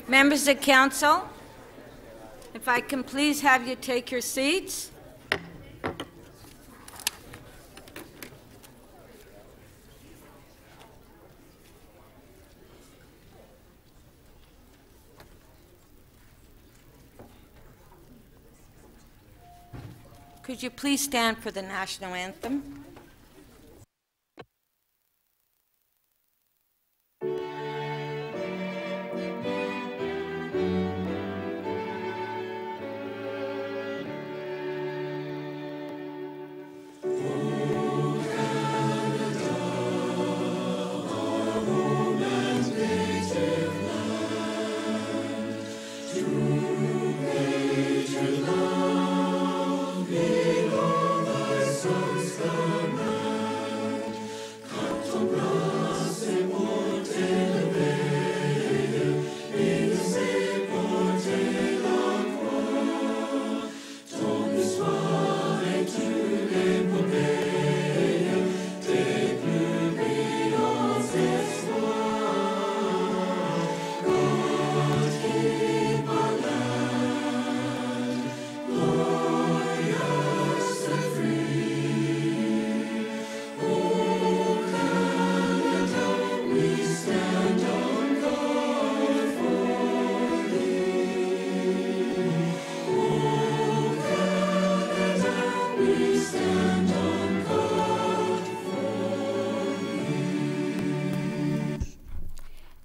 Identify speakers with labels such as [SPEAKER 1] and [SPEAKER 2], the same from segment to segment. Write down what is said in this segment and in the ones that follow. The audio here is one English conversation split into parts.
[SPEAKER 1] Members of Council, if I can please have you take your seats. Could you please stand for the national anthem?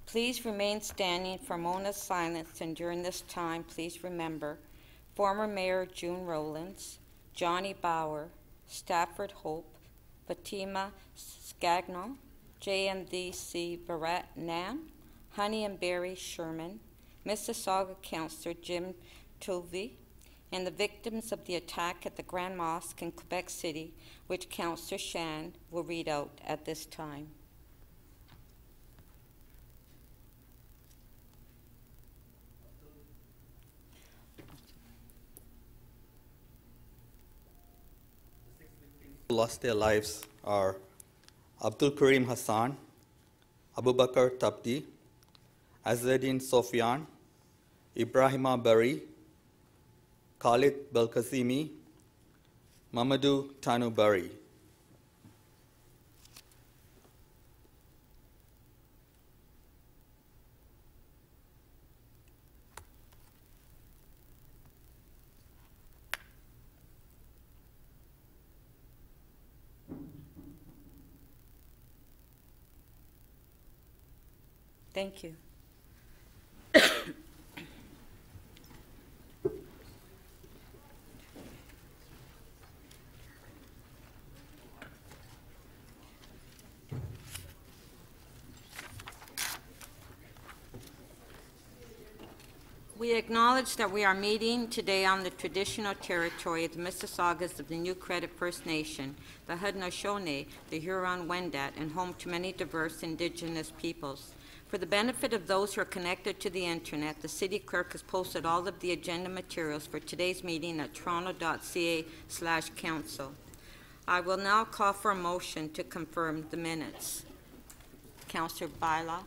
[SPEAKER 1] Please remain standing for a moment of silence, and during this time, please remember former Mayor June Rowlands, Johnny Bauer, Stafford Hope, Fatima Scagno, JMDC Barat Nam, Honey and Barry Sherman, Mississauga Councillor Jim Tovey, and the victims of the attack at the Grand Mosque in Quebec City, which Councillor Shan will read out at this time.
[SPEAKER 2] Lost their lives are Abdul Karim Hassan, Abu Bakr Tabdi, Azzeddin Sofyan, Ibrahima Bari, Khalid Belkazimi, Mamadou Tanu Bari.
[SPEAKER 1] Thank you. We acknowledge that we are meeting today on the traditional territory of the Mississaugas of the New Credit First Nation, the Haudenosaunee, the Huron-Wendat, and home to many diverse Indigenous peoples. For the benefit of those who are connected to the internet, the City Clerk has posted all of the agenda materials for today's meeting at toronto.ca/council. I will now call for a motion to confirm the minutes. Councillor Bylaw.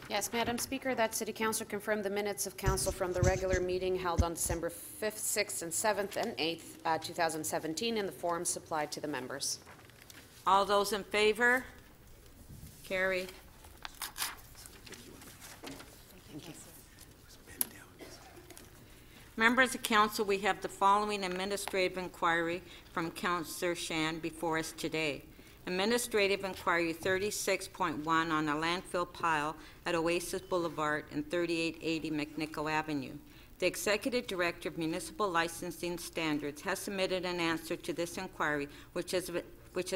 [SPEAKER 3] Yes, Madam Speaker, that City Council confirmed the minutes of Council from the regular meeting held on December 5th, 6th, and 7th, and 8th, 2017 in the form supplied to the members.
[SPEAKER 1] All those in favor? Carried. Thank you. Members of Council, we have the following administrative inquiry from Councillor Shan before us today. Administrative Inquiry 36.1 on a landfill pile at Oasis Boulevard and 3880 McNichol Avenue. The Executive Director of Municipal Licensing Standards has submitted an answer to this inquiry, which has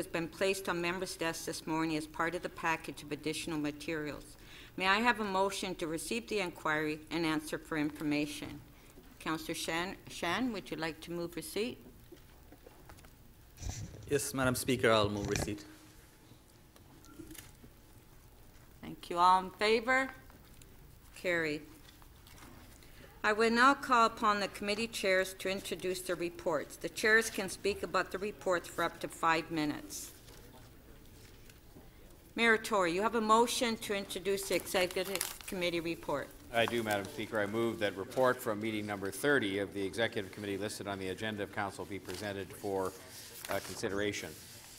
[SPEAKER 1] been placed on members' desks this morning as part of the package of additional materials. May I have a motion to receive the inquiry and answer for information? Councillor Shan, would you like to move receipt?
[SPEAKER 2] Yes, Madam Speaker, I'll move receipt.
[SPEAKER 1] Thank you. All in favor? Carried. I will now call upon the committee chairs to introduce their reports. The chairs can speak about the reports for up to 5 minutes. Mayor Tory, you have a motion to introduce the Executive Committee report.
[SPEAKER 4] I do, Madam Speaker. I move that report from meeting number 30 of the Executive Committee listed on the agenda of Council be presented for consideration.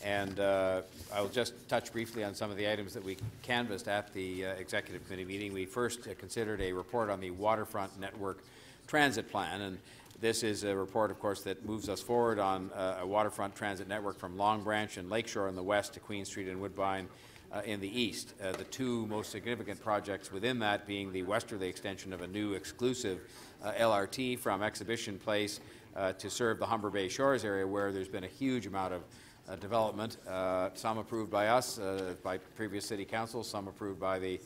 [SPEAKER 4] And I will just touch briefly on some of the items that we canvassed at the Executive Committee meeting. We first considered a report on the Waterfront Network Transit Plan, and this is a report, of course, that moves us forward on a waterfront transit network from Long Branch and Lakeshore in the west to Queen Street and Woodbine in the east. The two most significant projects within that being the westerly extension of a new exclusive LRT from Exhibition Place to serve the Humber Bay Shores area, where there's been a huge amount of development, some approved by us, by previous city councils, some approved by the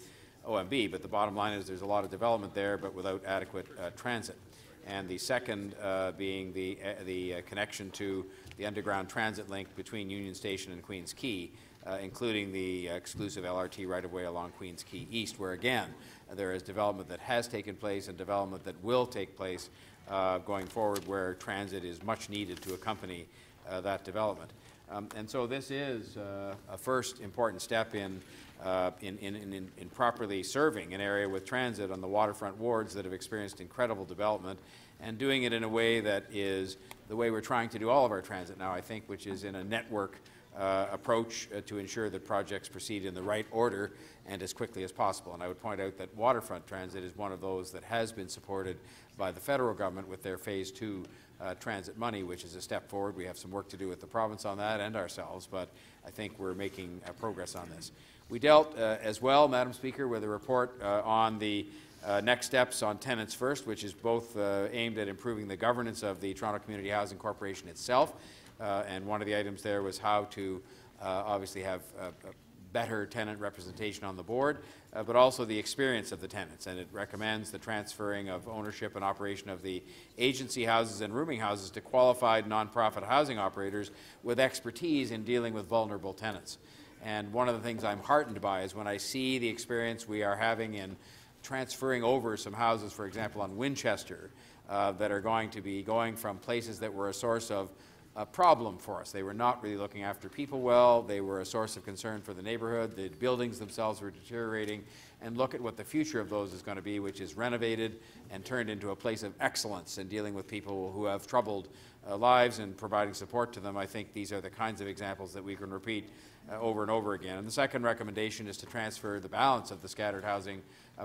[SPEAKER 4] OMB, but the bottom line is there's a lot of development there, but without adequate transit. And the second being the connection to the underground transit link between Union Station and Queens Quay, including the exclusive LRT right-of-way along Queens Quay East, where again there is development that has taken place and development that will take place going forward, where transit is much needed to accompany that development. And so this is a first important step in properly serving an area with transit on the waterfront wards that have experienced incredible development, and doing it in a way that is the way we're trying to do all of our transit now, I think, which is in a network approach to ensure that projects proceed in the right order and as quickly as possible. And I would point out that waterfront transit is one of those that has been supported by the federal government with their Phase 2 transit money, which is a step forward. We have some work to do with the province on that and ourselves, but I think we're making progress on this. We dealt as well, Madam Speaker, with a report on the next steps on Tenants First, which is both aimed at improving the governance of the Toronto Community Housing Corporation itself, and one of the items there was how to obviously have better tenant representation on the board, but also the experience of the tenants. And it recommends the transferring of ownership and operation of the agency houses and rooming houses to qualified nonprofit housing operators with expertise in dealing with vulnerable tenants. And one of the things I'm heartened by is when I see the experience we are having in transferring over some houses, for example, on Winchester, that are going to be going from places that were a source of a problem for us. They were not really looking after people well. They were a source of concern for the neighborhood. The buildings themselves were deteriorating. And look at what the future of those is going to be, which is renovated and turned into a place of excellence in dealing with people who have troubled lives and providing support to them. I think these are the kinds of examples that we can repeat over and over again. And the second recommendation is to transfer the balance of the scattered housing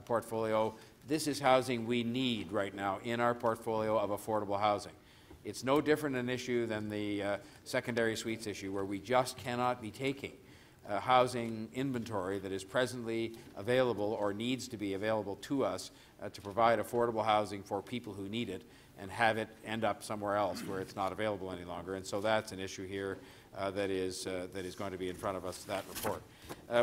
[SPEAKER 4] portfolio. This is housing we need right now in our portfolio of affordable housing. It's no different an issue than the secondary suites issue, where we just cannot be taking housing inventory that is presently available or needs to be available to us to provide affordable housing for people who need it and have it end up somewhere else where it's not available any longer. And so that's an issue here that is going to be in front of us, that report.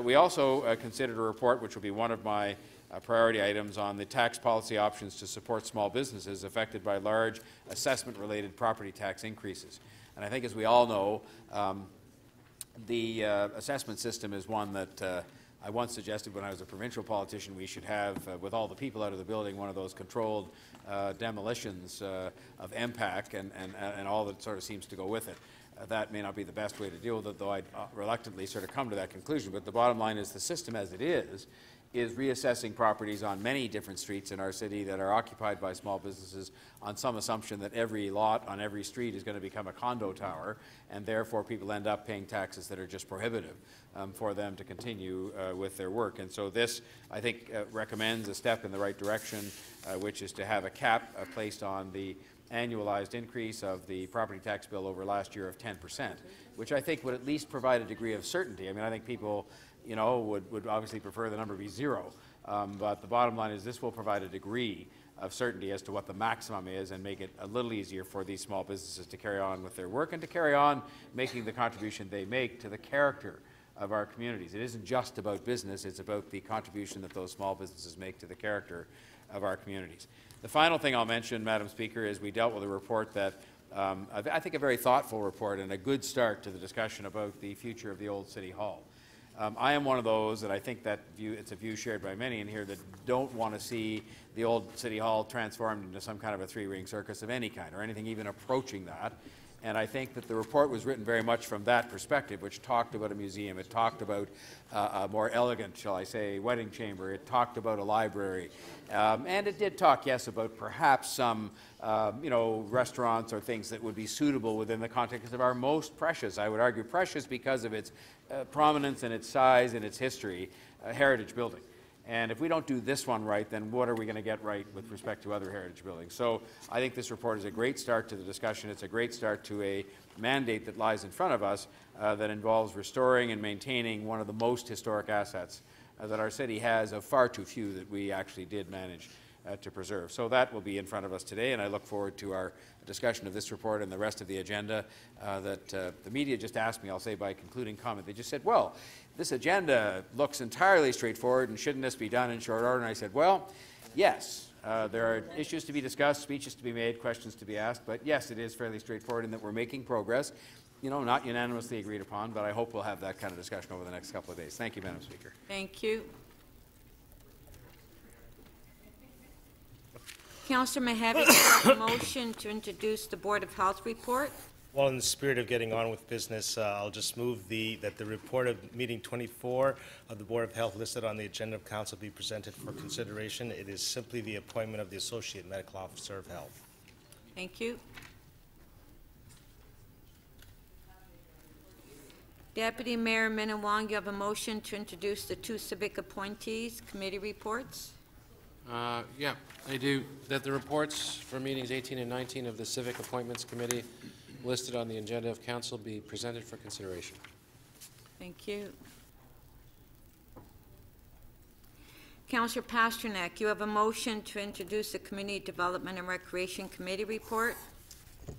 [SPEAKER 4] We also considered a report which will be one of my priority items on the tax policy options to support small businesses affected by large assessment-related property tax increases. And I think, as we all know, the assessment system is one that I once suggested when I was a provincial politician we should have, with all the people out of the building, one of those controlled demolitions of MPAC and all that sort of seems to go with it. That may not be the best way to deal with it, though I'd reluctantly sort of come to that conclusion. But the bottom line is the system as it is reassessing properties on many different streets in our city that are occupied by small businesses on some assumption that every lot on every street is going to become a condo tower, and therefore people end up paying taxes that are just prohibitive for them to continue with their work. And so this, I think, recommends a step in the right direction, which is to have a cap placed on the annualized increase of the property tax bill over last year of 10%, which I think would at least provide a degree of certainty. I mean, I think people, you know, would obviously prefer the number be 0, but the bottom line is this will provide a degree of certainty as to what the maximum is and make it a little easier for these small businesses to carry on with their work and to carry on making the contribution they make to the character of our communities. It isn't just about business, it's about the contribution that those small businesses make to the character of our communities. The final thing I'll mention, Madam Speaker, is we dealt with a report that I think a very thoughtful report and a good start to the discussion about the future of the old City Hall. I am one of those that I think that view, it's a view shared by many in here, that don't want to see the old City Hall transformed into some kind of a 3-ring circus of any kind or anything even approaching that. And I think that the report was written very much from that perspective, which talked about a museum. It talked about a more elegant, shall I say, wedding chamber. It talked about a library. And it did talk, yes, about perhaps some, restaurants or things that would be suitable within the context of our most precious, I would argue precious because of its prominence and its size and its history, heritage building. And if we don't do this one right, then what are we going to get right with respect to other heritage buildings? So I think this report is a great start to the discussion. It's a great start to a mandate that lies in front of us that involves restoring and maintaining one of the most historic assets that our city has, of far too few that we actually did manage to preserve. So that will be in front of us today, and I look forward to our discussion of this report and the rest of the agenda that the media just asked me, I'll say by concluding comment. They just said, well, this agenda looks entirely straightforward, and shouldn't this be done in short order? And I said, well, yes, there are issues to be discussed, speeches to be made, questions to be asked, but yes, it is fairly straightforward in that we're making progress, not unanimously agreed upon, but I hope we'll have that kind of discussion over the next couple of days. Thank you, Madam Speaker.
[SPEAKER 1] Thank you. Councillor Mahavi, you have a motion to introduce the Board of Health report.
[SPEAKER 5] Well, in the spirit of getting on with business, I'll just move that the report of meeting 24 of the Board of Health listed on the agenda of council be presented for consideration. It is simply the appointment of the Associate Medical Officer of Health.
[SPEAKER 1] Thank you. Deputy Mayor Minawong, you have a motion to introduce the two civic appointees committee reports.
[SPEAKER 6] Yeah, I do. That the reports for meetings 18 and 19 of the Civic Appointments Committee listed on the agenda of council be presented for consideration.
[SPEAKER 1] Thank you. Councillor Pasternak, you have a motion to introduce the Community Development and Recreation Committee report.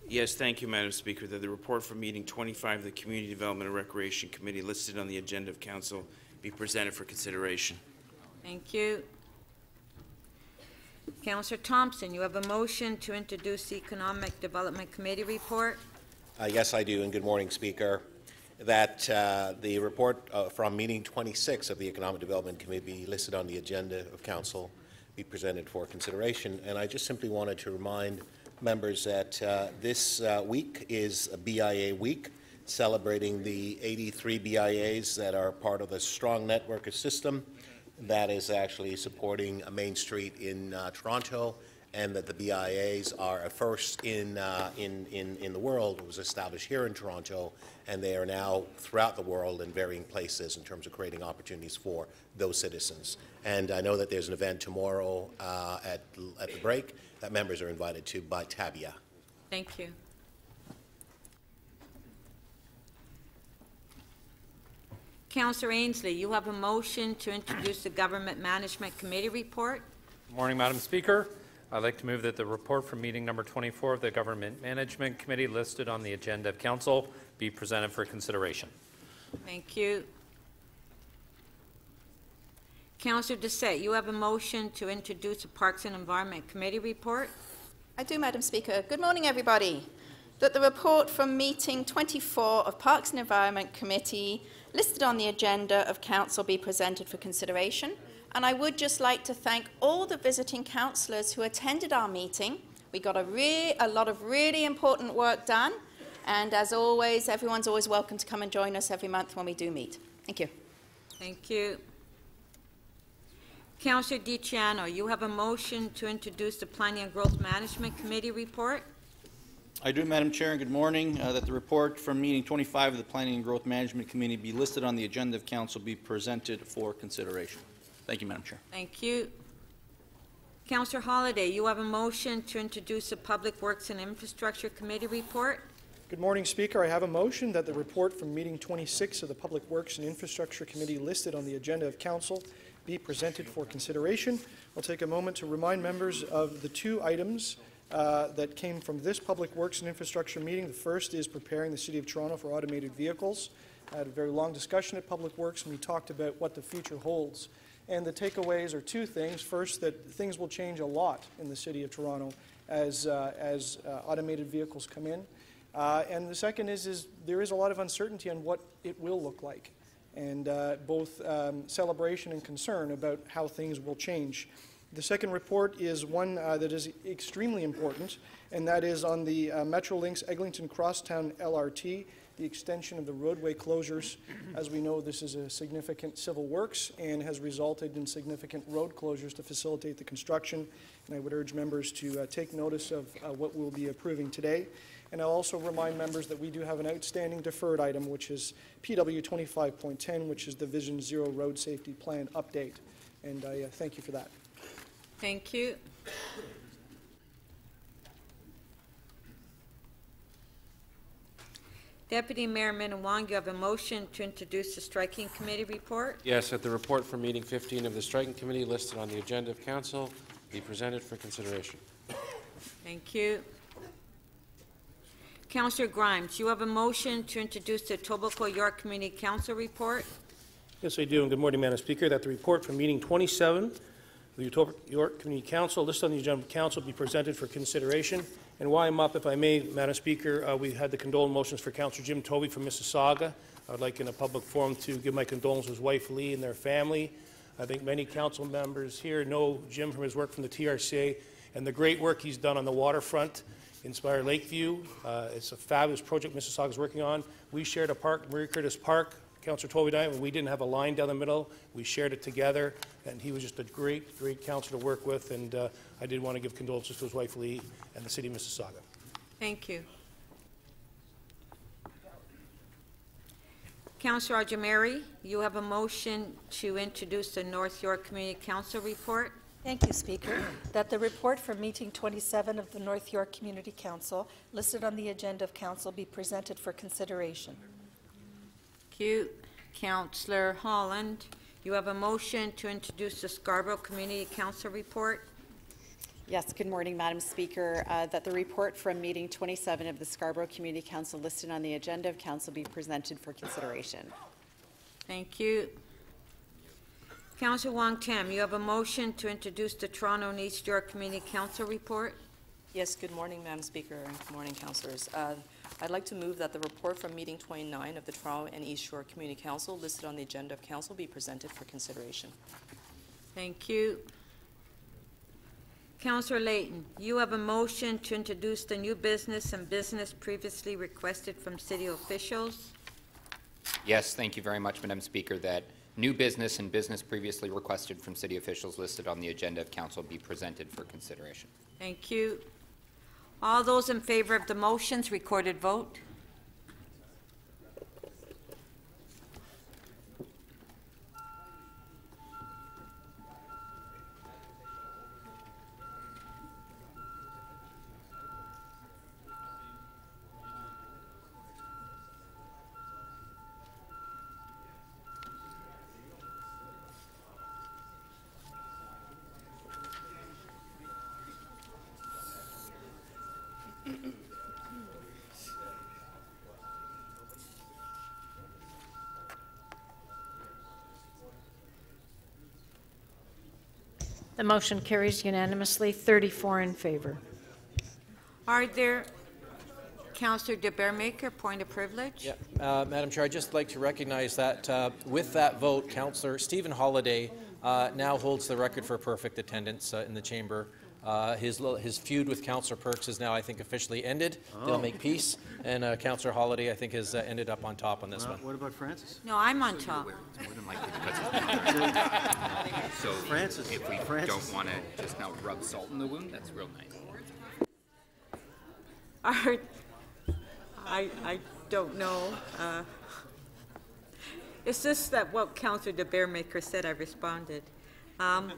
[SPEAKER 7] Yes, thank you, Madam Speaker. That the report for meeting 25 of the Community Development and Recreation Committee listed on the agenda of council be presented for consideration.
[SPEAKER 1] Thank you. Councillor Thompson, you have a motion to introduce the Economic Development Committee report.
[SPEAKER 8] Yes, I do, and good morning, Speaker. That the report from meeting 26 of the Economic Development Committee be listed on the agenda of council be presented for consideration. And I just simply wanted to remind members that this week is a BIA week, celebrating the 83 BIAs that are part of the strong network system that is actually supporting Main Street in Toronto, and that the BIAs are a first in the world. It was established here in Toronto, and they are now throughout the world in varying places in terms of creating opportunities for those citizens. And I know that there's an event tomorrow at the break that members are invited to by Tabia.
[SPEAKER 1] Thank you. Councillor Ainsley, you have a motion to introduce the Government Management Committee report.
[SPEAKER 9] Good morning, Madam Speaker. I'd like to move that the report from meeting number 24 of the Government Management Committee listed on the agenda of council be presented for consideration.
[SPEAKER 1] Thank you. Councillor Doucette, you have a motion to introduce the Parks and Environment Committee report.
[SPEAKER 10] I do, Madam Speaker. Good morning, everybody. That the report from meeting 24 of Parks and Environment Committee listed on the agenda of council be presented for consideration. And I would just like to thank all the visiting councillors who attended our meeting. We got a lot of really important work done. And as always, everyone's always welcome to come and join us every month when we do meet. Thank you.
[SPEAKER 1] Thank you. Councillor DiCiano, you have a motion to introduce the Planning and Growth Management Committee report.
[SPEAKER 2] I do, Madam Chair, and good morning. That the report from meeting 25 of the Planning and Growth Management Committee be listed on the agenda of council be presented for consideration. Thank you, Madam Chair.
[SPEAKER 1] Thank you. Councillor Holliday, you have a motion to introduce the Public Works and Infrastructure Committee report.
[SPEAKER 11] Good morning, Speaker. I have a motion that the report from meeting 26 of the Public Works and Infrastructure Committee listed on the agenda of council be presented for consideration. I'll take a moment to remind members of the two items that came from this Public Works and Infrastructure meeting. The first is preparing the City of Toronto for automated vehicles. I had a very long discussion at Public Works, and we talked about what the future holds. And the takeaways are two things. First, that things will change a lot in the City of Toronto as automated vehicles come in. And the second is there is a lot of uncertainty on what it will look like, and both celebration and concern about how things will change. The second report is one that is extremely important, and that is on the Metrolinx Eglinton Crosstown LRT, the extension of the roadway closures. As we know, this is a significant civil works and has resulted in significant road closures to facilitate the construction. And I would urge members to take notice of what we'll be approving today. And I'll also remind members that we do have an outstanding deferred item, which is PW 25.10, which is the Vision Zero Road Safety Plan update. And I thank you for that.
[SPEAKER 1] Thank you. Deputy Mayor Minawang, you have a motion to introduce the Striking Committee report.
[SPEAKER 6] Yes, that the report from meeting 15 of the Striking Committee listed on the agenda of council be presented for consideration.
[SPEAKER 1] Thank you. Councillor Grimes, you have a motion to introduce the Etobicoke York Community Council report.
[SPEAKER 12] Yes, I do, and good morning, Madam Speaker. That the report from meeting 27 of the Etobicoke York Community Council listed on the agenda of council be presented for consideration. And while I'm up, if I may, Madam Speaker, we had the condolence motions for Councillor Jim Tovey from Mississauga. I would like in a public forum to give my condolences to his wife Lee and their family. I think many council members here know Jim from his work from the TRCA and the great work he's done on the waterfront, Inspire Lakeview. It's a fabulous project Mississauga is working on. We shared a park, Marie Curtis Park, Councillor Tovey and I, and we didn't have a line down the middle. We shared it together, and he was just a great, great councillor to work with, and I did want to give condolences to his wife Lee and the city of Mississauga.
[SPEAKER 1] Thank you. Councillor Ajamari, you have a motion to introduce the North York Community Council report.
[SPEAKER 13] Thank you, Speaker. That the report from meeting 27 of the North York Community Council listed on the agenda of council be presented for consideration.
[SPEAKER 1] Thank you. Councillor Holland, you have a motion to introduce the Scarborough Community Council report.
[SPEAKER 14] Yes, good morning, Madam Speaker. That the report from meeting 27 of the Scarborough Community Council listed on the agenda of council be presented for consideration.
[SPEAKER 1] Thank you. Councillor Wong Tam, you have a motion to introduce the Toronto and East York Community Council report.
[SPEAKER 15] Yes, good morning, Madam Speaker, and good morning, councillors. I'd like to move that the report from meeting 29 of the Toronto and East Shore Community Council listed on the agenda of council be presented for consideration.
[SPEAKER 1] Thank you. Councillor Layton, you have a motion to introduce the new business and business previously requested from city officials.
[SPEAKER 16] Yes, thank you very much, Madam Speaker. That new business and business previously requested from city officials listed on the agenda of council be presented for consideration.
[SPEAKER 1] Thank you. All those in favor of the motions, recorded vote.
[SPEAKER 17] The motion carries unanimously, 34 in favor.
[SPEAKER 1] Are there, Councillor de Bearmaker, point of privilege?
[SPEAKER 18] Yeah, Madam Chair, I'd just like to recognize that with that vote, Councillor Stephen Holliday now holds the record for perfect attendance in the chamber. His feud with Councillor Perks is now, I think, officially ended. They'll make peace, and Councillor Holliday, I think, has ended up on top on this one.
[SPEAKER 19] What about Francis?
[SPEAKER 1] No, I'm on top.
[SPEAKER 16] It's more than likely because it's so
[SPEAKER 19] Francis,
[SPEAKER 16] if we don't want to just now rub salt in the wound, that's real nice.
[SPEAKER 1] I don't know. It's just that what Councillor de Bearmaker said, I responded. Are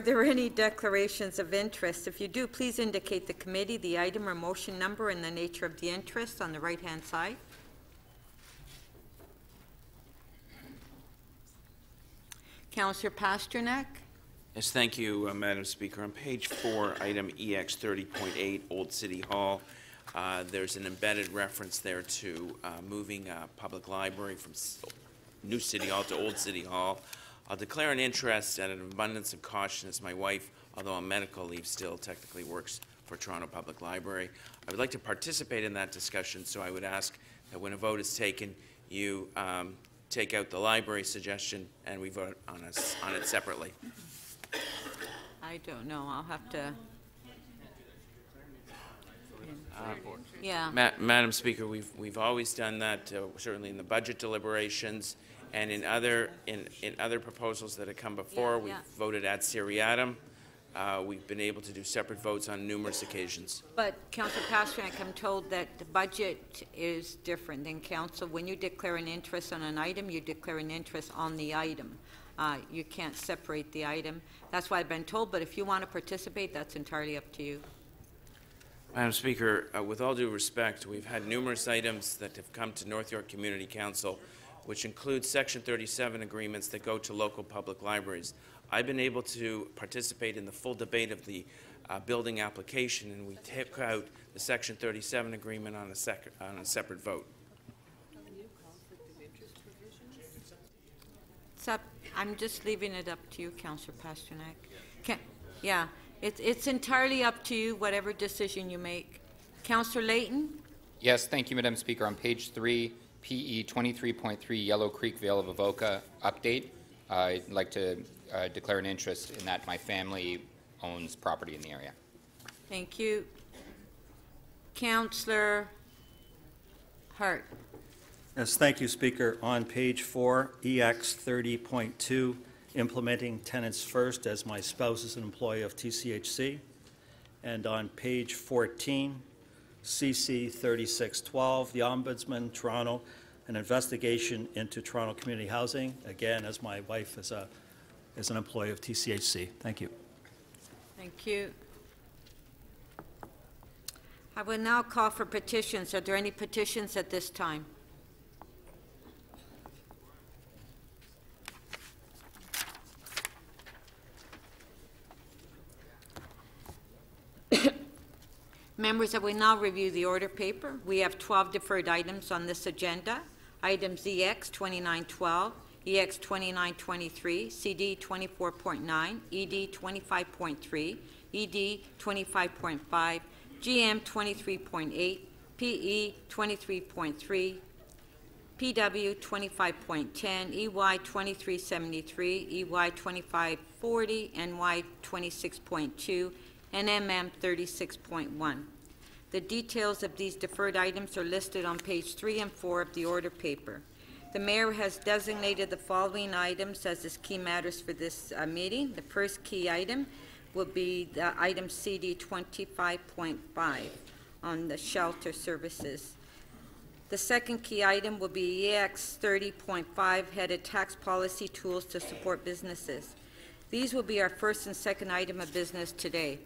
[SPEAKER 1] there any declarations of interest? If you do, please indicate the committee, the item or motion number, and the nature of the interest on the right-hand side. Councillor Pasternak.
[SPEAKER 7] Yes, thank you, Madam Speaker. On page 4, item EX 30.8, Old City Hall, there's an embedded reference there to moving public library from New City Hall to Old City Hall. I'll declare an interest at an abundance of caution as my wife, although on medical leave, still technically works for Toronto Public Library. I would like to participate in that discussion, so I would ask that when a vote is taken, you take out the library suggestion, and we vote on it separately.
[SPEAKER 1] I don't know. I'll have to. Yeah.
[SPEAKER 7] Madam Speaker, we've always done that, certainly in the budget deliberations, and in other proposals that have come before. We've voted ad seriatim. We've been able to do separate votes on numerous occasions.
[SPEAKER 1] But Councillor Pasternak, I'm told that the budget is different than council. When you declare an interest on an item, you declare an interest on the item. You can't separate the item. That's what I've been told, but if you want to participate, that's entirely up to you.
[SPEAKER 7] Madam Speaker, with all due respect, we've had numerous items that have come to North York Community Council, which include Section 37 agreements that go to local public libraries. I've been able to participate in the full debate of the building application, and we took out the Section 37 agreement on a separate vote.
[SPEAKER 1] I'm just leaving it up to you, Councillor Pasternak. Yeah, it's entirely up to you, whatever decision you make. Councillor Layton?
[SPEAKER 16] Yes, thank you, Madam Speaker. On page 3, PE 23.3 Yellow Creek Vale of Avoca update, I'd like to declare an interest in that. My family owns property in the area.
[SPEAKER 1] Thank you. Councillor Hart.
[SPEAKER 19] Yes, thank you, Speaker. On page 4, EX 30.2, implementing tenants first, as my spouse is an employee of TCHC. And on page 14, CC 3612, the Ombudsman, Toronto, an investigation into Toronto community housing, again, as my wife is an employee of TCHC. Thank you.
[SPEAKER 1] Thank you. I will now call for petitions. Are there any petitions at this time? Members, I will now review the order paper. We have 12 deferred items on this agenda. Items EX 2912, EX 2923, CD 24.9, ED 25.3, ED 25.5, GM 23.8, PE 23.3, PW 25.10, EY 2373, EY 2540, NY 26.2, and MM 36.1. The details of these deferred items are listed on page 3 and 4 of the order paper. The Mayor has designated the following items as his key matters for this meeting. The first key item will be the item CD 25.5 on the shelter services. The second key item will be EX 30.5, headed Tax Policy Tools to Support Businesses. These will be our first and second item of business today.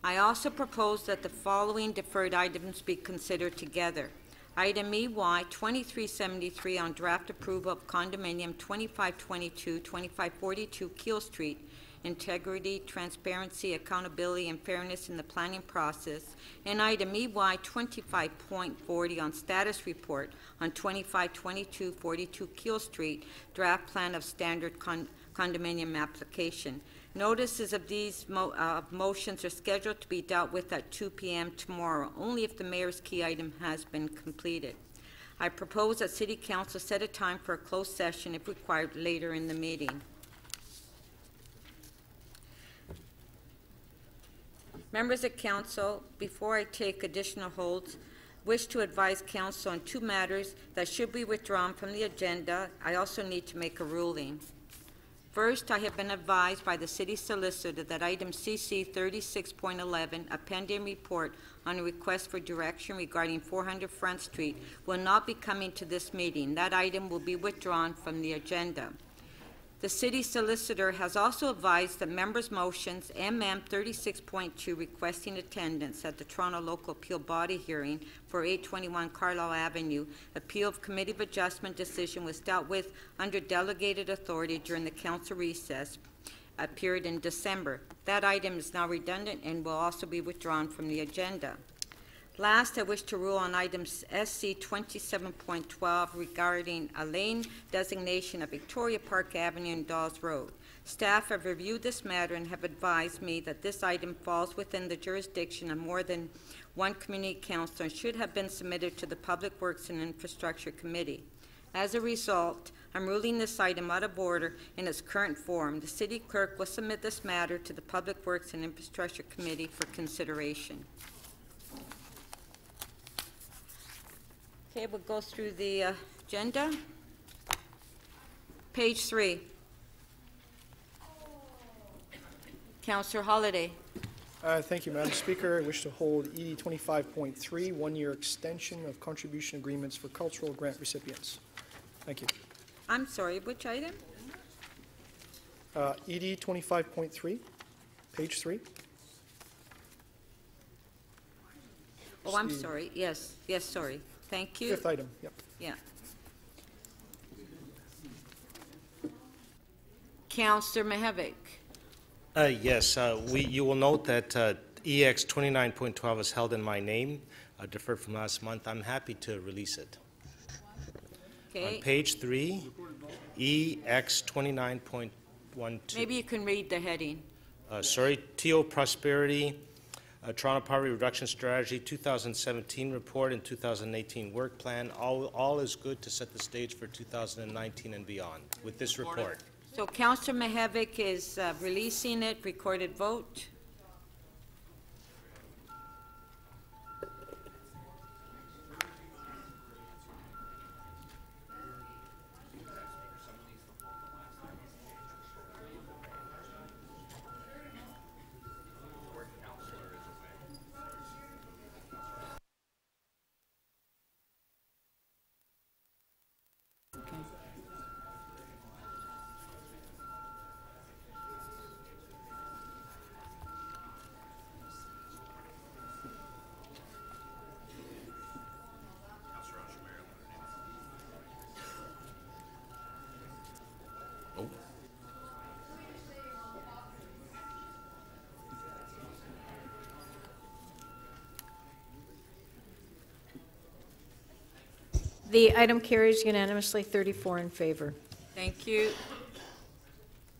[SPEAKER 1] I also propose that the following deferred items be considered together. Item EY 2373 on draft approval of condominium 2522, 2542 Keel Street, integrity, transparency, accountability, and fairness in the planning process, and item EY 25.40 on status report on 2522, 42 Keel Street, draft plan of standard condominium application. Notices of these motions are scheduled to be dealt with at 2 p.m. tomorrow, only if the Mayor's key item has been completed. I propose that City Council set a time for a closed session if required later in the meeting. Members of Council, before I take additional holds, wish to advise Council on 2 matters that should be withdrawn from the agenda. I also need to make a ruling. First, I have been advised by the City Solicitor that item CC 36.11, a pending report on a request for direction regarding 400 Front Street, will not be coming to this meeting. That item will be withdrawn from the agenda. The City Solicitor has also advised that members' motions MM 36.2 requesting attendance at the Toronto Local Appeal Body hearing for 821 Carlisle Avenue, appeal of Committee of Adjustment decision was dealt with under delegated authority during the council recess period in December. That item is now redundant and will also be withdrawn from the agenda. Last, I wish to rule on items SC 27.12 regarding a lane designation of Victoria Park Avenue and Dawes Road. Staff have reviewed this matter and have advised me that this item falls within the jurisdiction of more than one community council and should have been submitted to the Public Works and Infrastructure Committee. As a result, I'm ruling this item out of order in its current form. The city clerk will submit this matter to the Public Works and Infrastructure Committee for consideration. Okay, we'll go through the agenda. Page 3. Councillor Holliday.
[SPEAKER 11] Thank you, Madam Speaker. I wish to hold ED 25.3, one-year extension of contribution agreements for cultural grant recipients. Thank you.
[SPEAKER 1] I'm sorry, which item?
[SPEAKER 11] ED 25.3, page 3.
[SPEAKER 1] Oh, I'm sorry. Yes, sorry. Thank you.
[SPEAKER 11] Fifth item, yep.
[SPEAKER 1] Yeah. Councillor Mihevik.
[SPEAKER 5] Yes, you will note that EX 29.12 is held in my name, deferred from last month. I'm happy to release it.
[SPEAKER 1] Okay.
[SPEAKER 5] On page 3, EX 29.12.
[SPEAKER 1] Maybe you can read the heading.
[SPEAKER 5] TO Prosperity, Toronto Poverty Reduction Strategy, 2017 report and 2018 work plan. All is good to set the stage for 2019 and beyond with this report.
[SPEAKER 1] So Councillor Mihevik is releasing it. Recorded vote.
[SPEAKER 17] The item carries unanimously, 34 in favor.
[SPEAKER 1] Thank you.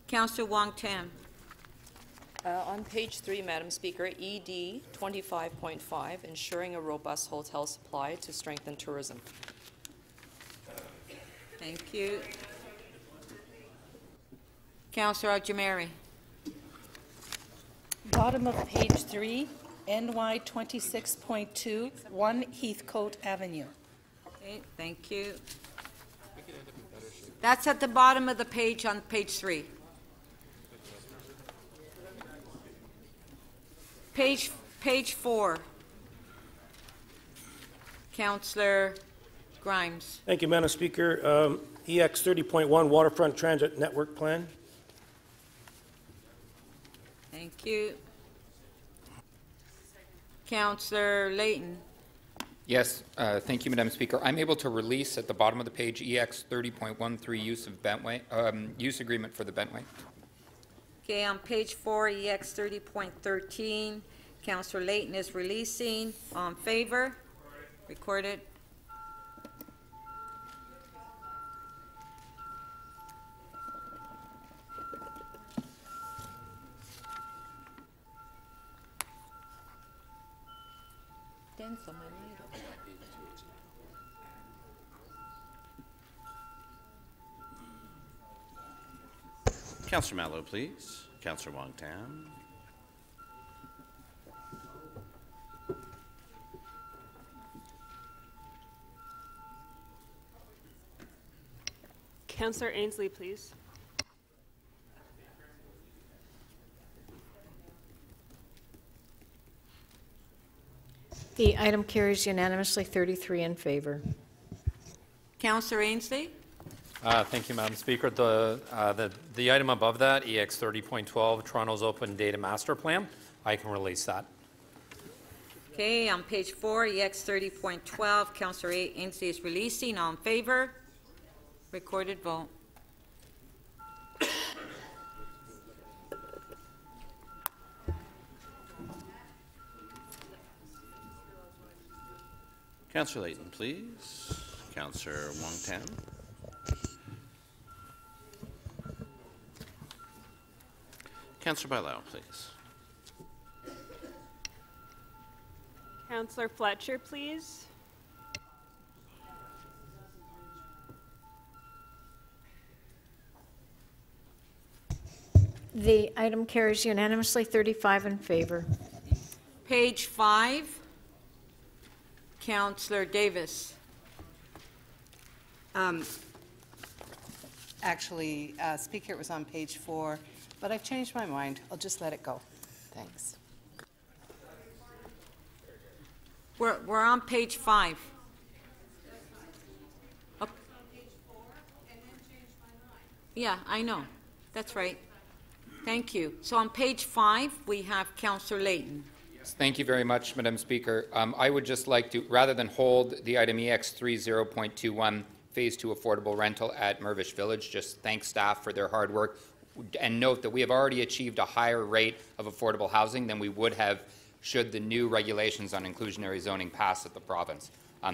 [SPEAKER 1] Councillor Wong Tam.
[SPEAKER 15] On page 3, Madam Speaker, ED 25.5, ensuring a robust hotel supply to strengthen tourism.
[SPEAKER 1] Thank you. Councillor Ajamari.
[SPEAKER 13] Bottom of page 3, NY 26.2, 1 Heathcote Avenue.
[SPEAKER 1] Okay, thank you. That's at the bottom of the page on page 3. Page 4. Councillor Grimes.
[SPEAKER 12] Thank you, Madam Speaker. EX 30.1 Waterfront Transit Network Plan.
[SPEAKER 1] Thank you. Councillor Layton.
[SPEAKER 16] Yes, thank you, Madam Speaker. I'm able to release at the bottom of the page EX 30.13 use of Bentway, use agreement for the Bentway.
[SPEAKER 1] Okay, on page 4, EX 30.13, Councillor Layton is releasing. All in favor? Recorded.
[SPEAKER 7] Councillor Mallow, please. Councillor Wong Tam.
[SPEAKER 20] Councillor Ainsley, please.
[SPEAKER 17] The item carries unanimously, 33 in favor.
[SPEAKER 1] Councillor Ainsley.
[SPEAKER 9] Thank you, Madam Speaker. The item above that, EX 30.12, Toronto's Open Data Master Plan, I can release that.
[SPEAKER 1] Okay, on page 4, EX 30.12, Councillor Ainsley is releasing. All in favor? Recorded vote.
[SPEAKER 7] Councillor Layton, please. Councillor Wong Tam. Councillor Bailao, please.
[SPEAKER 20] Councillor Fletcher, please.
[SPEAKER 17] The item carries unanimously, 35 in favor.
[SPEAKER 1] Page 5, Councillor Davis.
[SPEAKER 20] Actually, Speaker, it was on page 4, but I've changed my mind. I'll just let it go. Thanks.
[SPEAKER 1] We're on page 5. Oh. Yeah, I know. That's right. Thank you. So on page 5, we have Councillor Layton.
[SPEAKER 16] Thank you very much, Madam Speaker. I would just like to, rather than hold the item EX30.21, Phase 2 affordable rental at Mirvish Village, just thank staff for their hard work and note that we have already achieved a higher rate of affordable housing than we would have should the new regulations on inclusionary zoning pass at the province.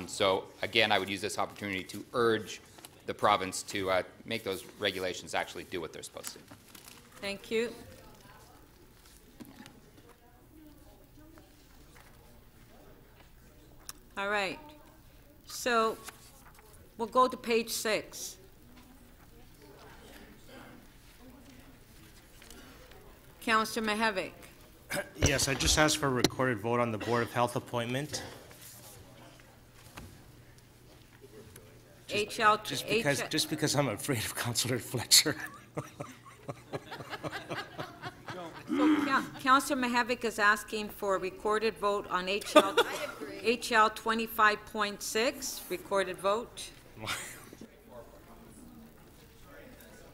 [SPEAKER 16] So again, I would use this opportunity to urge the province to make those regulations actually do what they're supposed to.
[SPEAKER 1] Thank you. All right. So we'll go to page 6. Councillor Mihevik.
[SPEAKER 5] Yes, I just asked for a recorded vote on the Board of Health appointment. Just because I'm afraid of Councillor Fletcher.
[SPEAKER 1] So Councillor Mihevik is asking for a recorded vote on HL 25.6. Recorded vote.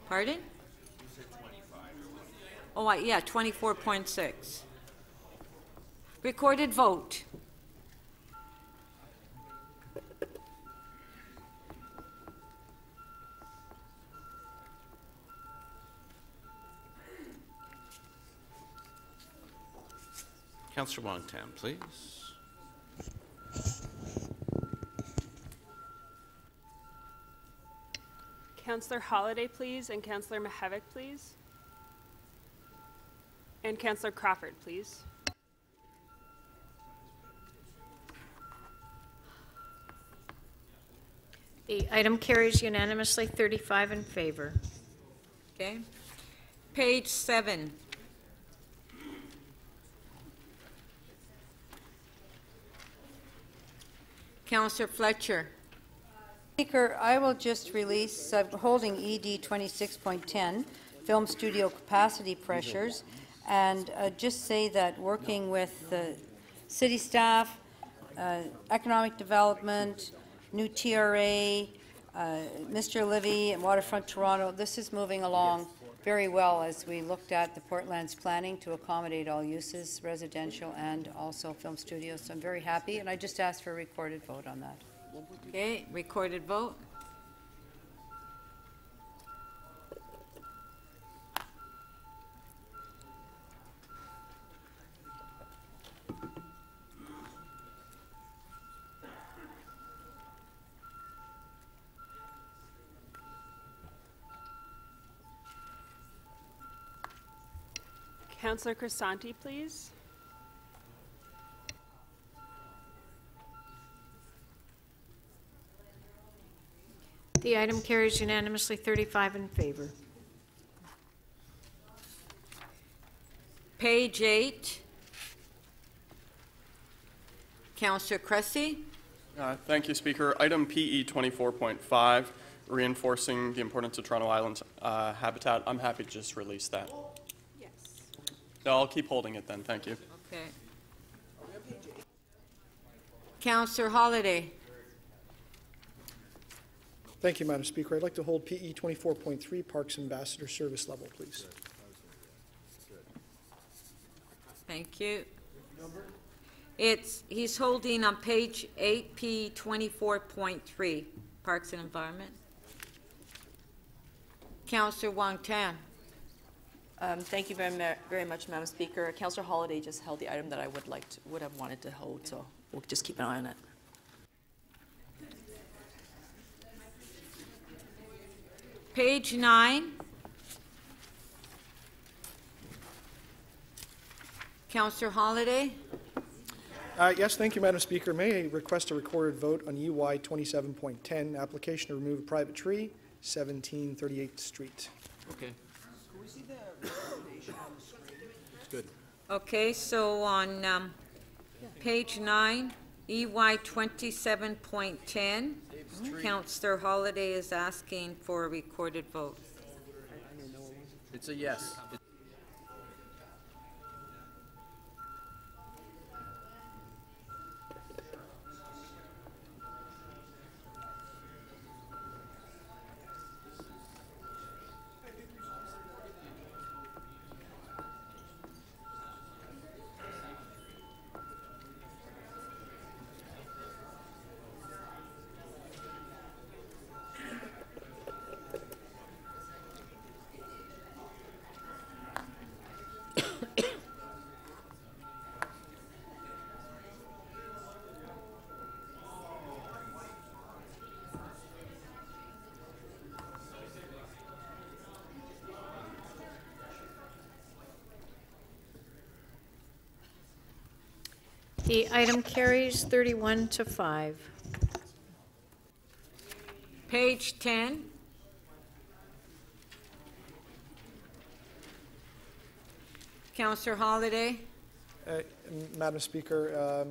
[SPEAKER 1] Pardon? Oh, yeah, 24.6. Recorded vote.
[SPEAKER 7] Councillor Wong-Tam, please.
[SPEAKER 21] Councillor Holliday, please, and Councillor Mihevik, please. And Councillor Crawford, please.
[SPEAKER 17] The item carries unanimously, 35 in favor.
[SPEAKER 1] Okay. Page 7. Councillor Fletcher.
[SPEAKER 22] Speaker, I will just release, holding ED 26.10, film studio capacity pressures, and just say that working with the city staff, economic development, new TRA, Mr. Livy and Waterfront Toronto, this is moving along very well as we looked at the Portland's planning to accommodate all uses, residential and also film studios. So I'm very happy, and I just asked for a recorded vote on that.
[SPEAKER 1] Okay, recorded vote.
[SPEAKER 21] Councillor Crisanti, please.
[SPEAKER 17] The item carries unanimously, 35 in favor.
[SPEAKER 1] Page 8. Councillor Cressy.
[SPEAKER 23] Thank you, Speaker. Item PE 24.5, reinforcing the importance of Toronto Island's habitat. I'm happy to just release that.
[SPEAKER 1] Yes.
[SPEAKER 23] No, I'll keep holding it then. Thank you.
[SPEAKER 1] Okay. Councillor Holliday.
[SPEAKER 11] Thank you, Madam Speaker. I'd like to hold PE 24.3, Parks Ambassador Service Level, please.
[SPEAKER 1] Thank you. He's holding on page 8, PE 24.3, Parks and Environment. Councillor Wong-Tam.
[SPEAKER 15] Thank you very much, Madam Speaker. Councillor Holliday just held the item that I would have wanted to hold, so we'll just keep an eye on it.
[SPEAKER 1] Page 9. Councillor Holliday.
[SPEAKER 11] Yes, thank you, Madam Speaker. May I request a recorded vote on UI 27.10, application to remove a private tree, 1738th Street.
[SPEAKER 6] Okay.
[SPEAKER 3] we see the recommendation on the screen?
[SPEAKER 2] It's good.
[SPEAKER 1] Okay, so on page 9, EY 27.10, Councillor Holliday is asking for a recorded vote.
[SPEAKER 3] It's a yes.
[SPEAKER 17] The item carries 31 to 5.
[SPEAKER 1] Page 10. Councillor Holliday.
[SPEAKER 11] Madam Speaker,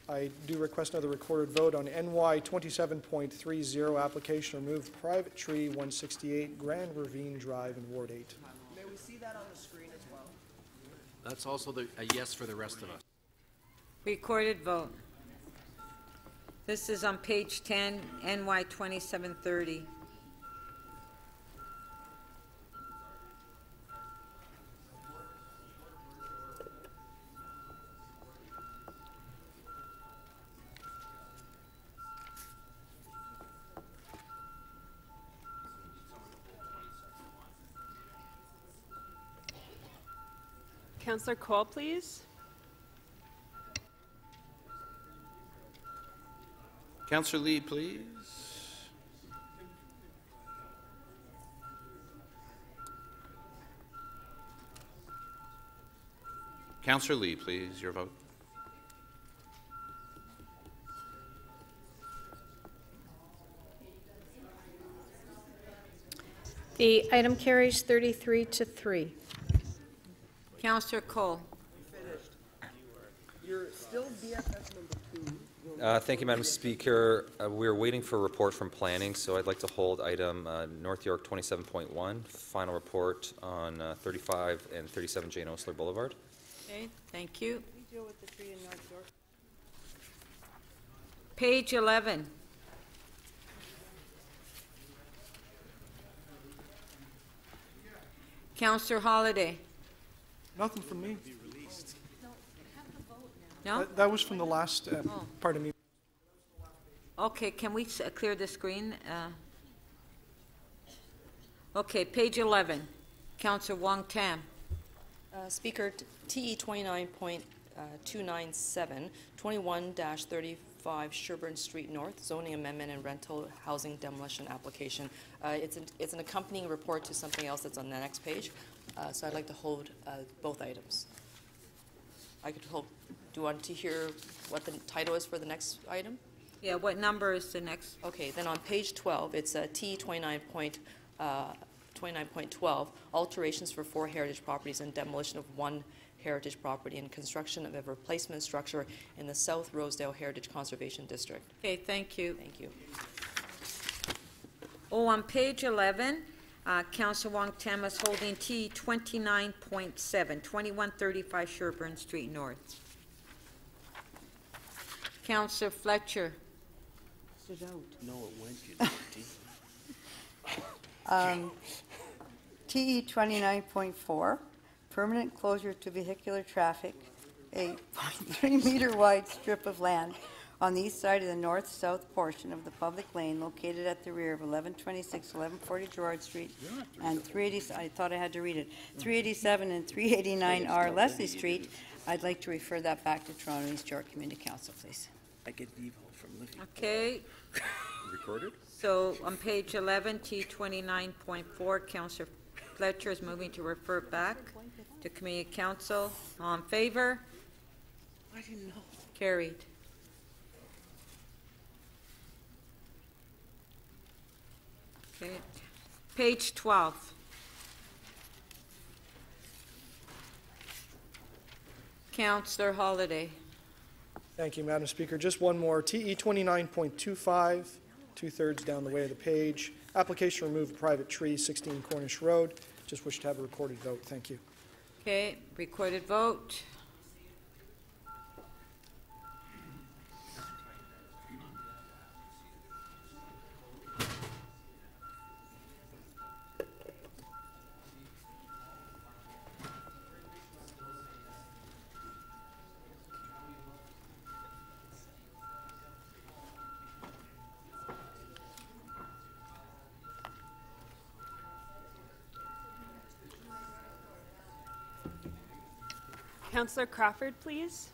[SPEAKER 11] I do request another recorded vote on NY 27.30 application to remove private tree 168 Grand Ravine Drive in Ward 8.
[SPEAKER 3] May we see that on the screen as well? That's also a yes for the rest of us.
[SPEAKER 1] Recorded vote. This is on page 10, NY 2730.
[SPEAKER 21] Councillor Cole, please.
[SPEAKER 2] Councillor Lee, please. Councillor Lee, please, your vote.
[SPEAKER 17] The item carries 33 to 3.
[SPEAKER 1] Councillor Cole.
[SPEAKER 3] You're still BFF number 2.
[SPEAKER 4] Thank you, Madam Speaker. We're waiting for a report from planning, so I'd like to hold item North York 27.1, final report on 35 and 37 Jane Osler Boulevard.
[SPEAKER 1] Okay, thank you.
[SPEAKER 20] We deal with the tree in North York.
[SPEAKER 1] Page 11. Councillor Holliday.
[SPEAKER 11] Nothing from me.
[SPEAKER 1] No?
[SPEAKER 11] That was from the last part of me.
[SPEAKER 1] Okay, can we clear the screen? Okay, page 11. Councillor Wong Tam.
[SPEAKER 15] Speaker, TE 29.297, 21-35 Sherburne Street North, zoning amendment and rental housing demolition application. It's an accompanying report to something else that's on the next page, so I'd like to hold both items. I could hold. Do you want to hear what the title is for the next item?
[SPEAKER 1] Yeah, what number is the next?
[SPEAKER 15] Okay, then on page 12, it's TE 29.12, alterations for 4 heritage properties and demolition of 1 heritage property and construction of a replacement structure in the South Rosedale Heritage Conservation District.
[SPEAKER 1] Okay, thank you.
[SPEAKER 15] Thank you.
[SPEAKER 1] Oh, on page 11, Councillor Wong Tam is holding T 29.7, 2135 Sherburne Street North. Councillor Fletcher.
[SPEAKER 20] Sit out.
[SPEAKER 3] No, it went, you
[SPEAKER 22] TE 29.4, permanent closure to vehicular traffic, a 0.3 meter wide strip of land on the east side of the north-south portion of the public lane located at the rear of 1126, 1140 Gerard Street and 380, I thought I had to read it, 387 and 389R Leslie Street. I'd like to refer that back to Toronto East York Community Council, please.
[SPEAKER 3] I get evil from looking.
[SPEAKER 1] Okay.
[SPEAKER 3] Recorded?
[SPEAKER 1] So on page 11, T 29.4, Councillor Fletcher is moving to refer back to Community Council. All in favor?
[SPEAKER 3] I didn't know.
[SPEAKER 1] Carried. Okay. Page 12. Counselor Holliday.
[SPEAKER 11] Thank you, Madam Speaker. Just one more. TE 29.25, two-thirds down the way of the page. Application to remove a private tree, 16 Cornish Road. Just wish to have a recorded vote. Thank you.
[SPEAKER 1] Okay, recorded vote.
[SPEAKER 21] Councillor Crawford, please.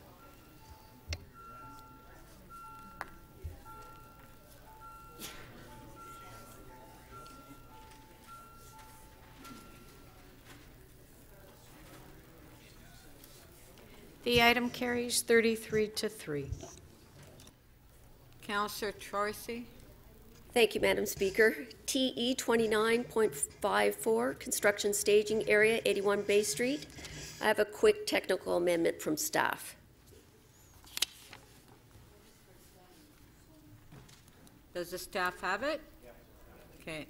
[SPEAKER 17] The item carries 33-3.
[SPEAKER 1] Counselor Troisi.
[SPEAKER 8] Thank you, Madam Speaker. TE 29.54, construction staging area, 81 Bay Street. I have a quick technical amendment from staff.
[SPEAKER 1] Does the staff have it? Okay.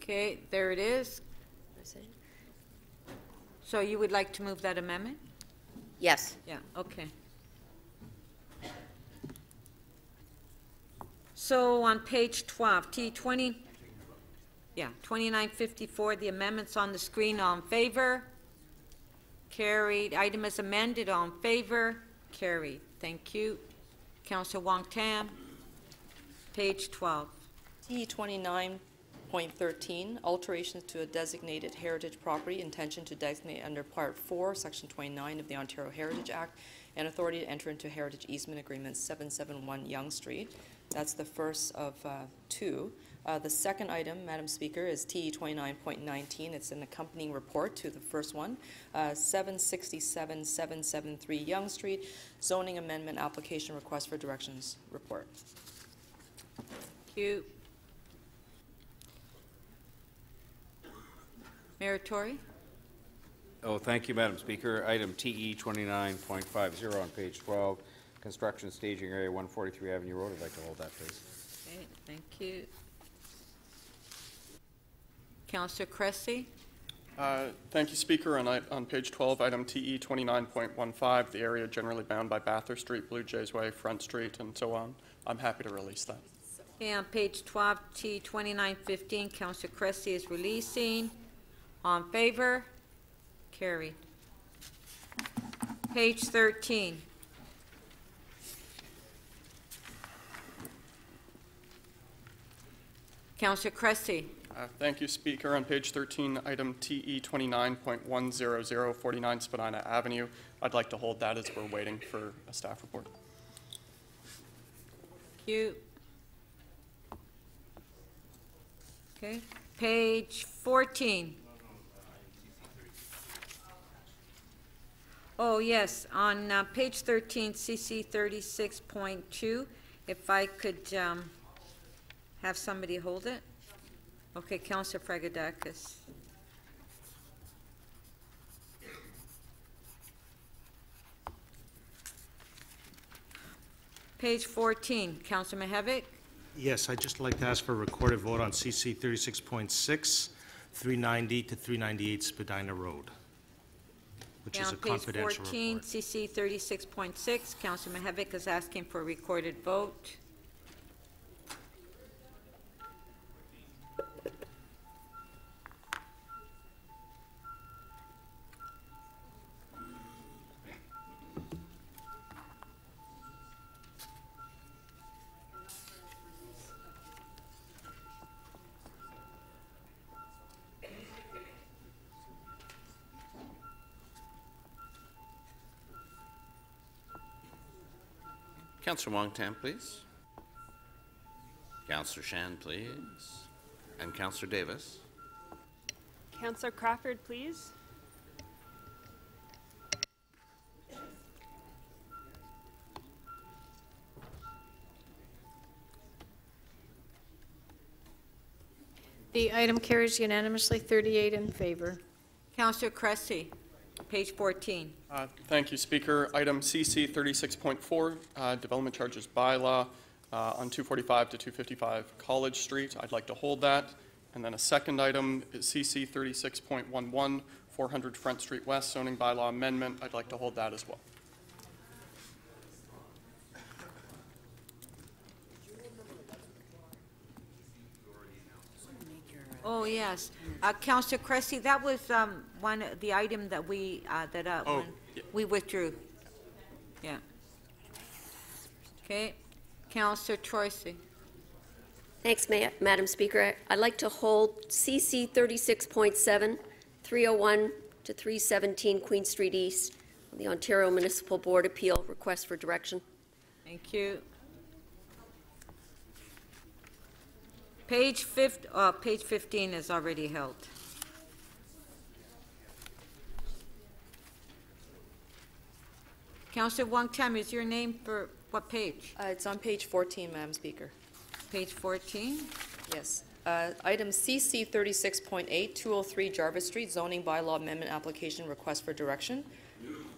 [SPEAKER 1] Okay, there it is. So you would like to move that amendment?
[SPEAKER 8] Yes.
[SPEAKER 1] Yeah, okay. So on page 12, T20, 2954, the amendments on the screen, all in favor? Carried. Item is amended, all in favor? Carried. Thank you. Councillor Wong Tam, page 12.
[SPEAKER 15] T 29.13, alterations to a designated heritage property, intention to designate under Part 4, Section 29 of the Ontario Heritage Act, and authority to enter into heritage easement agreement 771 Yonge Street. That's the first of two. The second item, Madam Speaker, is TE 29.19. It's an accompanying report to the first one. 767-773 Yonge Street, zoning amendment application request for directions report.
[SPEAKER 1] Thank you. Mayor Tory?
[SPEAKER 10] Oh, thank you, Madam Speaker. Item TE 29.50 on page 12, construction staging area, 143 Avenue Road. I'd like to hold that, please.
[SPEAKER 1] Okay, thank you. Councillor Cressy?
[SPEAKER 23] Thank you, Speaker. On page 12, item TE 29.15, the area generally bound by Bathurst Street, Blue Jays Way, Front Street, and so on. I'm happy to release that.
[SPEAKER 1] Okay, on page 12, T 2915, Councillor Cressy is releasing. On favor? Carried. Page 13. Councillor Cressy.
[SPEAKER 23] Thank you, Speaker. On page 13, item TE 29.100, 49 Spadina Avenue. I'd like to hold that as we're waiting for a staff report.
[SPEAKER 1] Thank you. Okay, page 14. Oh, yes, on page 13, CC 36.2, if I could have somebody hold it. Okay, Councillor Fragadakis. Page 14, Councillor Mihevik.
[SPEAKER 5] Yes, I'd just like to ask for a recorded vote on CC 36.6, 390 to 398 Spadina Road, which is a confidential report.
[SPEAKER 1] On page 14, CC 36.6, Councillor Mihevik is asking for a recorded vote.
[SPEAKER 10] Councillor Wong-Tam, please. Councillor Shan, please. And Councillor Davis.
[SPEAKER 21] Councillor Crawford, please.
[SPEAKER 17] The item carries unanimously, 38 in favor.
[SPEAKER 1] Councillor Cressy, page 14.
[SPEAKER 23] Thank you, Speaker. Item CC 36.4, development charges bylaw on 245 to 255 College Street. I'd like to hold that. And then a second item is CC 36.11, 400 Front Street West zoning bylaw amendment. I'd like to hold that as well.
[SPEAKER 1] Oh, yes. Councillor Cressy, that was the item that we we withdrew. Yeah. Okay. Councillor Troisi.
[SPEAKER 8] Thanks, Madam Speaker. I'd like to hold CC 36.7, 301 to 317 Queen Street East, the Ontario Municipal Board Appeal request for direction.
[SPEAKER 1] Thank you. Page 15 is already held. Councillor Wong-Tam, is your name for what page?
[SPEAKER 15] It's on page 14, Madam Speaker.
[SPEAKER 1] Page 14?
[SPEAKER 15] Yes. Item CC 36.8, 203 Jarvis Street, zoning bylaw amendment application request for direction,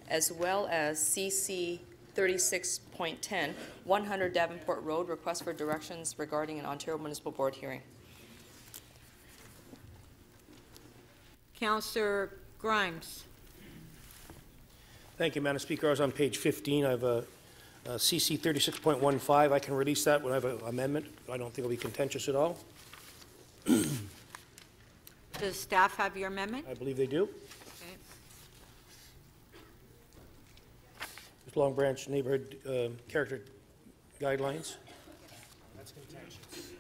[SPEAKER 15] as well as CC 36.10, 100 Davenport Road, request for directions regarding an Ontario Municipal Board hearing.
[SPEAKER 1] Councillor Grimes.
[SPEAKER 12] Thank you, Madam Speaker. I was on page 15. I have a CC 36.15. I can release that when I have an amendment. I don't think it'll be contentious at all.
[SPEAKER 1] Does staff have your amendment?
[SPEAKER 12] I believe they do.
[SPEAKER 1] Okay.
[SPEAKER 12] It's Long Branch neighborhood character guidelines.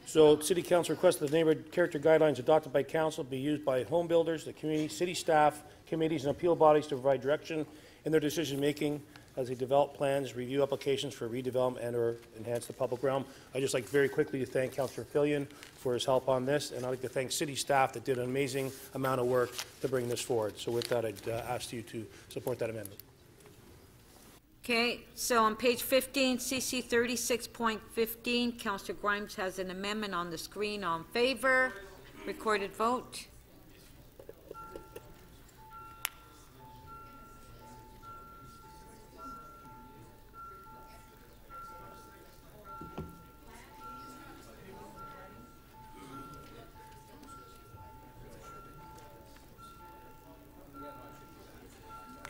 [SPEAKER 12] So, City Council requests that the neighborhood character guidelines adopted by Council be used by home builders, the community, city staff, committees, and appeal bodies to provide direction in their decision-making as they develop plans, review applications for redevelopment and/or enhance the public realm. I'd just like very quickly to thank Councillor Fillion for his help on this, and I'd like to thank city staff that did an amazing amount of work to bring this forward. So with that, I'd ask you to support that amendment.
[SPEAKER 1] Okay, so on page 15, CC 36.15, Councillor Grimes has an amendment on the screen. On favor, recorded vote.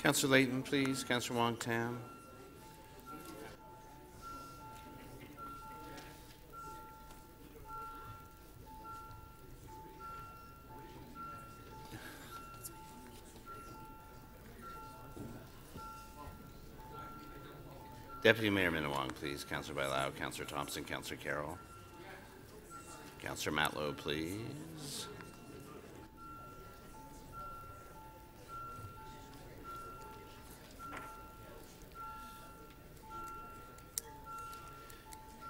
[SPEAKER 10] Councillor Layton, please. Councillor Wong-Tam. Deputy Mayor Minawong, please. Councillor Bailao, Councillor Thompson, Councillor Carroll. Councillor Matlow, please.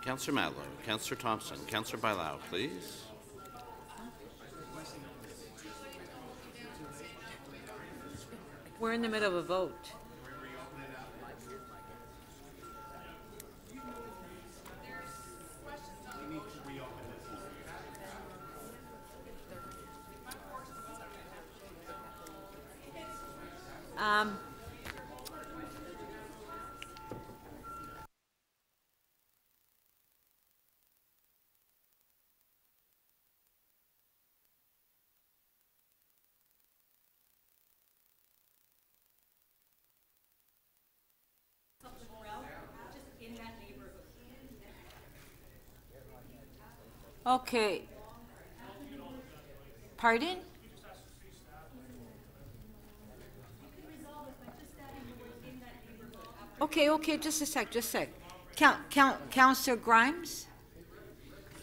[SPEAKER 10] Councillor Matlow, Councillor Thompson, Councillor Bailao, please.
[SPEAKER 1] We're in the middle of a vote. Okay. Pardon? Okay, just a sec. Councillor Grimes?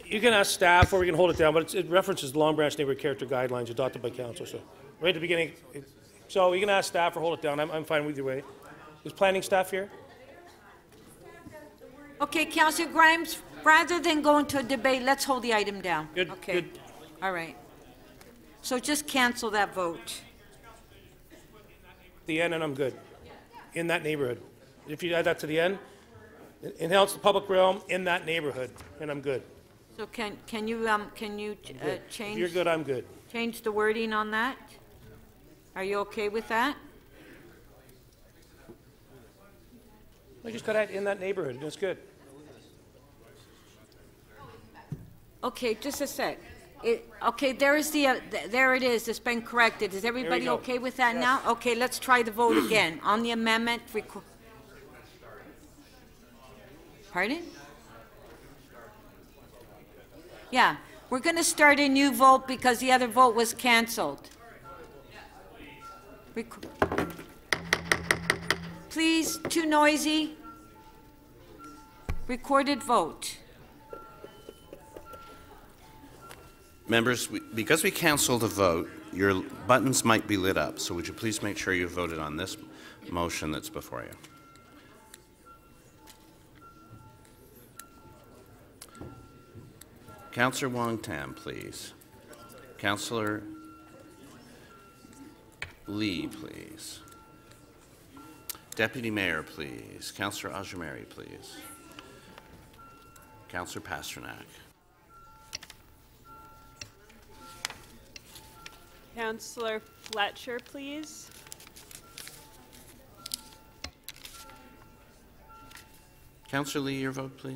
[SPEAKER 12] You can ask staff, or we can hold it down, but it references the Long Branch neighborhood character guidelines adopted by Council. So, right at the beginning, so you can ask staff or hold it down. I'm fine with either way. Is planning staff here?
[SPEAKER 1] Okay, Councilor Grimes, rather than go into a debate, let's hold the item down.
[SPEAKER 12] Good,
[SPEAKER 1] Okay.
[SPEAKER 12] good.
[SPEAKER 1] All right. So just cancel that vote.
[SPEAKER 12] The end, and I'm good. In that neighborhood. If you add that to the end, enhance the public realm in that neighborhood, and I'm good.
[SPEAKER 1] So can you
[SPEAKER 12] If
[SPEAKER 1] change?
[SPEAKER 12] you're good, I'm good.
[SPEAKER 1] Change the wording on that? Are you okay with that?
[SPEAKER 12] I just got to add in that neighborhood, and it's good.
[SPEAKER 1] Okay, just a sec. Okay, there is there it is. It's been corrected. Is everybody
[SPEAKER 12] go.
[SPEAKER 1] okay with that
[SPEAKER 12] Yes.
[SPEAKER 1] now? Okay, let's try the vote again on the amendment. Pardon? Yeah, we're going to start a new vote because the other vote was canceled. Please, too noisy. Recorded vote.
[SPEAKER 7] Members, because we canceled a vote, your buttons might be lit up, so would you please make sure you voted on this motion that's before you? Councillor Wong-Tam, please. Councillor Lee, please. Deputy Mayor, please. Councillor Ajamari, please. Councillor Pasternak.
[SPEAKER 21] Councillor Fletcher, please.
[SPEAKER 7] Councillor Lee, your vote, please.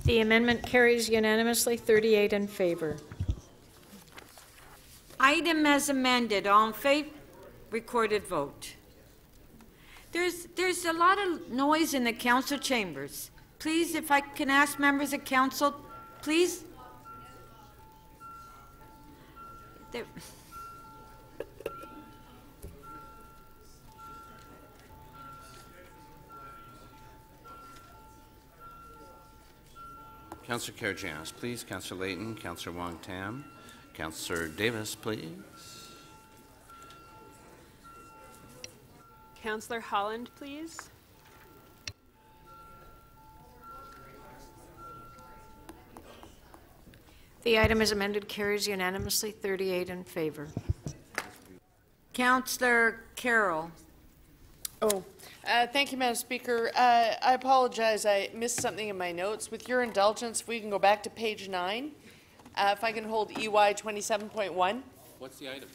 [SPEAKER 17] The amendment carries unanimously, 38 in favor.
[SPEAKER 1] Item as amended, all in favor? Recorded vote. There's a lot of noise in the council chambers. Please, if I can ask members of council, please. There.
[SPEAKER 7] Councillor Karygiannis, please. Councillor Layton, Councillor Wong-Tam. Councillor Davis, please.
[SPEAKER 21] Councillor Holland, please.
[SPEAKER 17] The item as amended carries unanimously, 38 in favor.
[SPEAKER 1] Councillor Carroll.
[SPEAKER 14] Thank you, Madam Speaker. I apologize. I missed something in my notes. With your indulgence, if we can go back to page 9, if I can hold EY 27.1.
[SPEAKER 6] What's the item?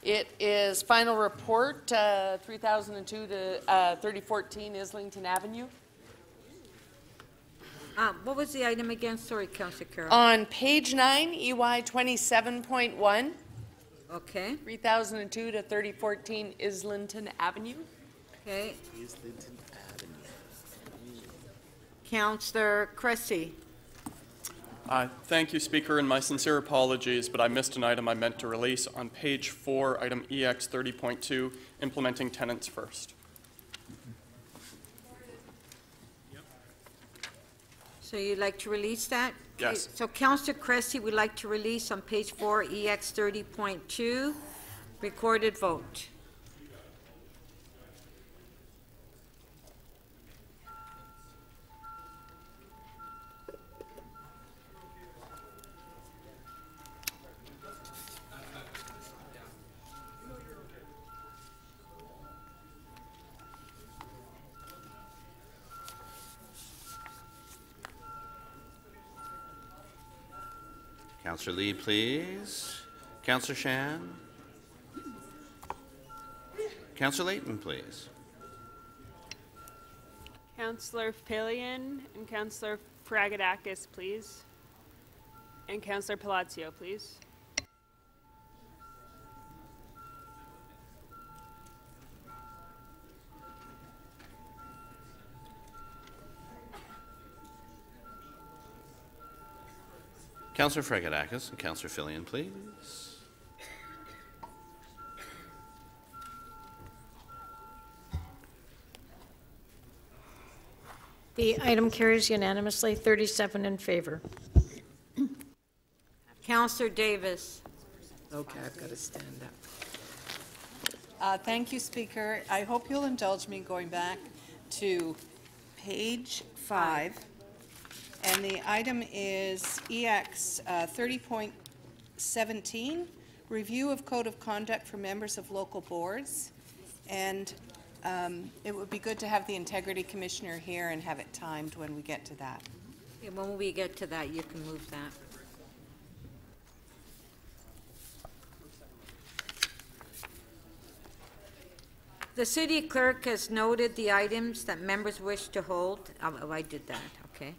[SPEAKER 14] It is final report, 3002 to 3014 Islington Avenue.
[SPEAKER 1] What was the item again? Sorry, Councillor Carroll.
[SPEAKER 14] On page 9, EY 27.1.
[SPEAKER 1] Okay.
[SPEAKER 14] 3002 to 3014 Islington Avenue.
[SPEAKER 1] Okay.
[SPEAKER 7] Islington Avenue.
[SPEAKER 1] Councillor Cressy.
[SPEAKER 23] Thank you, Speaker, and my sincere apologies, but I missed an item I meant to release on page 4, item EX 30.2, implementing tenants first.
[SPEAKER 1] So you'd like to release that? Okay,
[SPEAKER 23] Yes.
[SPEAKER 1] so Councillor Cressy would like to release on page 4, EX 30.2, recorded vote.
[SPEAKER 7] Councillor Lee, please. Councillor Shan. Councillor Layton, please.
[SPEAKER 21] Councillor Filion and Councillor Fragadakis, please. And Councillor Palacio, please.
[SPEAKER 7] Councillor Fragadakis and Councillor Filion, please.
[SPEAKER 17] The item carries unanimously, 37 in favor.
[SPEAKER 1] Councillor Davis.
[SPEAKER 13] Okay, I've got to stand up.
[SPEAKER 20] Thank you, Speaker. I hope you'll indulge me going back to page 5. And the item is EX 30.17, Review of Code of Conduct for Members of Local Boards. And it would be good to have the Integrity Commissioner here and have it timed when we get to that.
[SPEAKER 1] Yeah, when we get to that, you can move that. The city clerk has noted the items that members wish to hold. Oh, I did that, okay.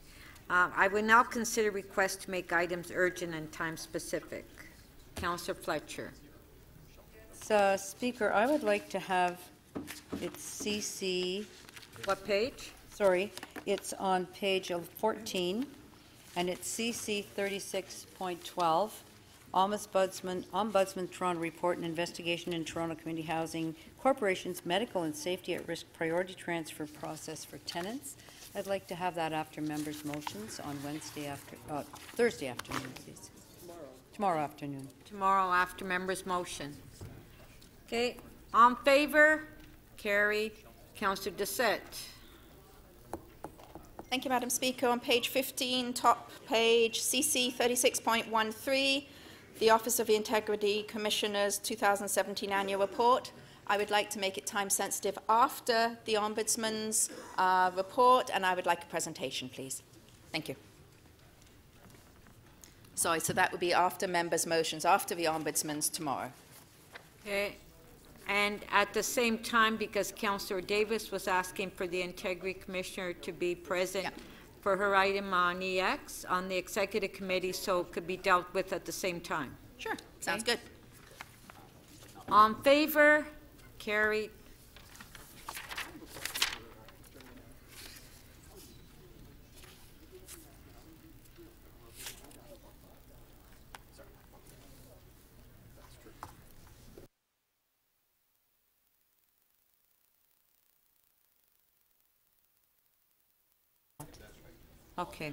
[SPEAKER 1] I will now consider requests to make items urgent and time-specific. Councillor Fletcher.
[SPEAKER 22] So, Speaker, I would like to have it CC.
[SPEAKER 1] What page?
[SPEAKER 22] Sorry, it's on page 14, and it's CC 36.12. Ombudsman Toronto Report and Investigation in Toronto Community Housing Corporation's Medical and Safety at Risk Priority Transfer Process for Tenants. I'd like to have that after members' motions on Thursday afternoon, please. Tomorrow afternoon.
[SPEAKER 1] Tomorrow after members' motion. Okay, on favor? Carried. Councillor Doucette.
[SPEAKER 18] Thank you, Madam Speaker. On page 15, top page, CC 36.13, the Office of the Integrity Commissioner's 2017 Annual Report. I would like to make it time-sensitive after the Ombudsman's report, and I would like a presentation, please. Thank you. Sorry, so that would be after members' motions, after the Ombudsman's tomorrow.
[SPEAKER 1] Okay, and at the same time, because Councillor Davis was asking for the Integrity Commissioner to be present for her item on EX, on the Executive Committee, so it could be dealt with at the same time.
[SPEAKER 18] Sure, sounds good.
[SPEAKER 1] On favor? Carried. Okay.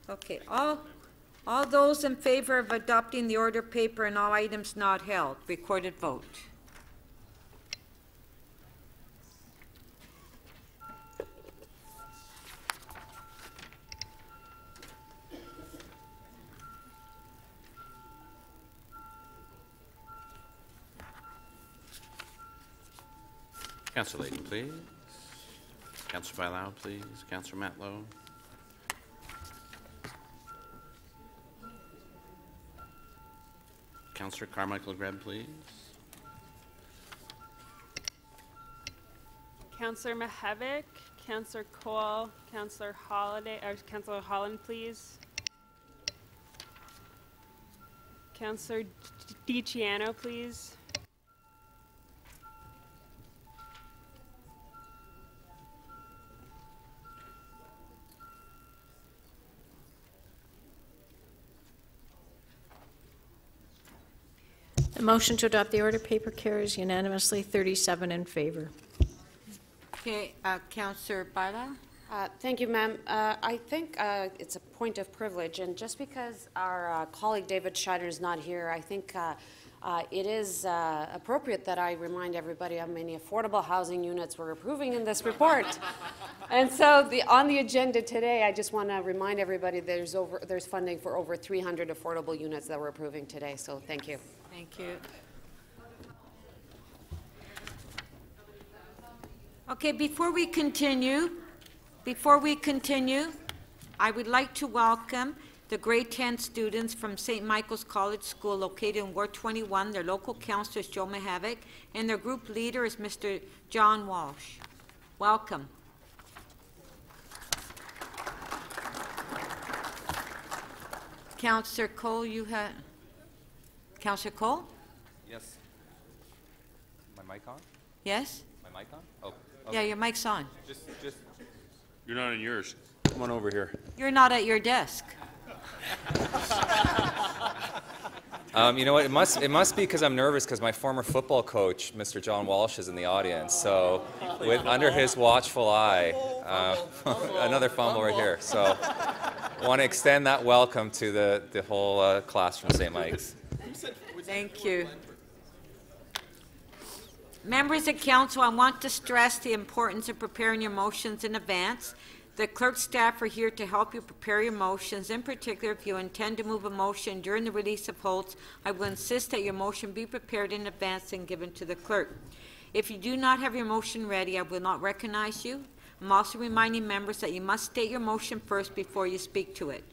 [SPEAKER 1] Okay, all those in favor of adopting the order paper and all items not held, recorded vote.
[SPEAKER 7] Councillor Layton, please. Councillor Bailao, please. Councillor Matlow. Councillor Carmichael Greb, please.
[SPEAKER 21] Councillor Mihevik, Councillor Cole, Councillor Councillor Holland, please. Councillor DiCiano, please.
[SPEAKER 17] The motion to adopt the order paper carries unanimously, 37 in favor.
[SPEAKER 1] Okay, Councillor Bailao.
[SPEAKER 19] Thank you, ma'am. I think it's a point of privilege, and just because our colleague David Schneider is not here, I think it is appropriate that I remind everybody how many affordable housing units we're approving in this report. And so on the agenda today, I just want to remind everybody there's funding for over 300 affordable units that we're approving today, so thank you.
[SPEAKER 1] Thank you. Okay, before we continue, I would like to welcome the grade 10 students from St. Michael's College School located in Ward 21. Their local counselor is Joe Mihevik, and their group leader is Mr. John Walsh. Welcome. Councillor Cole, you had... Councillor Cole?
[SPEAKER 4] Yes. My mic on?
[SPEAKER 1] Yes?
[SPEAKER 4] My mic on? Oh.
[SPEAKER 1] Okay. Yeah, your mic's on.
[SPEAKER 10] Just. You're not in yours. Come on over here.
[SPEAKER 1] You're not at your desk.
[SPEAKER 4] You know what? It must be because I'm nervous because my former football coach, Mr. John Walsh, is in the audience. So, under his watchful eye, another fumble right here. So, want to extend that welcome to the whole class from St. Mike's.
[SPEAKER 1] Thank you. Members of council, I want to stress the importance of preparing your motions in advance. The clerk staff are here to help you prepare your motions. In particular, if you intend to move a motion during the release of holds, I will insist that your motion be prepared in advance and given to the clerk. If you do not have your motion ready, I will not recognize you. I'm also reminding members that you must state your motion first before you speak to it.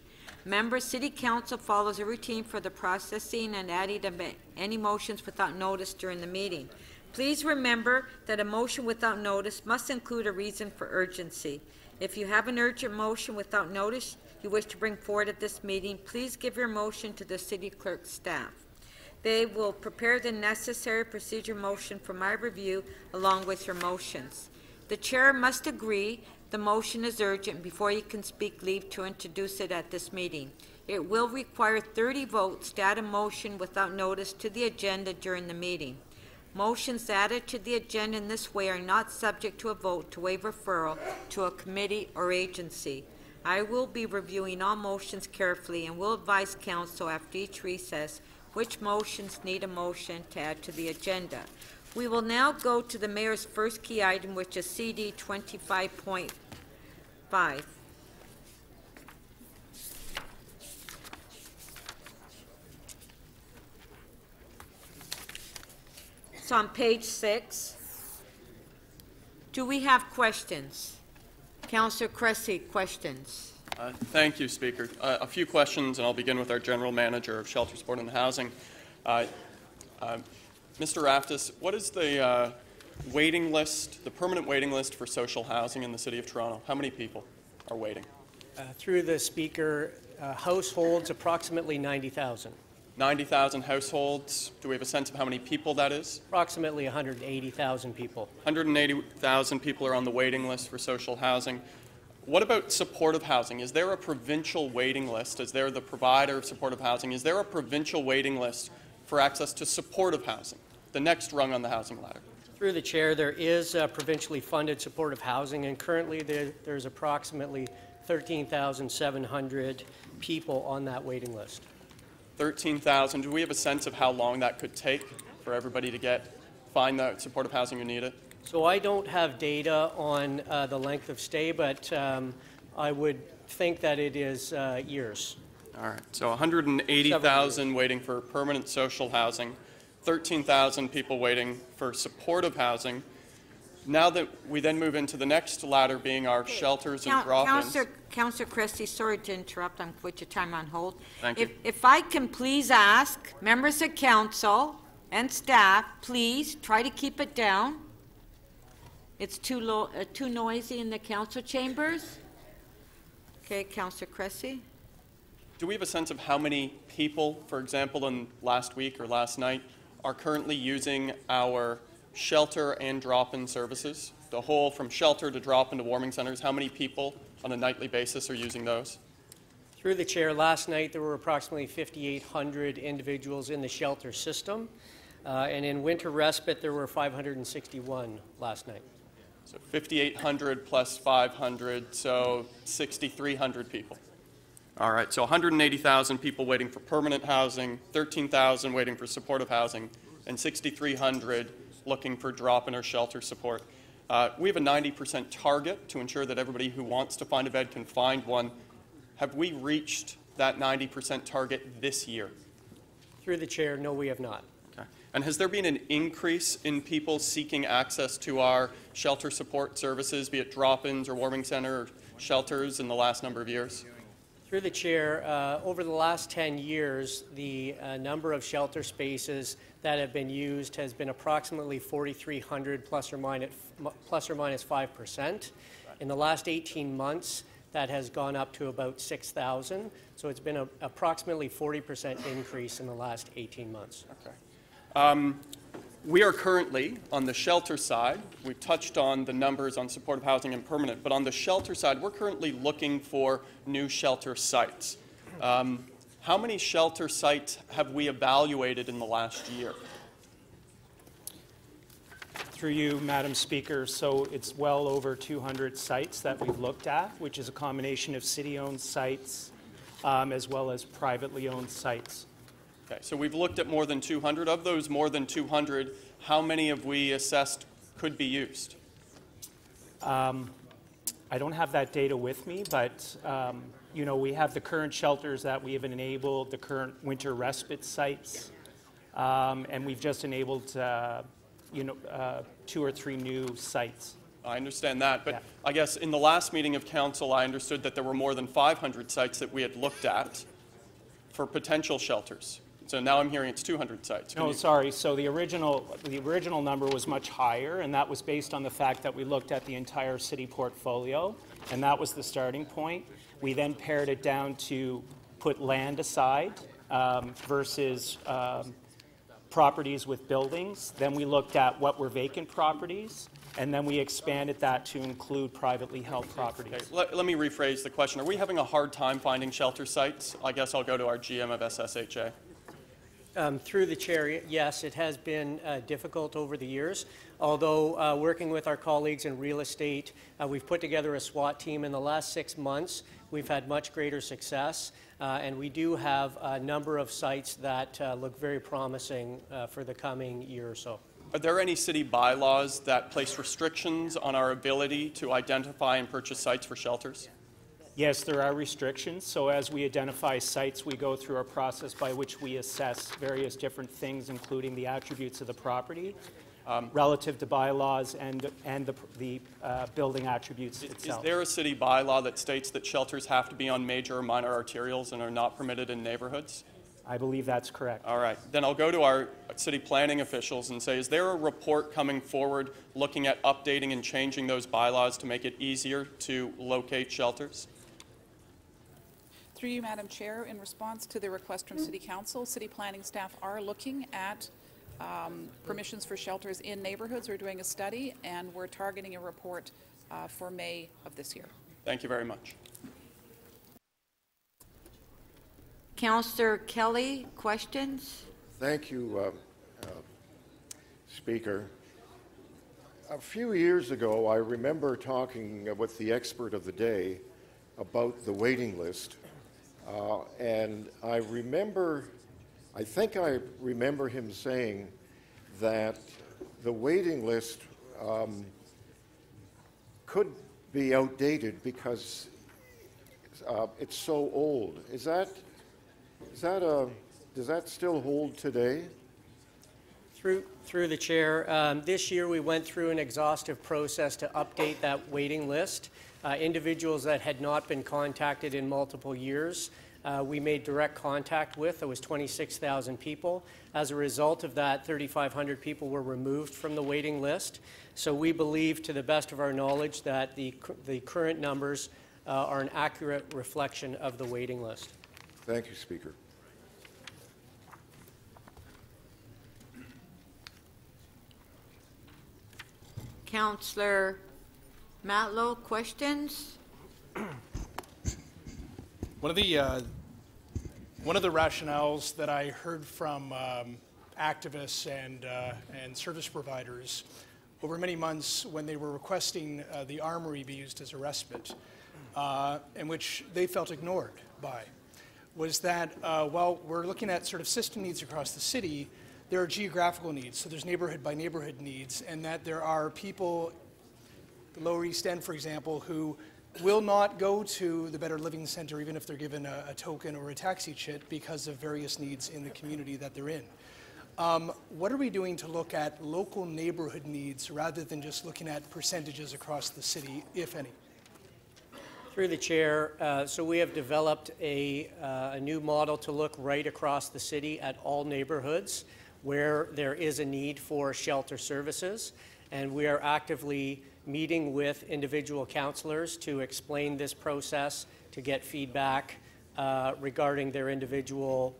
[SPEAKER 1] Members, City Council follows a routine for the processing and adding of any motions without notice during the meeting. Please remember that a motion without notice must include a reason for urgency. If you have an urgent motion without notice you wish to bring forward at this meeting, please give your motion to the City Clerk's staff. They will prepare the necessary procedure motion for my review along with your motions. The Chair must agree the motion is urgent before you can speak leave to introduce it at this meeting. It will require 30 votes to add a motion without notice to the agenda during the meeting. Motions added to the agenda in this way are not subject to a vote to waive referral to a committee or agency. I will be reviewing all motions carefully and will advise council after each recess which motions need a motion to add to the agenda. We will now go to the Mayor's first key item, which is CD 25.5. It's on page 6. Do we have questions? Councillor Cressy, questions?
[SPEAKER 23] Thank you, Speaker. A few questions, and I'll begin with our General Manager of Shelter Support and Housing. Mr. Raftis, what is the waiting list, the permanent waiting list for social housing in the City of Toronto? How many people are waiting?
[SPEAKER 9] Through the Speaker, households approximately 90,000.
[SPEAKER 23] 90,000 households. Do we have a sense of how many people that is?
[SPEAKER 9] Approximately 180,000 people.
[SPEAKER 23] 180,000 people are on the waiting list for social housing. What about supportive housing? Is there a provincial waiting list? Is there the provider of supportive housing? Is there a provincial waiting list for access to supportive housing, the next rung on the housing ladder?
[SPEAKER 9] Through the Chair, there is provincially funded supportive housing, and currently there's approximately 13,700 people on that waiting list.
[SPEAKER 23] 13,000. Do we have a sense of how long that could take for everybody to find the supportive housing who need it?
[SPEAKER 9] So I don't have data on the length of stay, but I would think that it is years.
[SPEAKER 23] All right. So 180,000 waiting for permanent social housing, 13,000 people waiting for supportive housing. Now that we then move into the next ladder being our shelters and drop-ins.
[SPEAKER 1] Councillor Christie, sorry to interrupt. I'm put your time on hold.
[SPEAKER 23] Thank you.
[SPEAKER 1] If I can please ask members of council and staff, please try to keep it down. It's too noisy in the council chambers. Okay, Councillor Cressy.
[SPEAKER 23] Do we have a sense of how many people, for example, in last week or last night, are currently using our shelter and drop-in services? The whole from shelter to drop-in to warming centers, how many people on a nightly basis are using those?
[SPEAKER 9] Through the Chair, last night there were approximately 5,800 individuals in the shelter system, and in winter respite there were 561 last night.
[SPEAKER 23] So 5,800 plus 500, so 6,300 people. All right, so 180,000 people waiting for permanent housing, 13,000 waiting for supportive housing, and 6,300 looking for drop-in or shelter support. We have a 90% target to ensure that everybody who wants to find a bed can find one. Have we reached that 90% target this year?
[SPEAKER 9] Through the Chair, no, we have not.
[SPEAKER 23] Okay. And has there been an increase in people seeking access to our shelter support services, be it drop-ins or warming center or shelters in the last number of years?
[SPEAKER 9] Through the Chair, over the last 10 years, the number of shelter spaces that have been used has been approximately 4,300 plus or minus 5%. In the last 18 months, that has gone up to about 6,000. So it's been approximately 40% increase in the last 18 months.
[SPEAKER 23] Okay. We are currently, on the shelter side, we've touched on the numbers on supportive housing and permanent, but on the shelter side, we're currently looking for new shelter sites. How many shelter sites have we evaluated in the last year?
[SPEAKER 13] Through you, Madam Speaker, so it's well over 200 sites that we've looked at, which is a combination of city-owned sites, as well as privately owned sites.
[SPEAKER 23] Okay, so we've looked at more than 200. Of those more than 200, how many have we assessed could be used?
[SPEAKER 13] I don't have that data with me, but you know, we have the current shelters that we have enabled, the current winter respite sites, and we've just enabled you know, 2 or 3 new sites.
[SPEAKER 23] I understand that, but
[SPEAKER 13] Yeah.
[SPEAKER 23] I guess in the last meeting of council, I understood that there were more than 500 sites that we had looked at for potential shelters. So now I'm hearing it's 200 sites. Can
[SPEAKER 13] No,
[SPEAKER 23] you-
[SPEAKER 13] sorry. So the original number was much higher, and that was based on the fact that we looked at the entire city portfolio, and that was the starting point. We then pared it down to put land aside versus properties with buildings. Then we looked at what were vacant properties, and then we expanded that to include privately held properties.
[SPEAKER 23] Okay, let me rephrase the question. Are we having a hard time finding shelter sites? I guess I'll go to our GM of SSHA.
[SPEAKER 9] Through the chair, yes, it has been difficult over the years. Although working with our colleagues in real estate, we've put together a SWAT team. In the last 6 months, we've had much greater success, and we do have a number of sites that look very promising for the coming year or so.
[SPEAKER 23] Are there any city bylaws that place restrictions on our ability to identify and purchase sites for shelters?
[SPEAKER 13] Yes, there are restrictions. So as we identify sites, we go through a process by which we assess various different things, including the attributes of the property, relative to bylaws and the building attributes itself.
[SPEAKER 23] Is there a city bylaw that states that shelters have to be on major or minor arterials and are not permitted in neighborhoods?
[SPEAKER 13] I believe that's correct.
[SPEAKER 23] All right. Then I'll go to our city planning officials and say, is there a report coming forward looking at updating and changing those bylaws to make it easier to locate shelters?
[SPEAKER 2] Through you, Madam Chair, in response to the request from City Council, City Planning staff are looking at permissions for shelters in neighborhoods. We're doing a study, and we're targeting a report for May of this year.
[SPEAKER 23] Thank you very much.
[SPEAKER 1] Councillor Kelly, questions?
[SPEAKER 3] Thank you, Speaker. A few years ago, I remember talking with the expert of the day about the waiting list. And I think I remember him saying that the waiting list could be outdated because it's so old. Does that still hold today?
[SPEAKER 9] Through the chair, this year we went through an exhaustive process to update that waiting list. Individuals that had not been contacted in multiple years, we made direct contact with. It was 26,000 people. As a result of that, 3,500 people were removed from the waiting list. So we believe, to the best of our knowledge, that the current numbers are an accurate reflection of the waiting list.
[SPEAKER 3] Thank you, Speaker.
[SPEAKER 1] Councillor Matlow, questions?
[SPEAKER 16] One of the rationales that I heard from activists and service providers over many months when they were requesting the armory be used as a respite, and which they felt ignored by, was that while we're looking at sort of system needs across the city, there are geographical needs. So there's neighborhood by neighborhood needs, and that there are people, the Lower East End, for example, who will not go to the Better Living Center even if they're given a token or a taxi chit because of various needs in the community that they're in. What are we doing to look at local neighborhood needs rather than just looking at percentages across the city, if any?
[SPEAKER 9] Through the chair, so we have developed a new model to look right across the city at all neighborhoods where there is a need for shelter services, and we are actively meeting with individual councillors to explain this process, to get feedback regarding their individual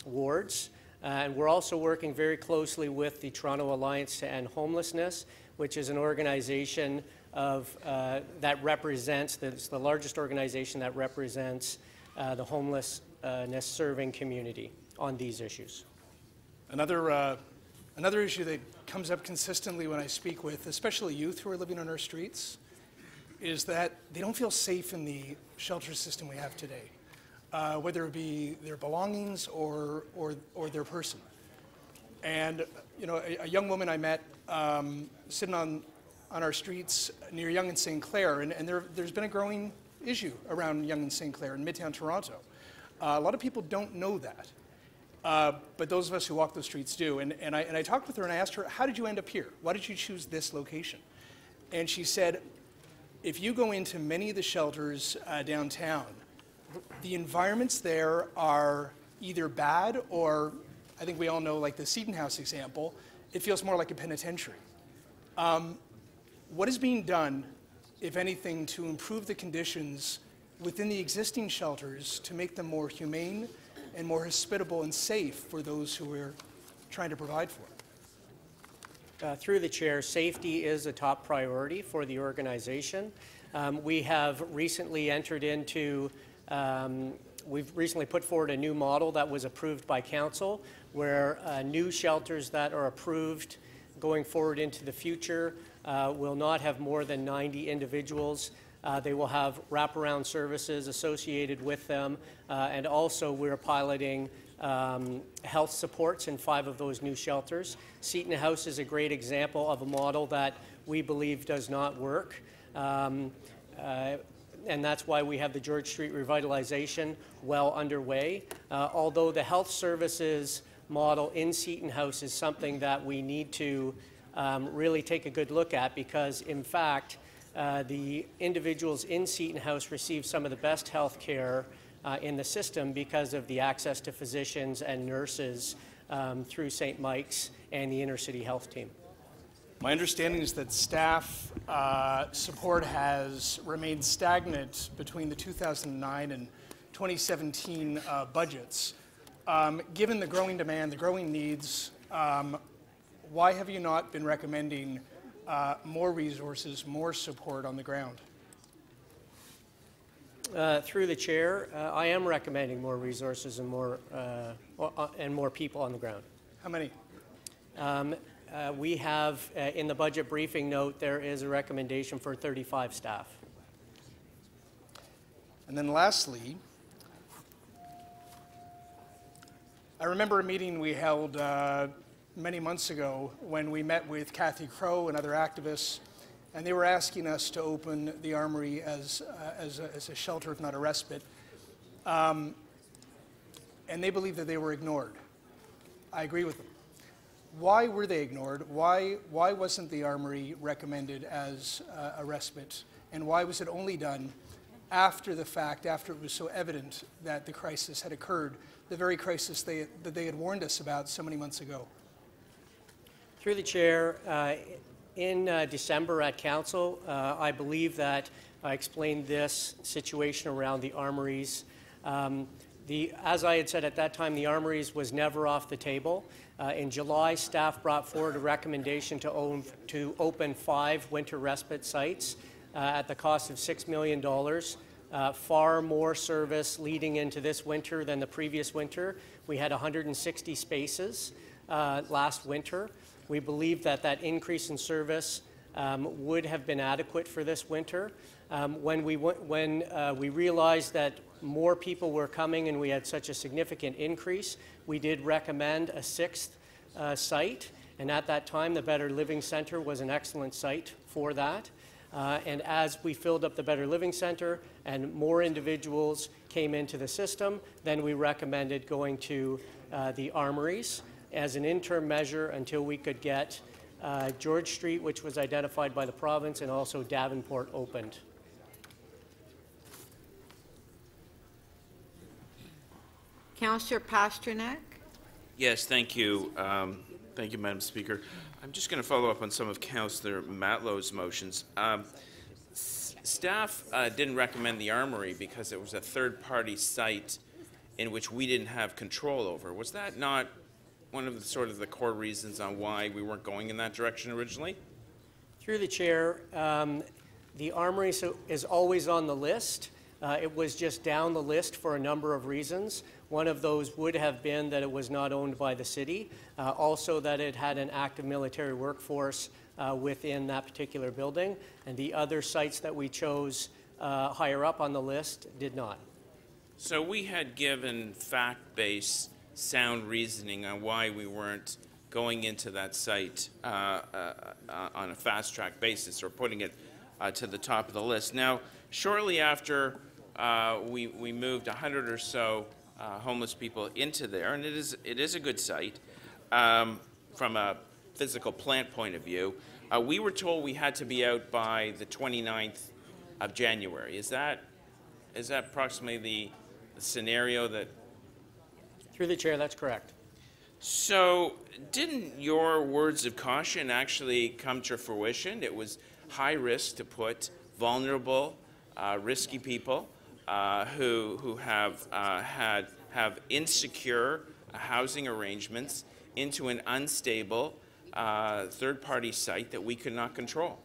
[SPEAKER 9] wards. And we're also working very closely with the Toronto Alliance to End Homelessness, which is an organization that represents, it's the largest organization that represents the homelessness serving community on these issues.
[SPEAKER 16] Another issue that comes up consistently when I speak with, especially youth who are living on our streets, is that they don't feel safe in the shelter system we have today. whether it be their belongings or their person. And, you know, a young woman I met sitting on our streets near Yonge and St. Clair, and there's been a growing issue around Yonge and St. Clair in Midtown Toronto. A lot of people don't know that, but those of us who walk those streets do. And I talked with her and I asked her, how did you end up here? Why did you choose this location? And she said, if you go into many of the shelters downtown, the environments there are either bad or, I think we all know, like the Seton House example, it feels more like a penitentiary. What is being done, if anything, to improve the conditions within the existing shelters to make them more humane and more hospitable and safe for those who we're trying to provide for?
[SPEAKER 9] Through the chair, safety is a top priority for the organization. We have recently entered into, we've recently put forward a new model that was approved by council, where new shelters that are approved going forward into the future will not have more than 90 individuals. They will have wraparound services associated with them, and also we're piloting health supports in 5 of those new shelters. Seton House is a great example of a model that we believe does not work. And that's why we have the George Street revitalization well underway. Although the health services model in Seton House is something that we need to really take a good look at, because in fact the individuals in Seton House receive some of the best health care in the system because of the access to physicians and nurses through St. Mike's and the inner city health team.
[SPEAKER 16] My understanding is that staff support has remained stagnant between the 2009 and 2017 budgets. Given the growing demand, the growing needs, why have you not been recommending more resources, more support on the ground?
[SPEAKER 9] Through the chair, I am recommending more resources and more people on the ground.
[SPEAKER 16] How many?
[SPEAKER 9] We have, in the budget briefing note, there is a recommendation for 35 staff.
[SPEAKER 16] And then lastly, I remember a meeting we held many months ago when we met with Kathy Crow and other activists, and they were asking us to open the Armory as a shelter, if not a respite. And they believed that they were ignored. I agree with them. Why were they ignored? Why wasn't the Armory recommended as a respite? And why was it only done after the fact, after it was so evident that the crisis had occurred, the very crisis that they had warned us about so many months ago?
[SPEAKER 9] Through the chair, in December at Council, I believe that I explained this situation around the armories. As I had said at that time, the armories was never off the table. In July, staff brought forward a recommendation to open 5 winter respite sites at the cost of $6 million. Far more service leading into this winter than the previous winter. We had 160 spaces last winter. We believe that that increase in service would have been adequate for this winter. When we realized that more people were coming and we had such a significant increase, we did recommend a 6th site, and at that time the Better Living Centre was an excellent site for that. And as we filled up the Better Living Centre and more individuals came into the system, then we recommended going to the armories as an interim measure until we could get George Street, which was identified by the province, and also Davenport opened.
[SPEAKER 1] Councillor Pasternak.
[SPEAKER 7] Yes, thank you. Thank you, Madam Speaker. I'm just going to follow up on some of Councillor Matlow's motions. Staff didn't recommend the Armory because it was a third-party site in which we didn't have control over. Was that not one of the sort of the core reasons on why we weren't going in that direction originally?
[SPEAKER 9] Through the chair, the Armory is always on the list. It was just down the list for a number of reasons. One of those would have been that it was not owned by the city, also that it had an active military workforce within that particular building, and the other sites that we chose higher up on the list did not.
[SPEAKER 7] So we had given fact-based, sound reasoning on why we weren't going into that site on a fast-track basis or putting it to the top of the list. Now, shortly after we moved 100 or so homeless people into there, and it is a good site from a physical plant point of view, we were told we had to be out by the 29th of January. Is that approximately the scenario that?
[SPEAKER 9] Through the chair, that's correct.
[SPEAKER 7] So didn't your words of caution actually come to fruition? It was high risk to put vulnerable, risky people who have insecure housing arrangements into an unstable third-party site that we could not control.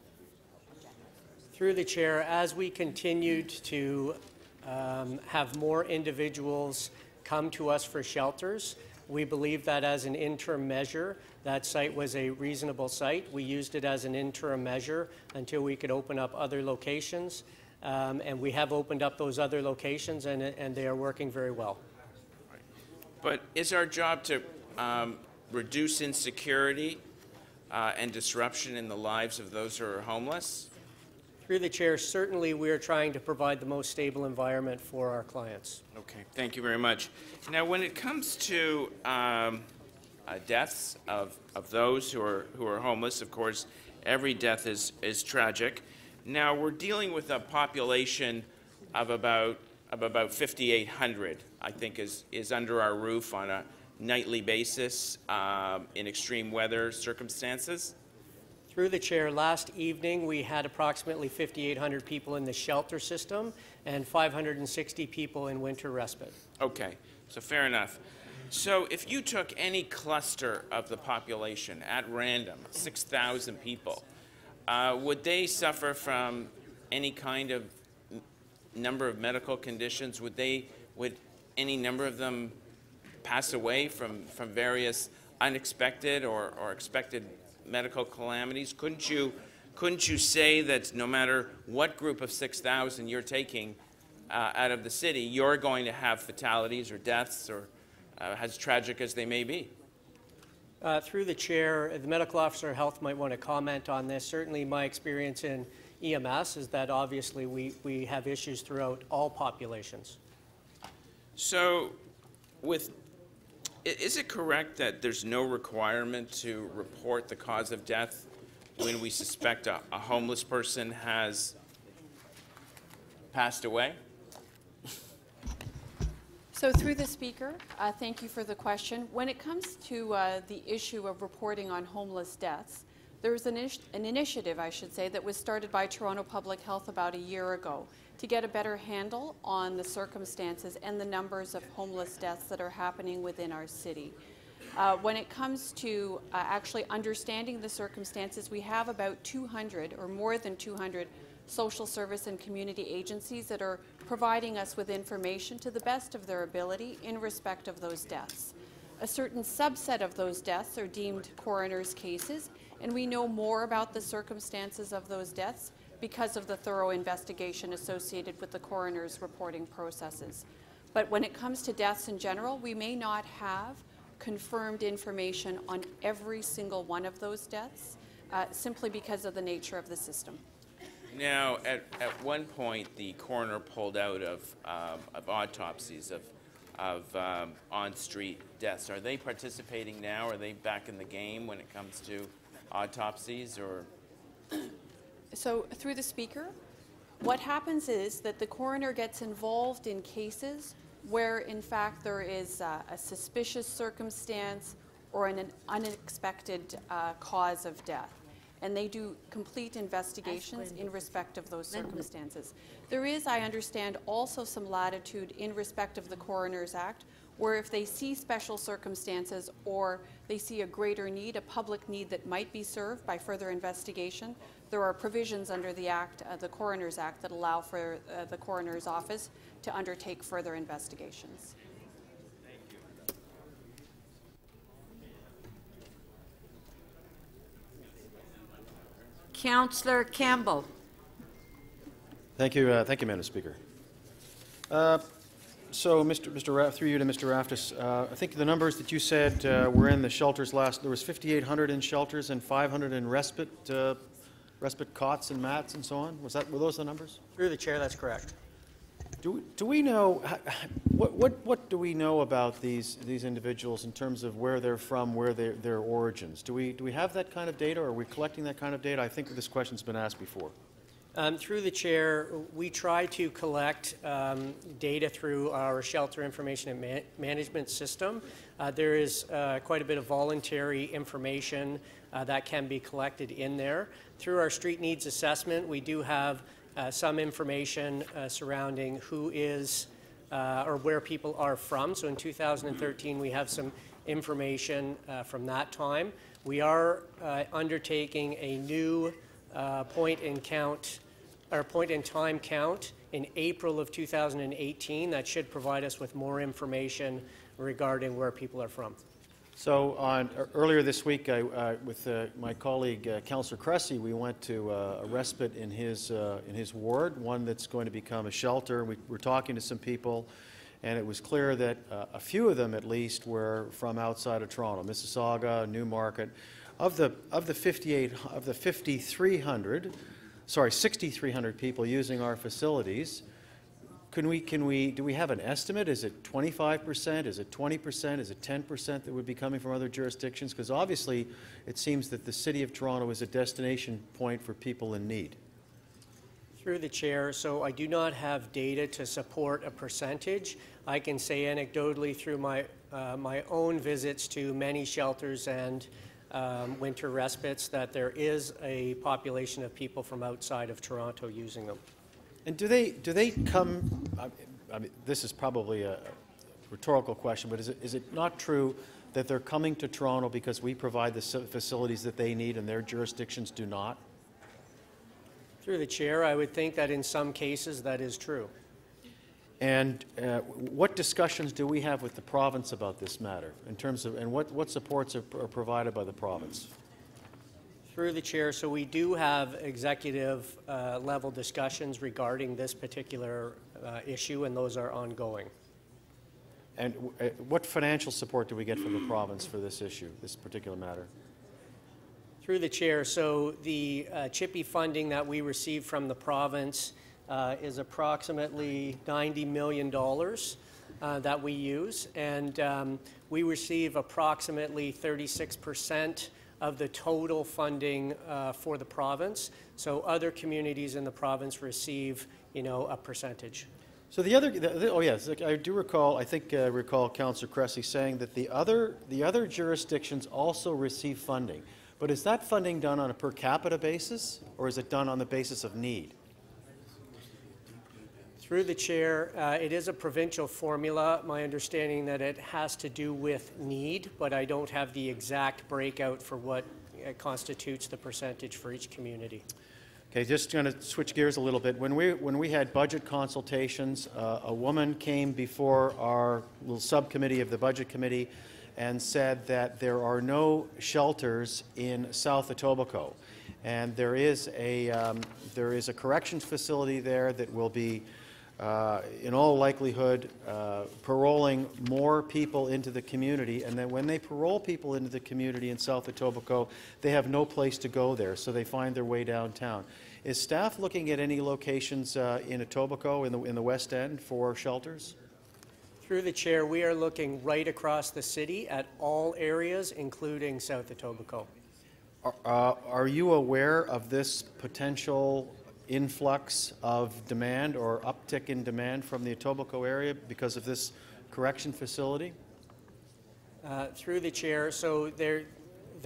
[SPEAKER 9] Through the chair, as we continued to have more individuals come to us for shelters, we believe that as an interim measure, that site was a reasonable site. We used it as an interim measure until we could open up other locations. And we have opened up those other locations, and they are working very well.
[SPEAKER 7] But is our job to reduce insecurity and disruption in the lives of those who are homeless?
[SPEAKER 9] Through the chair, certainly we are trying to provide the most stable environment for our clients.
[SPEAKER 7] Okay, thank you very much. Now, when it comes to deaths of those who are homeless, of course, every death is tragic. Now, we're dealing with a population of about 5,800, I think, is under our roof on a nightly basis in extreme weather circumstances.
[SPEAKER 9] Through the chair, last evening we had approximately 5,800 people in the shelter system and 560 people in winter respite.
[SPEAKER 7] Okay, so fair enough. So if you took any cluster of the population at random, 6,000 people, would they suffer from any kind of number of medical conditions? Would any number of them pass away from various unexpected or expected medical calamities? Couldn't you say that no matter what group of 6,000 you're taking out of the city, you're going to have fatalities or deaths or as tragic as they may be?
[SPEAKER 9] Through the chair, the medical officer of health might want to comment on this. Certainly my experience in EMS is that obviously we have issues throughout all populations.
[SPEAKER 7] So is it correct that there's no requirement to report the cause of death when we suspect a homeless person has passed away?
[SPEAKER 5] So through the speaker, thank you for the question. When it comes to the issue of reporting on homeless deaths, there's an initiative, I should say, that was started by Toronto Public Health about a year ago to get a better handle on the circumstances and the numbers of homeless deaths that are happening within our city. When it comes to actually understanding the circumstances, we have about 200 or more than 200 social service and community agencies that are providing us with information to the best of their ability in respect of those deaths. A certain subset of those deaths are deemed coroner's cases, and we know more about the circumstances of those deaths because of the thorough investigation associated with the coroner's reporting processes. But when it comes to deaths in general, we may not have confirmed information on every single one of those deaths simply because of the nature of the system.
[SPEAKER 7] Now, at one point, the coroner pulled out of autopsies of on-street deaths. Are they participating now? Are they back in the game when it comes to autopsies, or?
[SPEAKER 5] So, through the speaker, what happens is that the coroner gets involved in cases where, in fact, there is a suspicious circumstance or an unexpected cause of death. And they do complete investigations in respect of those circumstances. There is, I understand, also some latitude in respect of the Coroner's Act, where if they see special circumstances or they see a greater need, a public need that might be served by further investigation, there are provisions under the Act, the Coroner's Act, that allow for the Coroner's Office to undertake further investigations.
[SPEAKER 1] Councillor Campbell.
[SPEAKER 8] Thank you, Madam Speaker. So So, through you to Mr. Raftis, I think the numbers that you said were in the shelters there was 5,800 in shelters and 500 in respite cots and mats and so on. Were those the numbers?
[SPEAKER 9] Through the chair, that's correct.
[SPEAKER 8] Do we know, what do we know about these individuals in terms of where they're from, where their origins? Do we have that kind of data, or are we collecting that kind of data? I think this question's been asked before.
[SPEAKER 9] Through the chair, we try to collect data through our shelter information and management system. There is quite a bit of voluntary information that can be collected in there. Through our street needs assessment, we do have some information surrounding who is or where people are from. So in 2013, we have some information from that time. We are undertaking a new point in time count in April of 2018 that should provide us with more information regarding where people are from.
[SPEAKER 8] So earlier this week, with my colleague, Councillor Cressy, we went to a respite in his ward, one that's going to become a shelter. We were talking to some people, and it was clear that a few of them, at least, were from outside of Toronto, Mississauga, Newmarket. Of the 6,300 people using our facilities. Do we have an estimate? Is it 25%? Is it 20%? Is it 10% that would be coming from other jurisdictions? Because obviously it seems that the City of Toronto is a destination point for people in need.
[SPEAKER 9] Through the chair, so I do not have data to support a percentage. I can say anecdotally through my own visits to many shelters and winter respites that there is a population of people from outside of Toronto using them.
[SPEAKER 8] And do they come? I mean, this is probably a rhetorical question, but is it not true that they're coming to Toronto because we provide the facilities that they need and their jurisdictions do not?
[SPEAKER 9] Through the chair, I would think that in some cases that is true.
[SPEAKER 8] And what discussions do we have with the province about this matter in terms of, and what supports are provided by the province?
[SPEAKER 9] Through the chair, so we do have executive level discussions regarding this particular issue, and those are ongoing.
[SPEAKER 8] And what financial support do we get from the province for this issue, this particular matter?
[SPEAKER 9] Through the chair, so the CHIPPY funding that we receive from the province is approximately $90 million that we use, and we receive approximately 36% of the total funding for the province. So other communities in the province receive, a percentage.
[SPEAKER 8] So oh yes, I do recall. I think recall Councillor Cressy saying that the other jurisdictions also receive funding, but is that funding done on a per capita basis, or is it done on the basis of need?
[SPEAKER 9] Through the chair, it is a provincial formula. My understanding that it has to do with need, but I don't have the exact breakout for what constitutes the percentage for each community.
[SPEAKER 8] Okay, just going to switch gears a little bit. When we had budget consultations, a woman came before our little subcommittee of the Budget Committee and said that there are no shelters in South Etobicoke, and there is a corrections facility there that will be in all likelihood paroling more people into the community, and then when they parole people into the community in South Etobicoke, they have no place to go there, so they find their way downtown. Is staff looking at any locations in Etobicoke, in the West End, for shelters?
[SPEAKER 9] Through the chair, we are looking right across the city at all areas, including South Etobicoke.
[SPEAKER 8] Are you aware of this potential influx of demand or uptick in demand from the Etobicoke area because of this correction facility?
[SPEAKER 9] Through the chair, so there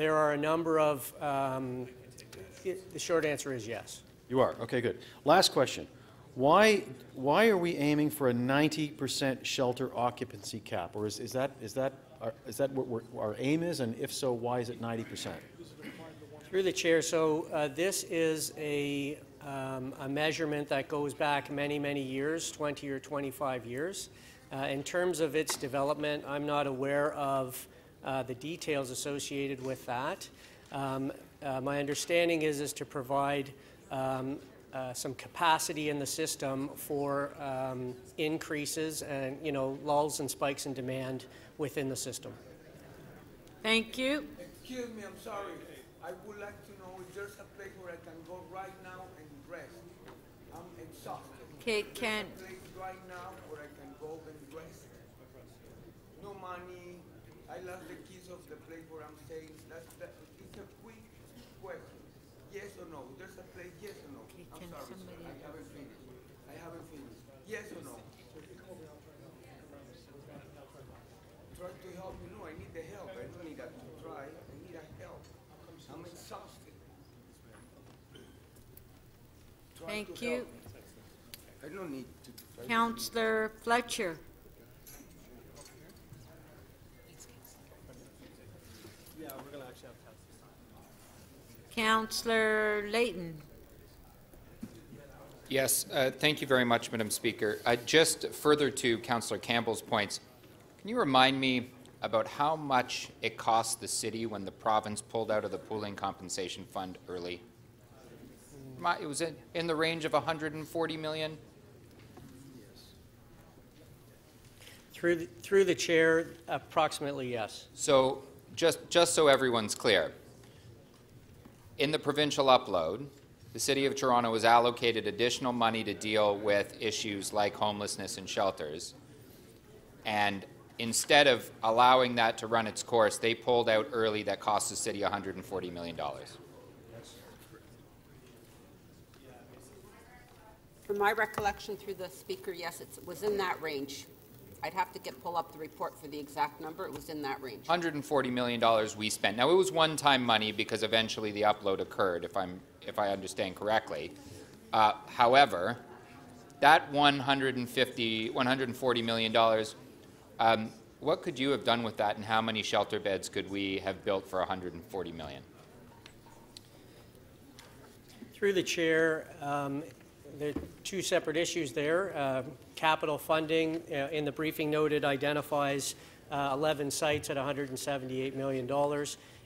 [SPEAKER 9] are a number of, the short answer is yes.
[SPEAKER 8] You are? Okay, good. Last question. Why are we aiming for a 90% shelter occupancy cap? Or is that what our aim is? And if so, why is it 90%?
[SPEAKER 9] Through the chair, so this is a measurement that goes back many, many years, 20 or 25 years. In terms of its development, I'm not aware of the details associated with that. My understanding is to provide some capacity in the system for increases and, lulls and spikes in demand within the system.
[SPEAKER 1] Thank you.
[SPEAKER 11] Excuse me, I'm sorry. I would like to know if there's a place where I can go right now and rest. I'm exhausted.
[SPEAKER 1] Okay,
[SPEAKER 11] There's a place right now where I can go and rest. No money. I lost the keys of the place where I'm staying. It's a quick question. Yes or no? There's a place, yes or no? I'm sorry, sir. I haven't finished. Yes or no? Try to help me. No, I need the help. I don't need that to try. I need a help. I'm exhausted.
[SPEAKER 1] Thank you.
[SPEAKER 11] I don't need to.
[SPEAKER 1] Councillor Fletcher.
[SPEAKER 9] Yeah, we're going to actually have
[SPEAKER 1] Councillor Layton.
[SPEAKER 12] Yes, thank you very much, Madam Speaker. Just further to Councillor Campbell's points, can you remind me about how much it cost the city when the province pulled out of the pooling compensation fund early? It was in the range of $140 million.
[SPEAKER 9] Through the chair, approximately yes.
[SPEAKER 12] So just so everyone's clear, in the provincial upload, the City of Toronto was allocated additional money to deal with issues like homelessness and shelters. And instead of allowing that to run its course, they pulled out early. That cost the city $140 million.
[SPEAKER 15] From my recollection through the speaker, yes, it was in that range. I'd have to pull up the report for the exact number. It was in that range.
[SPEAKER 12] $140 million we spent. Now, it was one-time money because eventually the upload occurred, if I understand correctly. However, that $140 million, what could you have done with that, and how many shelter beds could we have built for $140 million?
[SPEAKER 9] Through the chair, there are two separate issues there. Capital funding, in the briefing note, it identifies 11 sites at $178 million.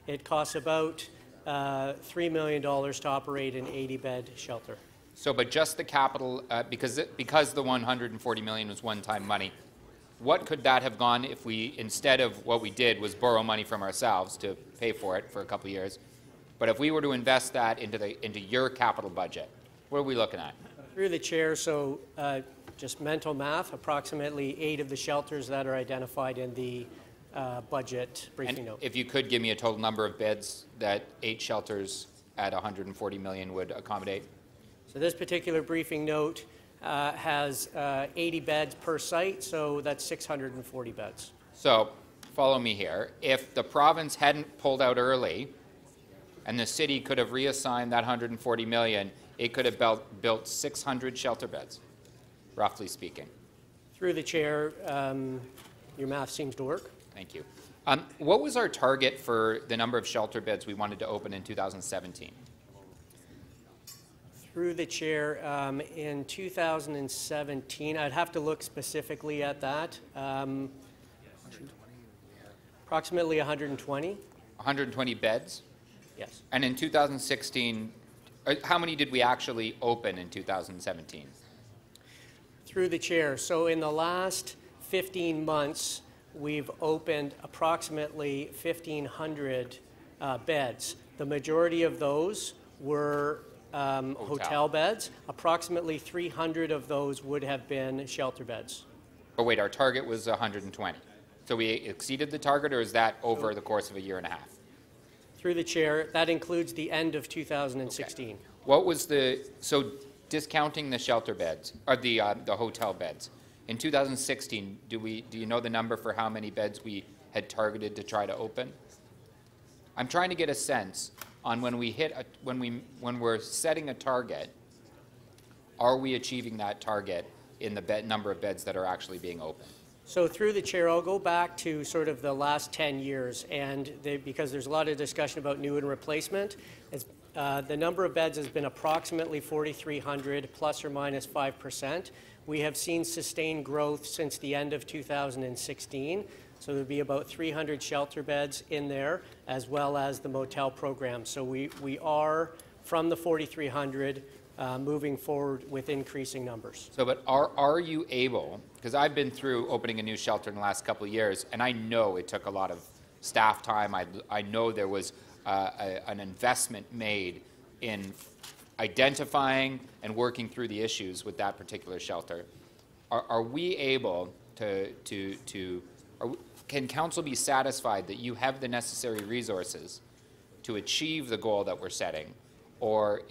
[SPEAKER 9] It costs about $3 million to operate an 80-bed shelter.
[SPEAKER 12] So, but just the capital, because the $140 million was one-time money, what could that have gone if we, instead of what we did was borrow money from ourselves to pay for it for a couple of years, but if we were to invest that into your capital budget, what are we looking at?
[SPEAKER 9] Through the chair, so just mental math, approximately 8 of the shelters that are identified in the budget briefing note.
[SPEAKER 12] If you could give me a total number of beds that 8 shelters at $140 million would accommodate.
[SPEAKER 9] So this particular briefing note has 80 beds per site, so that's 640 beds.
[SPEAKER 12] So follow me here. If the province hadn't pulled out early and the city could have reassigned that $140 million, it could have built 600 shelter beds, roughly speaking.
[SPEAKER 9] Through the chair, your math seems to work.
[SPEAKER 12] Thank you. What was our target for the number of shelter beds we wanted to open in 2017?
[SPEAKER 9] Through the chair, in 2017, I'd have to look specifically at that. Approximately 120.
[SPEAKER 12] 120 beds?
[SPEAKER 9] Yes.
[SPEAKER 12] And in 2016, how many did we actually open in 2017?
[SPEAKER 9] Through the chair, so in the last 15 months, we've opened approximately 1,500 beds. The majority of those were hotel beds. Approximately 300 of those would have been shelter beds.
[SPEAKER 12] But wait, our target was 120. So we exceeded the target, or is that over the course of a year and a half?
[SPEAKER 9] Through the chair, that includes the end of 2016.
[SPEAKER 12] Okay. What was so discounting the shelter beds, or the hotel beds, in 2016, do you know the number for how many beds we had targeted to try to open? I'm trying to get a sense on when we're setting a target, are we achieving that target in the number of beds that are actually being opened?
[SPEAKER 9] So through the chair, I'll go back to sort of the last 10 years, and because there's a lot of discussion about new and replacement, the number of beds has been approximately 4,300 plus or minus 5%. We have seen sustained growth since the end of 2016. So there'll be about 300 shelter beds in there, as well as the motel program. So we are, from the 4,300, moving forward with increasing numbers.
[SPEAKER 12] So, but are you able, because I've been through opening a new shelter in the last couple of years, and I know it took a lot of staff time. I know there was an investment made in identifying and working through the issues with that particular shelter. Are we able can council be satisfied that you have the necessary resources to achieve the goal that we're setting? Or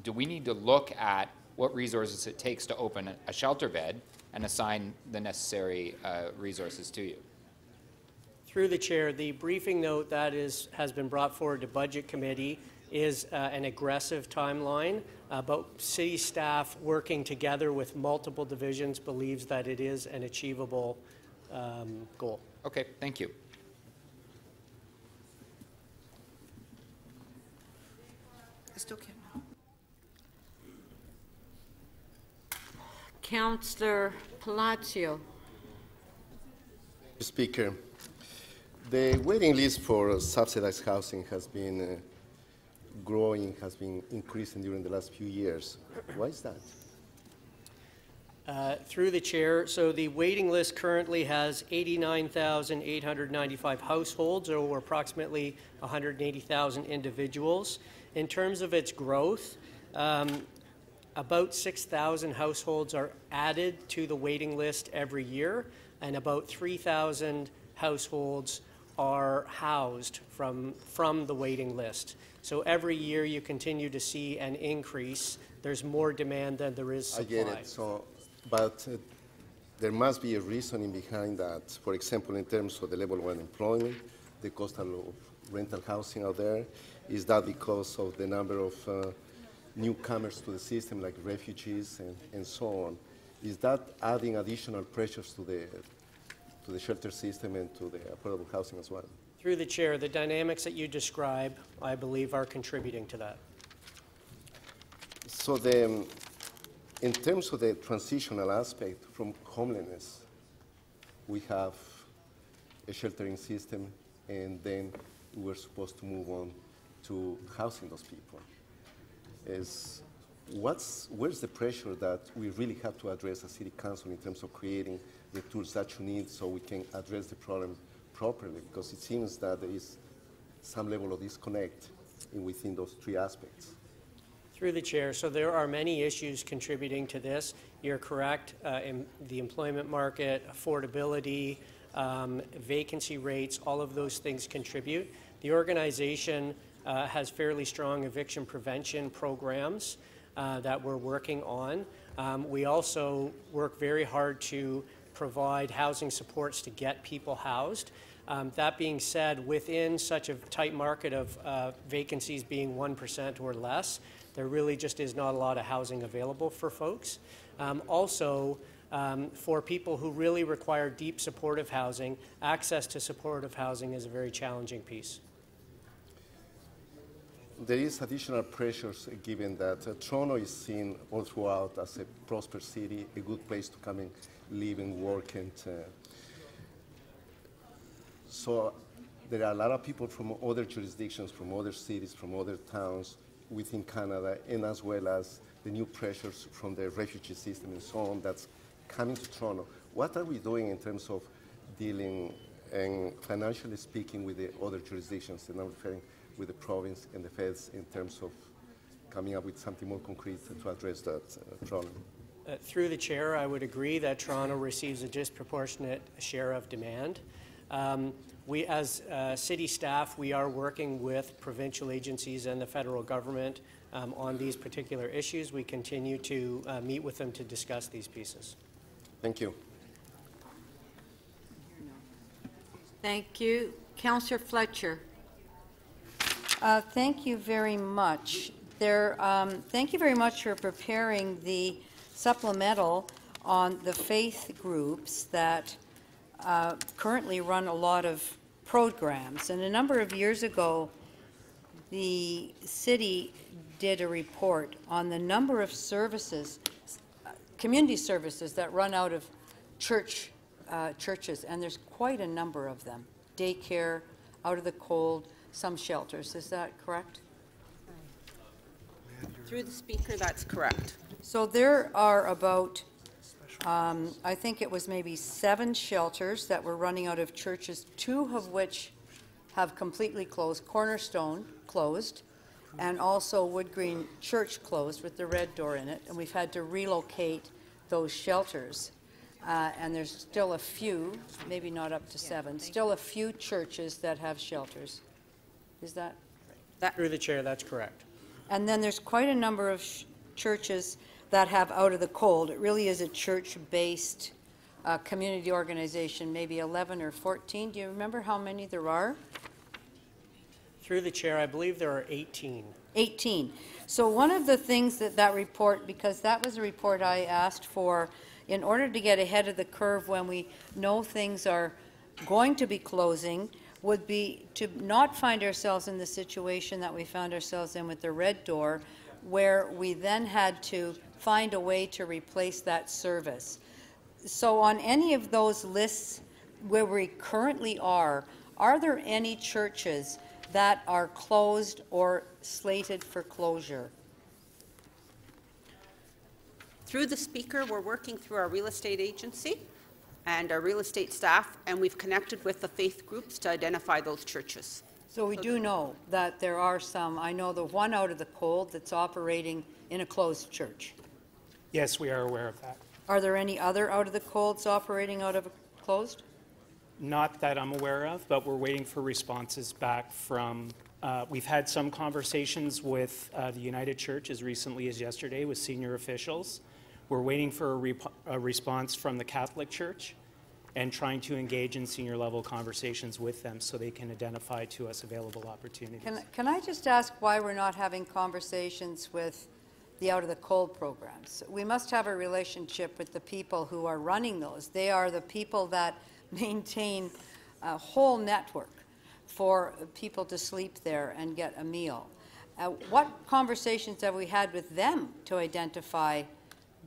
[SPEAKER 12] do we need to look at what resources it takes to open a shelter bed and assign the necessary resources to you?
[SPEAKER 9] Through the chair, the briefing note that has been brought forward to Budget Committee is an aggressive timeline, but city staff working together with multiple divisions believes that it is an achievable goal.
[SPEAKER 12] Okay, thank you.
[SPEAKER 15] I still can't.
[SPEAKER 1] Councillor Palacio.
[SPEAKER 6] Speaker, the waiting list for subsidized housing has been growing, has been increasing during the last few years. Why is that?
[SPEAKER 9] Through the chair, so the waiting list currently has 89,895 households, or approximately 180,000 individuals. In terms of its growth, about 6,000 households are added to the waiting list every year, and about 3,000 households are housed from the waiting list. So every year you continue to see an increase. There's more demand than there is supply.
[SPEAKER 6] I get it. So, but there must be a reasoning behind that. For example, in terms of the level of unemployment, the cost of rental housing out there. Is that because of the number of newcomers to the system, like refugees and so on? Is that adding additional pressures to the shelter system and to the affordable housing as well?
[SPEAKER 9] Through the chair, the dynamics that you describe, I believe, are contributing to that.
[SPEAKER 6] So in terms of the transitional aspect from homelessness, we have a sheltering system, and then we're supposed to move on to housing those people. Where's the pressure that we really have to address as City Council in terms of creating the tools that you need so we can address the problem properly? Because it seems that there is some level of disconnect within those three aspects.
[SPEAKER 9] Through the chair, so there are many issues contributing to this. You're correct, in the employment market, affordability, vacancy rates, all of those things contribute. The organization has fairly strong eviction prevention programs that we're working on. We also work very hard to provide housing supports to get people housed. That being said, within such a tight market of vacancies being 1% or less, there really just is not a lot of housing available for folks. Also, for people who really require deep supportive housing, access to supportive housing is a very challenging piece.
[SPEAKER 6] There is additional pressures given that Toronto is seen all throughout as a prosperous city, a good place to come and live and work. And so there are a lot of people from other jurisdictions, from other cities, from other towns within Canada, and as well as the new pressures from the refugee system and so on that's coming to Toronto. What are we doing in terms of dealing and financially speaking with the other jurisdictions, and I'm referring with the province and the feds, in terms of coming up with something more concrete to address that problem?
[SPEAKER 9] Through the chair, I would agree that Toronto receives a disproportionate share of demand. We, as city staff, we are working with provincial agencies and the federal government on these particular issues. We continue to meet with them to discuss these pieces.
[SPEAKER 6] Thank you.
[SPEAKER 1] Thank you. Councillor Fletcher.
[SPEAKER 22] Thank you very much. Thank you very much for preparing the supplemental on the faith groups that currently run a lot of programs. And a number of years ago, the city did a report on the number of services, community services that run out of churches, and there's quite a number of them. Daycare, out of the cold, some shelters. Is that correct?
[SPEAKER 15] Through the Speaker, that's correct.
[SPEAKER 22] So there are about, I think it was maybe 7 shelters that were running out of churches, 2 of which have completely closed. Cornerstone closed, and also Wood Green Church closed with the red door in it, and we've had to relocate those shelters. And there's still a few, maybe not up to 7, still a few churches that have shelters. Is that?
[SPEAKER 9] Through the chair, that's correct.
[SPEAKER 22] And then there's quite a number of churches that have Out of the Cold. It really is a church-based community organization, maybe 11 or 14. Do you remember how many there are?
[SPEAKER 9] Through the chair, I believe there are 18.
[SPEAKER 22] 18. So one of the things that report, because that was a report I asked for in order to get ahead of the curve when we know things are going to be closing, would be to not find ourselves in the situation that we found ourselves in with the red door, where we then had to find a way to replace that service. So on any of those lists where we currently are there any churches that are closed or slated for closure?
[SPEAKER 15] Through the Speaker, we're working through our real estate agency and our real estate staff, and we've connected with the faith groups to identify those churches.
[SPEAKER 22] So we do know that there are some. I know the one Out of the Cold that's operating in a closed church.
[SPEAKER 13] Yes, we are aware of that.
[SPEAKER 22] Are there any other Out of the Colds operating out of a closed?
[SPEAKER 13] Not that I'm aware of, but we're waiting for responses back from, we've had some conversations with the United Church as recently as yesterday with senior officials. We're waiting for a response from the Catholic Church and trying to engage in senior level conversations with them so they can identify to us available opportunities.
[SPEAKER 22] Can I just ask why we're not having conversations with the Out of the Cold programs? We must have a relationship with the people who are running those. They are the people that maintain a whole network for people to sleep there and get a meal. What conversations have we had with them to identify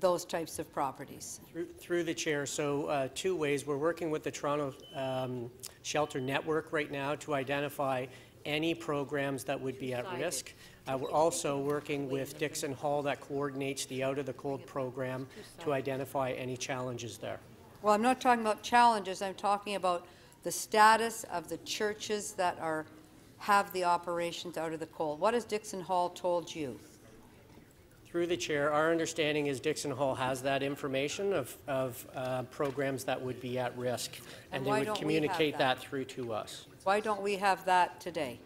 [SPEAKER 22] those types of properties?
[SPEAKER 9] Through the chair, so 2 ways. We're working with the Toronto Shelter Network right now to identify any programs that would be at risk. We're also working with Dixon Hall that coordinates the Out of the Cold program to identify any challenges there.
[SPEAKER 22] Well, I'm not talking about challenges. I'm talking about the status of the churches that have the operations Out of the Cold. What has Dixon Hall told you?
[SPEAKER 9] Through the chair, our understanding is Dixon Hall has that information of programs that would be at risk, and they would communicate that through to us.
[SPEAKER 22] Why don't we have that today?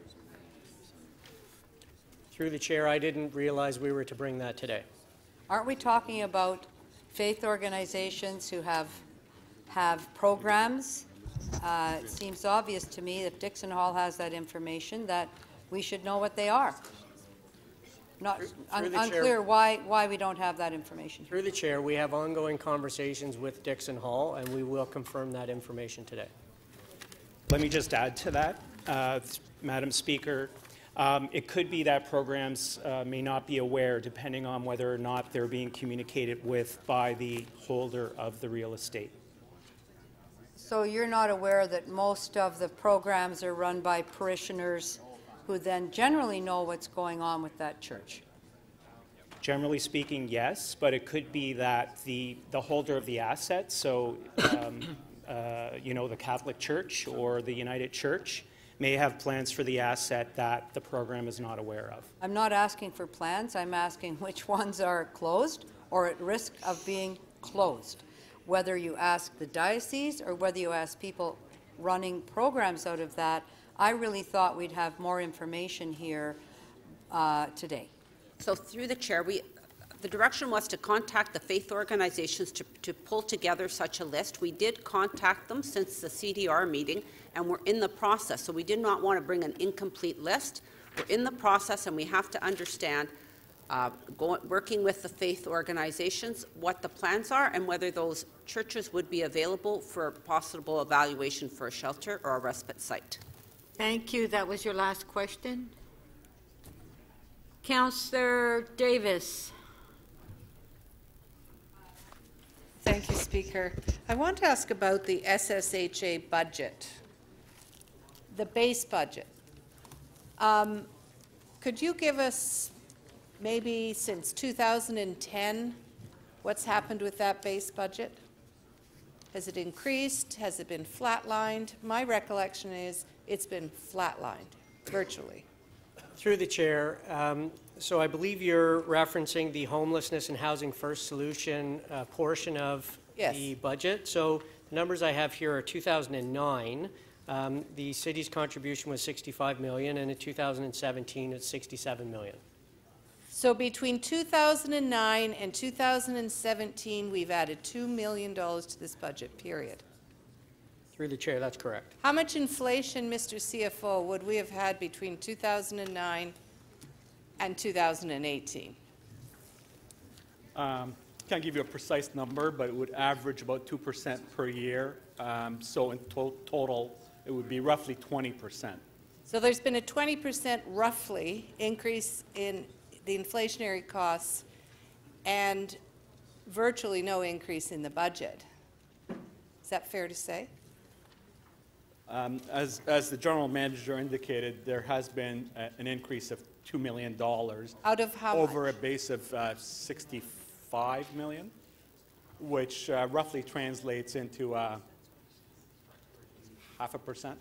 [SPEAKER 9] Through the chair, I didn't realize we were to bring that today.
[SPEAKER 22] Aren't we talking about faith organizations who have programs? It seems obvious to me if Dixon Hall has that information that we should know what they are. Not unclear why we don't have that information.
[SPEAKER 9] Through the chair, we have ongoing conversations with Dixon Hall, and we will confirm that information today.
[SPEAKER 13] Let me just add to that, Madam Speaker. It could be that programs may not be aware, depending on whether or not they're being communicated with by the holder of the real estate.
[SPEAKER 22] So you're not aware that most of the programs are run by parishioners who then generally know what's going on with that church?
[SPEAKER 13] Generally speaking, yes, but it could be that the holder of the asset, so you know, the Catholic Church or the United Church, may have plans for the asset that the program is not aware of.
[SPEAKER 22] I'm not asking for plans. I'm asking which ones are closed or at risk of being closed. Whether you ask the diocese or whether you ask people running programs out of that, I really thought we'd have more information here today.
[SPEAKER 15] So through the chair, the direction was to contact the faith organizations to pull together such a list. We did contact them since the CDR meeting, and we're in the process. So we did not want to bring an incomplete list. We're in the process, and we have to understand, working with the faith organizations, what the plans are and whether those churches would be available for possible evaluation for a shelter or a respite site.
[SPEAKER 1] Thank you. That was your last question. Councillor Davis.
[SPEAKER 14] Thank you, Speaker. I want to ask about the SSHA budget, the base budget. Could you give us maybe since 2010, what's happened with that base budget? Has it increased? Has it been flatlined? My recollection is it's been flatlined, virtually.
[SPEAKER 9] Through the chair, so I believe you're referencing the homelessness and housing first solution portion of the budget. So the numbers I have here are 2009. The city's contribution was $65 million, and in 2017 it's $67 million.
[SPEAKER 14] So between 2009 and 2017, we've added $2 million to this budget, period.
[SPEAKER 9] Through the chair, that's correct.
[SPEAKER 14] How much inflation, Mr. CFO, would we have had between 2009 and 2018?
[SPEAKER 18] Can't give you a precise number, but it would average about 2% per year. So in total, it would be roughly 20%.
[SPEAKER 14] So there's been a 20% roughly increase in the inflationary costs and virtually no increase in the budget. Is that fair to say?
[SPEAKER 18] As the general manager indicated, there has been an increase of $2 million.
[SPEAKER 14] Out of how
[SPEAKER 18] over
[SPEAKER 14] much?
[SPEAKER 18] A base of $65 million, which roughly translates into 0.5%.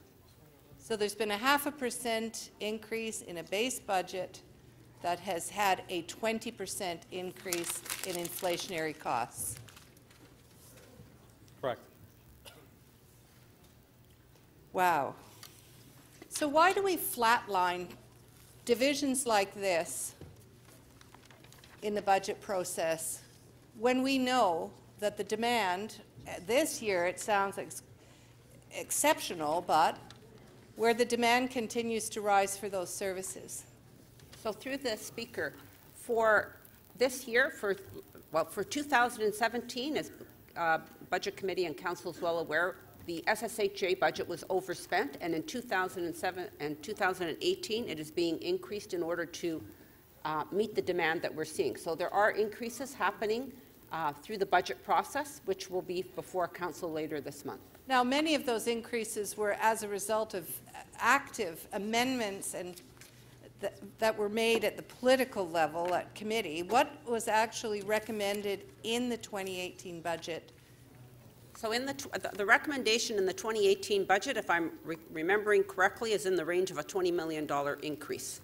[SPEAKER 14] So there's been a 0.5% increase in a base budget that has had a 20% increase in inflationary costs.
[SPEAKER 18] Correct.
[SPEAKER 14] Wow. So why do we flatline divisions like this in the budget process when we know that the demand, this year it sounds exceptional, but where the demand continues to rise for those services?
[SPEAKER 15] So through the Speaker, for this year, for 2017, as Budget Committee and Council is well aware, the SSHA budget was overspent, and in 2007 and 2018, it is being increased in order to meet the demand that we're seeing. So there are increases happening through the budget process, which will be before Council later this month.
[SPEAKER 14] Now, many of those increases were as a result of active amendments and that were made at the political level at committee. What was actually recommended in the 2018 budget?
[SPEAKER 15] So in the recommendation in the 2018 budget, if I'm remembering correctly, is in the range of a $20 million increase.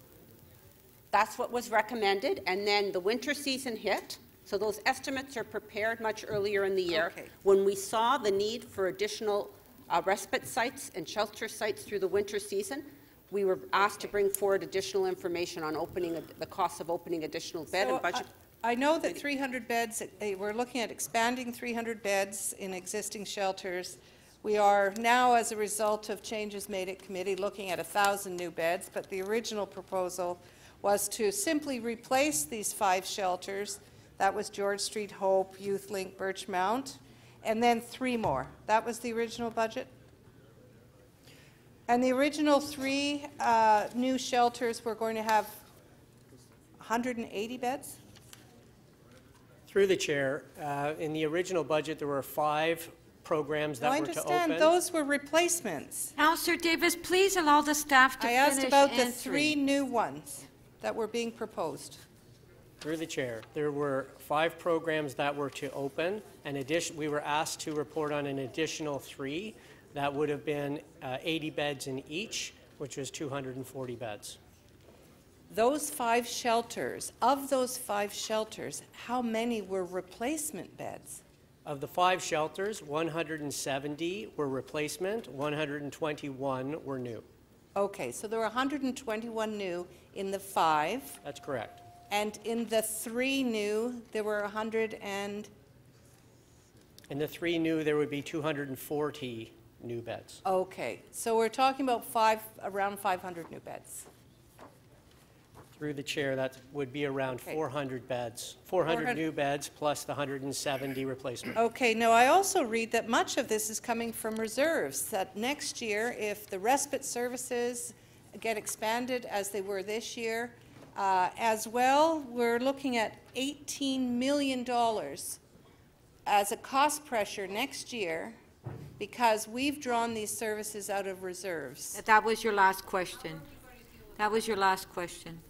[SPEAKER 15] That's what was recommended, and then the winter season hit, so those estimates are prepared much earlier in the year.
[SPEAKER 14] Okay.
[SPEAKER 15] When we saw the need for additional respite sites and shelter sites through the winter season, we were asked to bring forward additional information on the cost of opening additional bed and budget.
[SPEAKER 14] I know that 300 beds, we're looking at expanding 300 beds in existing shelters. We are now, as a result of changes made at committee, looking at 1,000 new beds, but the original proposal was to simply replace these 5 shelters. That was George Street, Hope, Youth Link, Birchmount, and then 3 more. That was the original budget? And the original 3 new shelters were going to have 180 beds?
[SPEAKER 9] Through the chair, in the original budget, there were 5 programs that were to open.
[SPEAKER 14] I understand those were replacements.
[SPEAKER 1] Councillor Davis, please allow the staff to
[SPEAKER 14] I
[SPEAKER 1] finish
[SPEAKER 14] asked about the
[SPEAKER 1] answering.
[SPEAKER 14] 3 new ones that were being proposed.
[SPEAKER 9] Through the chair, there were 5 programs that were to open. We were asked to report on an additional 3. That would have been 80 beds in each, which was 240 beds.
[SPEAKER 14] Those 5 shelters, of those 5 shelters, how many were replacement beds?
[SPEAKER 9] Of the 5 shelters, 170 were replacement, 121 were new.
[SPEAKER 14] Okay, so there were 121 new in the 5.
[SPEAKER 9] That's correct.
[SPEAKER 14] And in the 3 new, there were 100 and...
[SPEAKER 9] In the 3 new, there would be 240 new beds.
[SPEAKER 14] Okay, so we're talking about around 500 new beds.
[SPEAKER 9] Through the chair, that would be around 400 beds, 400 new beds plus the 170 replacement.
[SPEAKER 14] Okay, now I also read that much of this is coming from reserves, that next year, if the respite services get expanded as they were this year, as well, we're looking at $18 million as a cost pressure next year because we've drawn these services out of reserves.
[SPEAKER 1] That was your last question. That was your last question.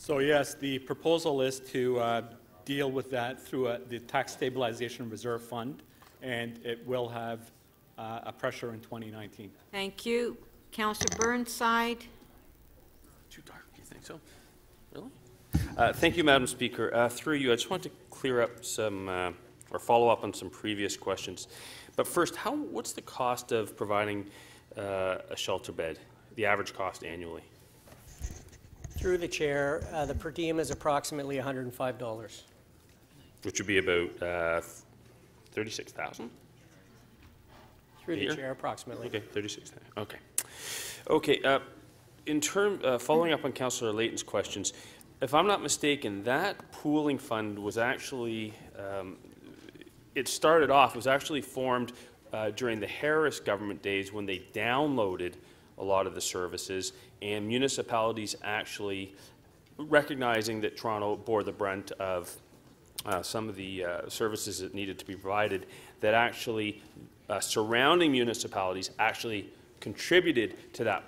[SPEAKER 18] So yes, the proposal is to deal with that through the Tax Stabilization Reserve Fund, and it will have a pressure in 2019.
[SPEAKER 1] Thank you. Councillor Burnside.
[SPEAKER 17] Too dark, you think so? Really? Thank you, Madam Speaker. Through you, I just want to clear up some, or follow up on some previous questions. But first, what's the cost of providing a shelter bed, the average cost annually?
[SPEAKER 9] Through the chair, the per diem is approximately $105.
[SPEAKER 17] Which would be about 36,000?
[SPEAKER 9] Through the chair, approximately.
[SPEAKER 17] Okay, 36,000. Okay. Okay. Following up on Councillor Layton's questions, if I'm not mistaken, that pooling fund was actually, it was actually formed during the Harris government days when they downloaded a lot of the services, and municipalities actually, recognizing that Toronto bore the brunt of some of the services that needed to be provided, that actually surrounding municipalities actually contributed to that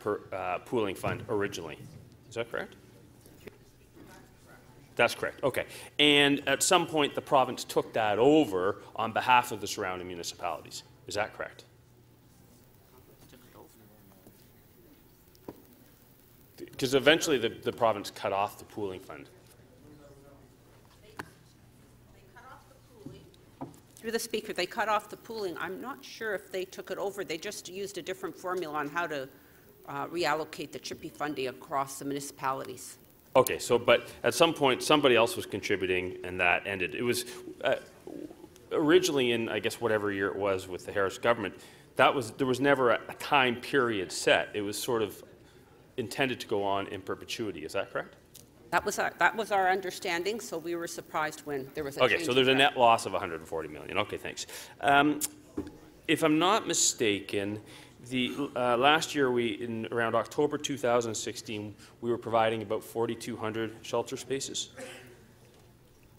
[SPEAKER 17] pooling fund originally. Is that correct? That's correct. Okay. And at some point, the province took that over on behalf of the surrounding municipalities. Is that correct? Because eventually the province cut off the pooling fund.
[SPEAKER 15] Through the Speaker, they cut off the pooling. I'm not sure if they took it over. They just used a different formula on how to reallocate the CHIPPY funding across the municipalities.
[SPEAKER 17] Okay, so but at some point somebody else was contributing and that ended. It was originally in, I guess, whatever year it was with the Harris government, there was never a time period set. It was sort of intended to go on in perpetuity. Is that correct?
[SPEAKER 15] That was our understanding, so we were surprised when there was a change.
[SPEAKER 17] Okay, so there's a net loss of $140 million. Okay, thanks. If I'm not mistaken, last year, in around October 2016, we were providing about 4,200 shelter spaces.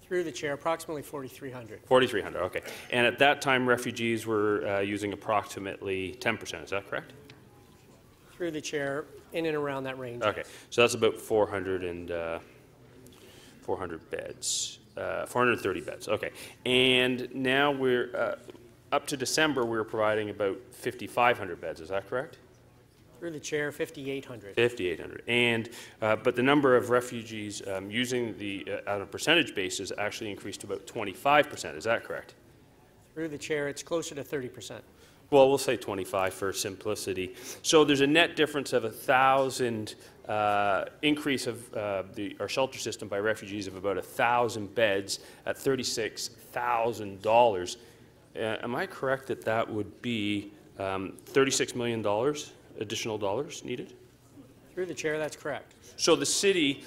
[SPEAKER 9] Through the chair, approximately 4,300.
[SPEAKER 17] 4,300, okay. And at that time, refugees were using approximately 10%. Is that correct?
[SPEAKER 9] Through the chair, in and around that range.
[SPEAKER 17] Okay, so that's about 400 beds, 430 beds. Okay, and now we're up to December. We're providing about 5,500 beds. Is that correct?
[SPEAKER 9] Through the chair, 5,800.
[SPEAKER 17] 5,800, and but the number of refugees using the on a percentage basis actually increased to about 25%. Is that correct?
[SPEAKER 9] Through the chair, it's closer to 30%.
[SPEAKER 17] Well, we'll say 25 for simplicity. So there's a net difference of 1,000 increase of our shelter system by refugees of about 1,000 beds at $36,000. Am I correct that that would be $36 million additional dollars needed?
[SPEAKER 9] Through the chair, that's correct.
[SPEAKER 17] So the city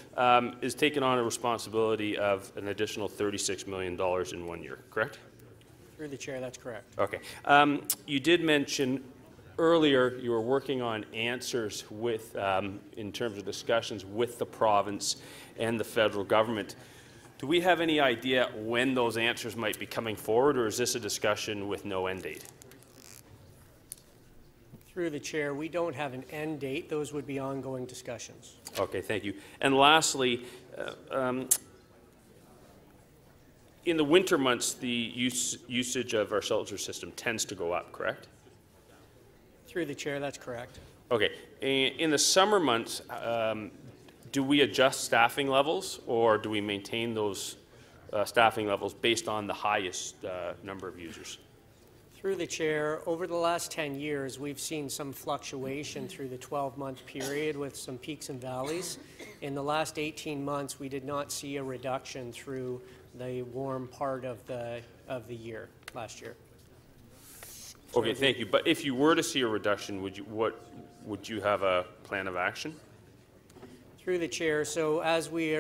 [SPEAKER 17] is taking on a responsibility of an additional $36 million in 1 year, correct?
[SPEAKER 9] Through the chair, that's correct.
[SPEAKER 17] Okay. You did mention earlier you were working on answers with, in terms of discussions with the province and the federal government. Do we have any idea when those answers might be coming forward, or is this a discussion with no end date?
[SPEAKER 9] Through the chair, we don't have an end date. Those would be ongoing discussions.
[SPEAKER 17] Okay, thank you. And lastly, in the winter months, the usage of our shelter system tends to go up, correct?
[SPEAKER 9] Through the chair, that's correct.
[SPEAKER 17] Okay. In the summer months, do we adjust staffing levels, or do we maintain those staffing levels based on the highest number of users?
[SPEAKER 9] Through the chair, over the last 10 years, we've seen some fluctuation through the 12-month period with some peaks and valleys. In the last 18 months, we did not see a reduction through the warm part of the year last year.
[SPEAKER 17] Okay, thank you. But if you were to see a reduction, would you have a plan of action?
[SPEAKER 9] Through the chair, so as we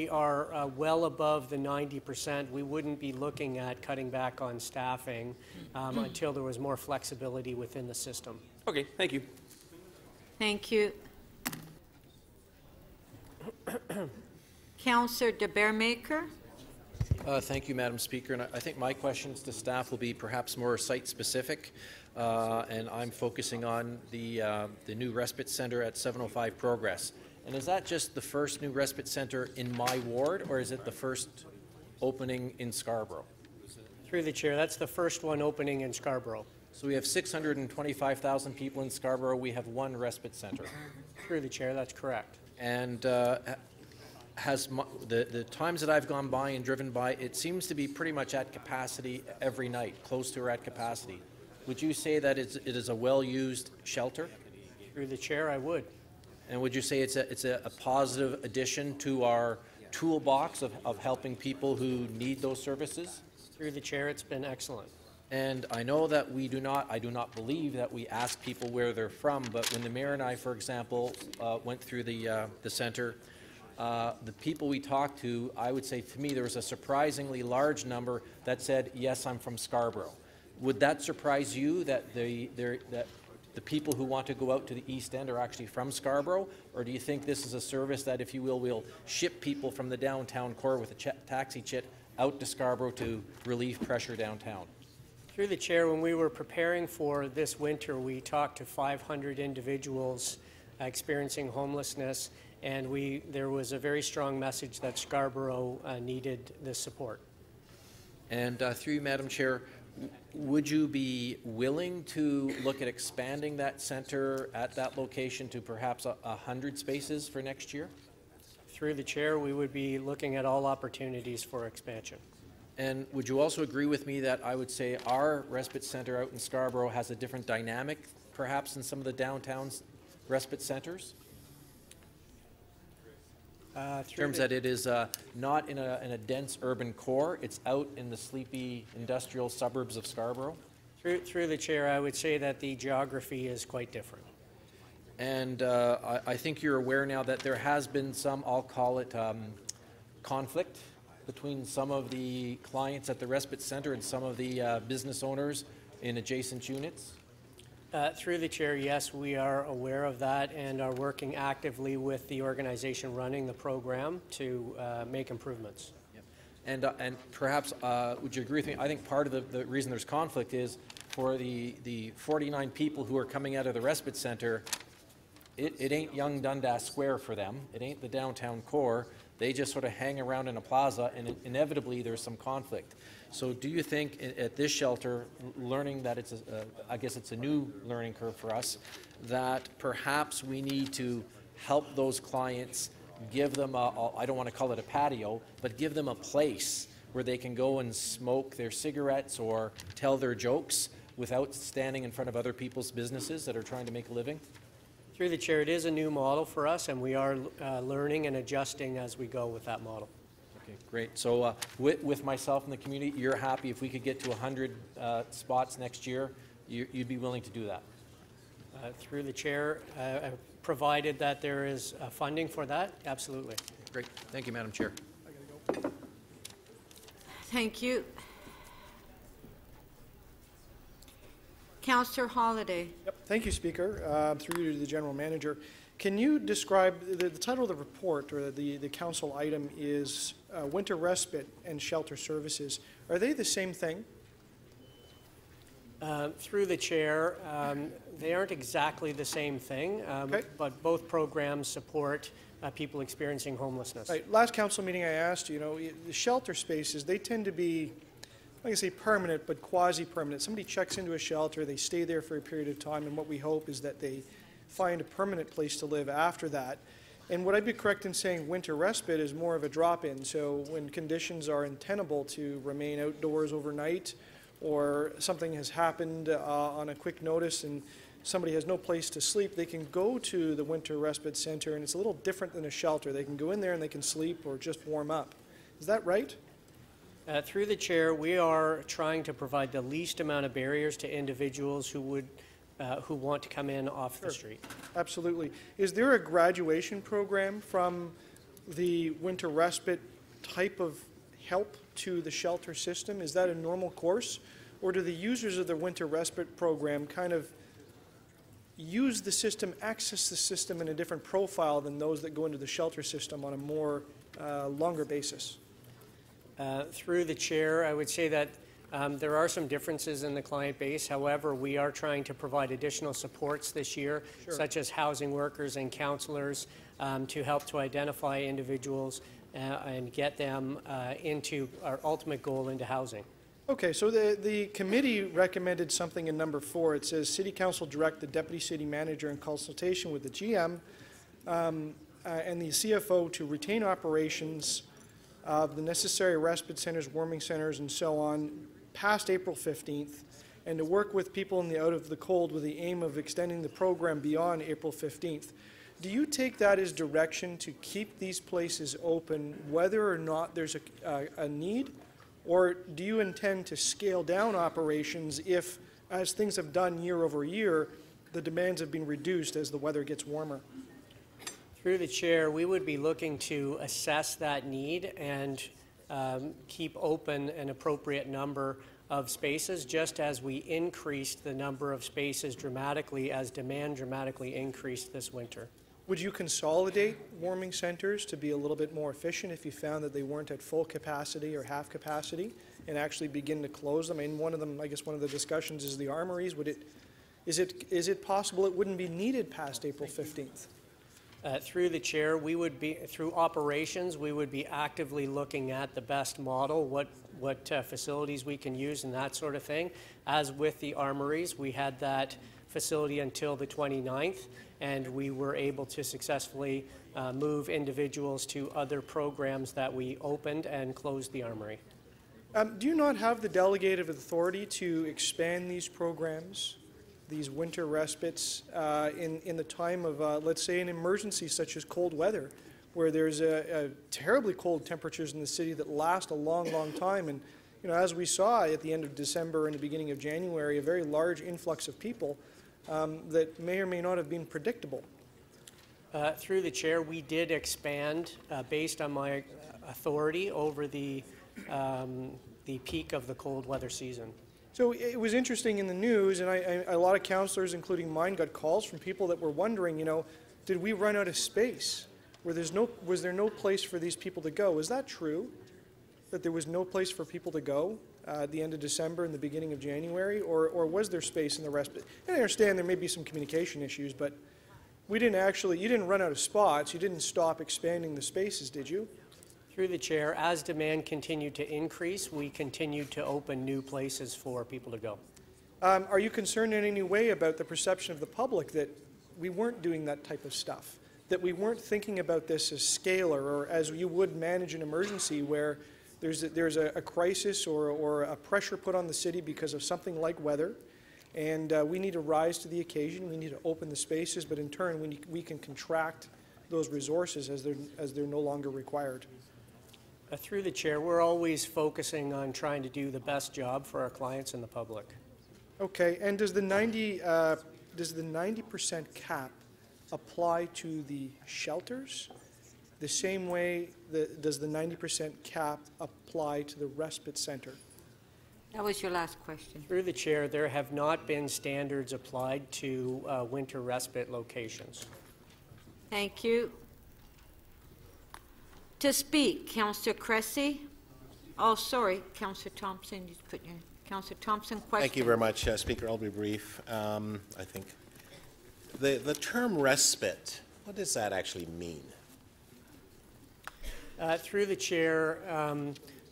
[SPEAKER 9] are well above the 90%, we wouldn't be looking at cutting back on staffing until there was more flexibility within the system.
[SPEAKER 17] Okay, thank you.
[SPEAKER 1] Thank you. Councillor de Beermaker.
[SPEAKER 20] Thank you, Madam Speaker. And I think my questions to staff will be perhaps more site-specific, and I'm focusing on the new respite centre at 705 Progress. And is that just the first new respite center in my ward, or is it the first opening in Scarborough?
[SPEAKER 9] Through the chair, that's the first one opening in Scarborough.
[SPEAKER 20] So we have 625,000 people in Scarborough. We have one respite center.
[SPEAKER 9] Through the chair, that's correct.
[SPEAKER 20] And the times that I've gone by and driven by, it seems to be pretty much at capacity every night, close to or at capacity. Would you say that it is a well-used shelter?
[SPEAKER 9] Through the chair, I would.
[SPEAKER 20] And would you say it's a positive addition to our toolbox of helping people who need those services?
[SPEAKER 9] Through the chair, it's been excellent.
[SPEAKER 20] And I know that I do not believe that we ask people where they're from, but when the mayor and I, for example, went through the center, the people we talked to, I would say to me there was a surprisingly large number that said, yes, I'm from Scarborough. Would that surprise you that the people who want to go out to the East End are actually from Scarborough? Or do you think this is a service that, if you will ship people from the downtown core with a taxi chit out to Scarborough to relieve pressure downtown?
[SPEAKER 9] Through the chair, when we were preparing for this winter, we talked to 500 individuals experiencing homelessness, and there was a very strong message that Scarborough needed this support.
[SPEAKER 20] And through you, Madam Chair, would you be willing to look at expanding that center at that location to perhaps 100 spaces for next year?
[SPEAKER 9] Through the chair, we would be looking at all opportunities for expansion.
[SPEAKER 20] And would you also agree with me that I would say our respite center out in Scarborough has a different dynamic, perhaps, than some of the downtown's respite centers? In terms that it is not in a dense urban core, it's out in the sleepy industrial suburbs of Scarborough?
[SPEAKER 9] Through the chair, I would say that the geography is quite different.
[SPEAKER 20] And I think you're aware now that there has been some, I'll call it, conflict between some of the clients at the respite center and some of the business owners in adjacent units?
[SPEAKER 9] Through the chair, yes, we are aware of that and are working actively with the organization running the program to make improvements.
[SPEAKER 20] Yep. And perhaps, would you agree with me, I think part of the reason there's conflict is for the 49 people who are coming out of the respite center, it ain't young Dundas Square for them. It ain't the downtown core. They just sort of hang around in a plaza, and inevitably there's some conflict. So do you think at this shelter, learning that I guess it's a new learning curve for us, that perhaps we need to help those clients, give them I don't want to call it a patio, but give them a place where they can go and smoke their cigarettes or tell their jokes without standing in front of other people's businesses that are trying to make a living?
[SPEAKER 9] Through the chair, it is a new model for us, and we are learning and adjusting as we go with that model.
[SPEAKER 20] Okay, great. So with myself and the community, you're happy if we could get to 100 spots next year, you'd be willing to do that?
[SPEAKER 9] Through the chair, provided that there is funding for that, absolutely.
[SPEAKER 20] Great. Thank you, Madam Chair.
[SPEAKER 1] Thank you. Councillor Holliday.
[SPEAKER 16] Yep. Thank you, Speaker. Through you to the General Manager. Can you describe, the title of the report or the council item is Winter Respite and Shelter Services. Are they the same thing?
[SPEAKER 9] Through the chair, they aren't exactly the same thing,
[SPEAKER 16] Okay.
[SPEAKER 9] but both programs support people experiencing homelessness.
[SPEAKER 16] Right. Last council meeting I asked, the shelter spaces, they tend to be, I can say permanent, but quasi-permanent. Somebody checks into a shelter, they stay there for a period of time, and what we hope is that they find a permanent place to live after that. And would I be correct in saying winter respite is more of a drop-in? So when conditions are untenable to remain outdoors overnight, or something has happened on a quick notice and somebody has no place to sleep, they can go to the Winter Respite Center, and it's a little different than a shelter. They can go in there and they can sleep or just warm up. Is that right?
[SPEAKER 9] Through the chair, we are trying to provide the least amount of barriers to individuals who want to come in off the street.
[SPEAKER 16] Absolutely. Is there a graduation program from the winter respite type of help to the shelter system? Is that a normal course? Or do the users of the winter respite program kind of use the system, access the system in a different profile than those that go into the shelter system on a more longer basis?
[SPEAKER 9] Through the chair, I would say that there are some differences in the client base. However, we are trying to provide additional supports this year,
[SPEAKER 16] Sure.
[SPEAKER 9] such as housing workers and counselors to help to identify individuals and get them into our ultimate goal, into housing.
[SPEAKER 16] Okay, so the committee recommended something in number 4. It says, City Council direct the Deputy City Manager in consultation with the GM and the CFO to retain operations of the necessary respite centers, warming centers, and so on past April 15th, and to work with people in the out of the cold with the aim of extending the program beyond April 15th. Do you take that as direction to keep these places open whether or not there's a need? Or do you intend to scale down operations if, as things have done year over year, the demands have been reduced as the weather gets warmer?
[SPEAKER 9] Through the chair, we would be looking to assess that need and keep open an appropriate number of spaces, just as we increased the number of spaces dramatically as demand dramatically increased this winter.
[SPEAKER 16] Would you consolidate warming centers to be a little bit more efficient if you found that they weren't at full capacity or half capacity, and actually begin to close them? I mean, one of them, I guess one of the discussions is the armories. Is it possible it wouldn't be needed past April 15th?
[SPEAKER 9] Through the chair, we would be, through operations, we would be actively looking at the best model, what facilities we can use and that sort of thing. As with the armories, we had that facility until the 29th, and we were able to successfully move individuals to other programs that we opened and closed the armory.
[SPEAKER 16] Do you not have the delegated authority to expand these programs, these winter respites, in the time of, let's say, an emergency such as cold weather, where there's a terribly cold temperatures in the city that last a long, long time? And you know, as we saw at the end of December and the beginning of January, a very large influx of people that may or may not have been predictable.
[SPEAKER 9] Through the chair, we did expand based on my authority over the peak of the cold weather season.
[SPEAKER 16] So it was interesting in the news, and a lot of councillors, including mine, got calls from people that were wondering, you know, did we run out of space? Was there no place for these people to go? Is that true, that there was no place for people to go at the end of December and the beginning of January, or was there space in the respite? And I understand there may be some communication issues, but you didn't run out of spots. You didn't stop expanding the spaces, did you?
[SPEAKER 9] Through the chair, as demand continued to increase, we continued to open new places for people to go.
[SPEAKER 16] Are you concerned in any way about the perception of the public that we weren't doing that type of stuff, that we weren't thinking about this as scalar or as you would manage an emergency where there's a crisis or a pressure put on the city because of something like weather, and we need to rise to the occasion, we need to open the spaces, but in turn we can contract those resources as they're no longer required?
[SPEAKER 9] Through the chair, we're always focusing on trying to do the best job for our clients and the public.
[SPEAKER 16] Okay, and does the 90% cap apply to the shelters the same way does the 90% cap apply to the respite center?
[SPEAKER 1] That was your last question.
[SPEAKER 9] Through the chair, there have not been standards applied to winter respite locations.
[SPEAKER 1] Thank you. To speak, Councillor Cressy. Oh, sorry, Councillor Thompson. You put your Councillor Thompson question.
[SPEAKER 10] Thank you very much, Speaker. I'll be brief. I think the term respite, what does that actually mean?
[SPEAKER 9] Through the chair,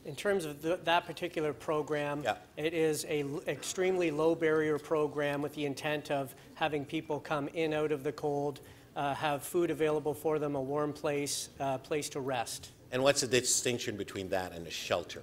[SPEAKER 9] in terms of that particular program, it is an extremely low barrier program with the intent of having people come in out of the cold, have food available for them, a warm place, place to rest.
[SPEAKER 10] And what's the distinction between that and a shelter?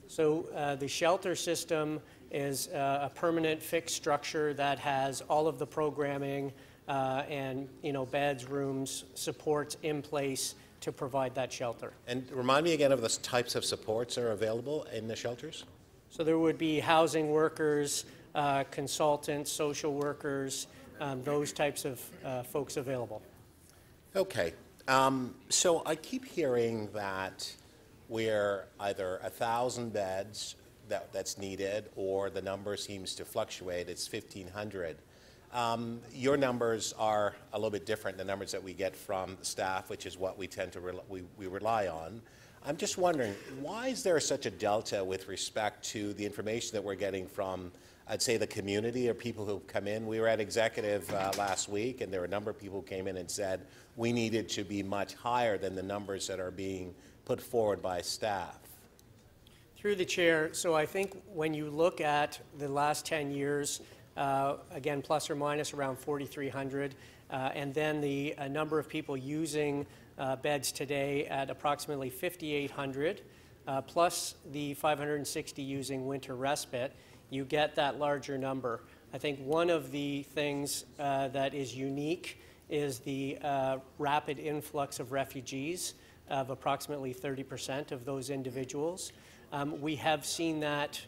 [SPEAKER 9] So the shelter system is a permanent fixed structure that has all of the programming and beds, rooms, supports in place to provide that shelter.
[SPEAKER 10] And remind me again of the types of supports that are available in the shelters?
[SPEAKER 9] So there would be housing workers, consultants, social workers, those types of folks available.
[SPEAKER 10] Okay. So I keep hearing that we're either 1,000 beds that's needed, or the number seems to fluctuate. It's 1,500. Your numbers are a little bit different than the numbers that we get from the staff, which is what we tend to we rely on. I'm just wondering, why is there such a delta with respect to the information that we're getting from I'd say the community or people who come in. We were at executive last week, and there were a number of people who came in and said we needed to be much higher than the numbers that are being put forward by staff.
[SPEAKER 9] Through the chair, so I think when you look at the last 10 years, again, plus or minus around 4,300, and then the number of people using beds today at approximately 5,800, plus the 560 using winter respite, you get that larger number. I think one of the things that is unique is the rapid influx of refugees of approximately 30% of those individuals. We have seen that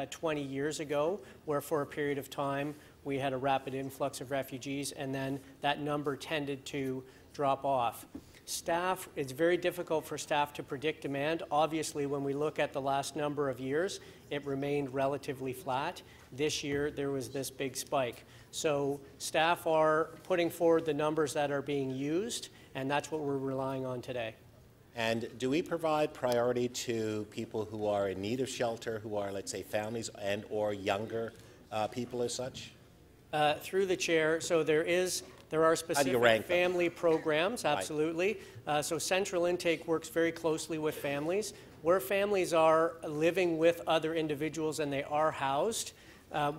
[SPEAKER 9] 20 years ago, where for a period of time we had a rapid influx of refugees, and then that number tended to drop off. Staff, it's very difficult for staff to predict demand. Obviously, when we look at the last number of years, it remained relatively flat. This year, there was this big spike. So staff are putting forward the numbers that are being used, and that's what we're relying on today.
[SPEAKER 10] And do we provide priority to people who are in need of shelter, who are, let's say, families and or younger people as such?
[SPEAKER 9] Through the chair, so there are specific family programs, absolutely. Right. So central intake works very closely with families. Where families are living with other individuals and they are housed,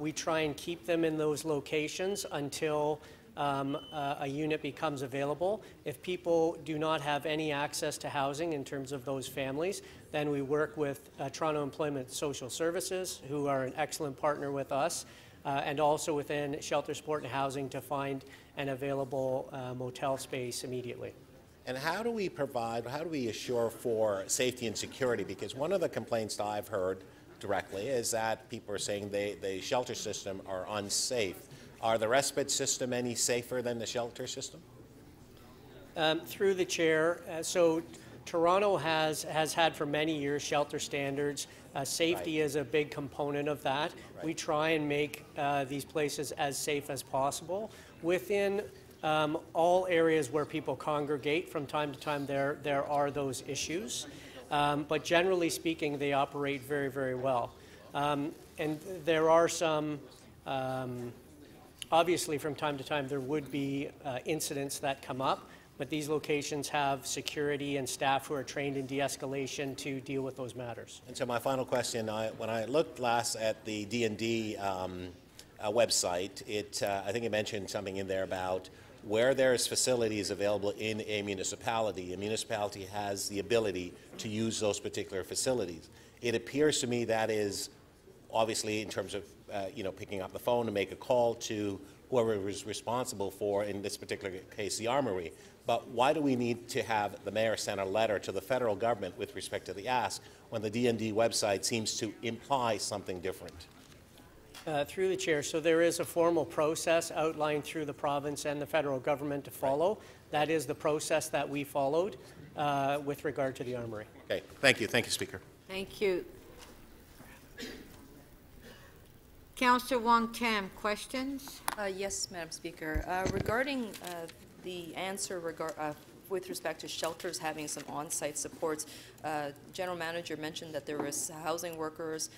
[SPEAKER 9] we try and keep them in those locations until a unit becomes available. If people do not have any access to housing in terms of those families, then we work with Toronto Employment Social Services, who are an excellent partner with us, and also within Shelter Support and Housing to find an available motel space immediately.
[SPEAKER 10] And how do we assure for safety and security? Because one of the complaints that I've heard directly is that people are saying the shelter system are unsafe. Are the respite system any safer than the shelter system?
[SPEAKER 9] Through the chair, so Toronto has had for many years shelter standards. Safety is a big component of that. Right. We try and make these places as safe as possible. Within all areas where people congregate, from time to time there are those issues. But generally speaking, they operate very, very well. And there are some, obviously from time to time there would be incidents that come up, but these locations have security and staff who are trained in de-escalation to deal with those matters.
[SPEAKER 10] And so my final question, when I looked last at the D&D website, I think it mentioned something in there about where there's facilities available in a municipality has the ability to use those particular facilities. It appears to me that is obviously in terms of picking up the phone to make a call to whoever was responsible for, in this particular case, the Armory. But why do we need to have the mayor send a letter to the federal government with respect to the ask when the D&D website seems to imply something different?
[SPEAKER 9] Through the chair, so there is a formal process outlined through the province and the federal government to follow. Right. That is the process that we followed with regard to the Armory.
[SPEAKER 10] Okay, thank you. Thank you, Speaker.
[SPEAKER 1] Thank you. Councillor Wong-Tam, questions?
[SPEAKER 4] Yes, Madam Speaker. Regarding the answer with respect to shelters having some on-site supports, General Manager mentioned that there was housing workers,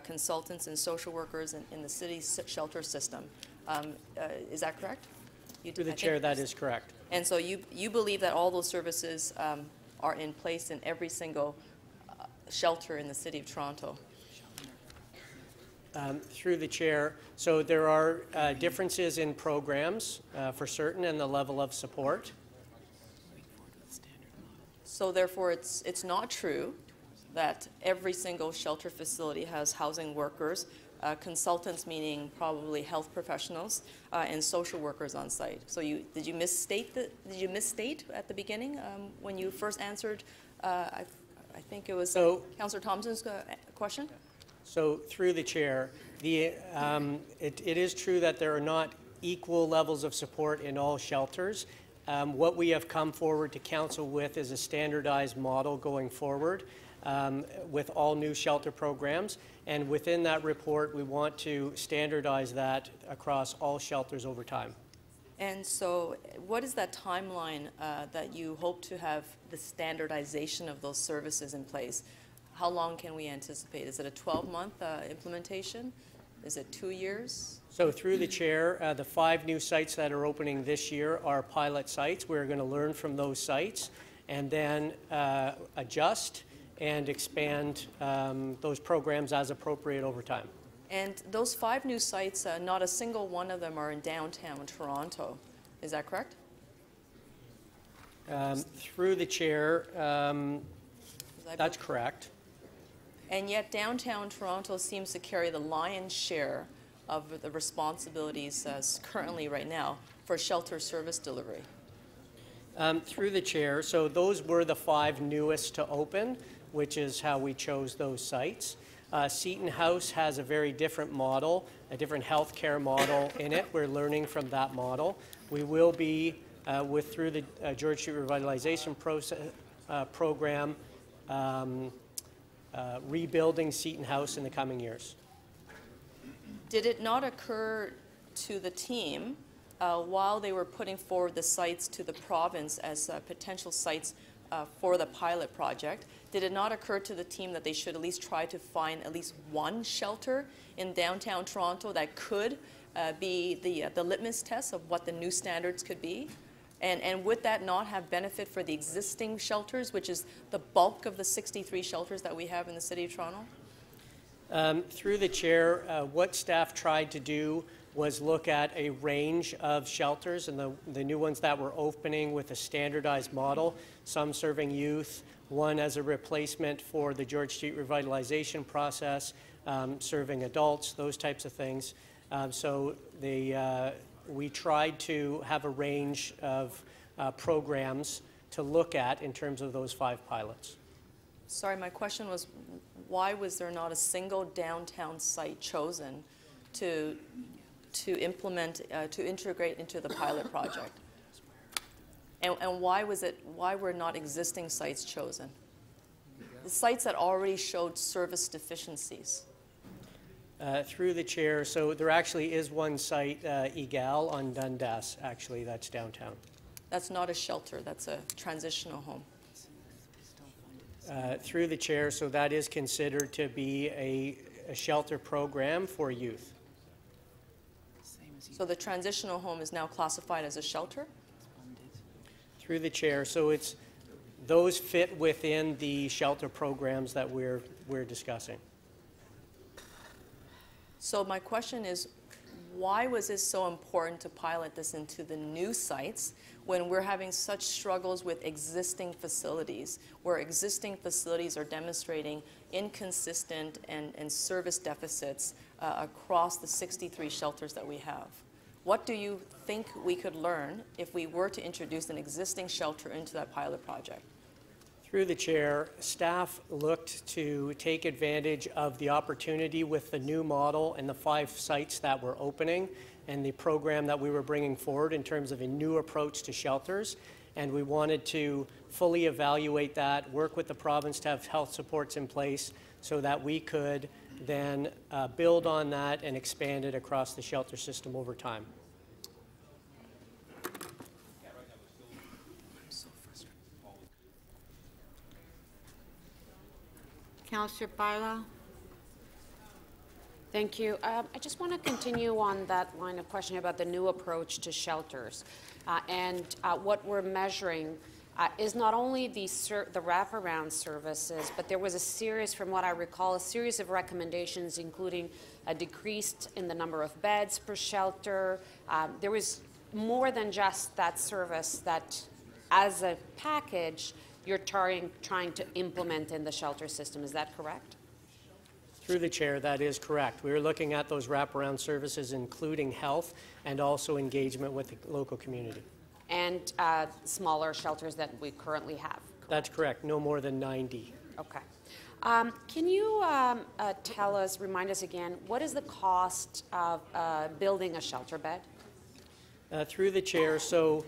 [SPEAKER 4] consultants, and social workers in the city's shelter system. Is that correct?
[SPEAKER 9] Through the chair, that is correct.
[SPEAKER 4] And so you believe that all those services are in place in every single shelter in the City of Toronto?
[SPEAKER 9] Through the chair, so there are differences in programs for certain and the level of support.
[SPEAKER 4] So therefore, it's not true that every single shelter facility has housing workers, consultants, meaning probably health professionals, and social workers on site. So did you misstate at the beginning when you first answered? I think it was Councillor Thompson's question.
[SPEAKER 9] So through the chair, it is true that there are not equal levels of support in all shelters. What we have come forward to council with is a standardized model going forward with all new shelter programs. And within that report, we want to standardize that across all shelters over time.
[SPEAKER 4] And so what is that timeline that you hope to have the standardization of those services in place? How long can we anticipate? Is it a 12-month implementation? Is it 2 years?
[SPEAKER 9] So through the chair, the 5 new sites that are opening this year are pilot sites. We're going to learn from those sites and then adjust and expand those programs as appropriate over time.
[SPEAKER 4] And those 5 new sites, not a single one of them are in downtown Toronto. Is that correct?
[SPEAKER 9] Through the chair, that's correct.
[SPEAKER 4] And yet downtown Toronto seems to carry the lion's share of the responsibilities currently right now for shelter service delivery.
[SPEAKER 9] Through the chair, so those were the 5 newest to open, which is how we chose those sites. Seton House has a very different model, a different healthcare model in it. We're learning from that model. We will be, through the George Street Revitalization Program, rebuilding Seton House in the coming years.
[SPEAKER 4] Did it not occur to the team while they were putting forward the sites to the province as potential sites for the pilot project, did it not occur to the team that they should at least try to find at least one shelter in downtown Toronto that could be the litmus test of what the new standards could be? And would that not have benefit for the existing shelters, which is the bulk of the 63 shelters that we have in the City of Toronto?
[SPEAKER 9] Through the chair, what staff tried to do was look at a range of shelters and the new ones that were opening with a standardized model, some serving youth, one as a replacement for the George Street revitalization process, serving adults, those types of things. We tried to have a range of programs to look at in terms of those 5 pilots.
[SPEAKER 4] Sorry, my question was, why was there not a single downtown site chosen to implement, to integrate into the pilot project? And why were not existing sites chosen? The sites that already showed service deficiencies.
[SPEAKER 9] Through the chair, so there actually is one site, Egal on Dundas, actually, that's downtown.
[SPEAKER 4] That's not a shelter, that's a transitional home.
[SPEAKER 9] Through the chair, so that is considered to be a shelter program for youth.
[SPEAKER 4] So the transitional home is now classified as a shelter?
[SPEAKER 9] Through the chair, so those fit within the shelter programs that we're discussing.
[SPEAKER 4] So my question is, why was it so important to pilot this into the new sites when we're having such struggles with existing facilities, where existing facilities are demonstrating inconsistent and service deficits across the 63 shelters that we have? What do you think we could learn if we were to introduce an existing shelter into that pilot project?
[SPEAKER 9] Through the chair, staff looked to take advantage of the opportunity with the new model and the 5 sites that were opening and the program that we were bringing forward in terms of a new approach to shelters. And we wanted to fully evaluate that, work with the province to have health supports in place so that we could then build on that and expand it across the shelter system over time.
[SPEAKER 1] Councillor Bailão.
[SPEAKER 2] Thank you. I just want to continue on that line of questioning about the new approach to shelters. What we're measuring is not only the wraparound services, but there was a series, from what I recall, a series of recommendations, including a decrease in the number of beds per shelter. There was more than just that service that, as a package, you're trying to implement in the shelter system. Is that correct?
[SPEAKER 9] Through the chair, that is correct. We were looking at those wraparound services, including health and also engagement with the local community.
[SPEAKER 2] And smaller shelters that we currently have. Correct?
[SPEAKER 9] That's correct. No more than 90.
[SPEAKER 2] Okay. Can you remind us again, what is the cost of building a shelter bed?
[SPEAKER 9] Through the chair, so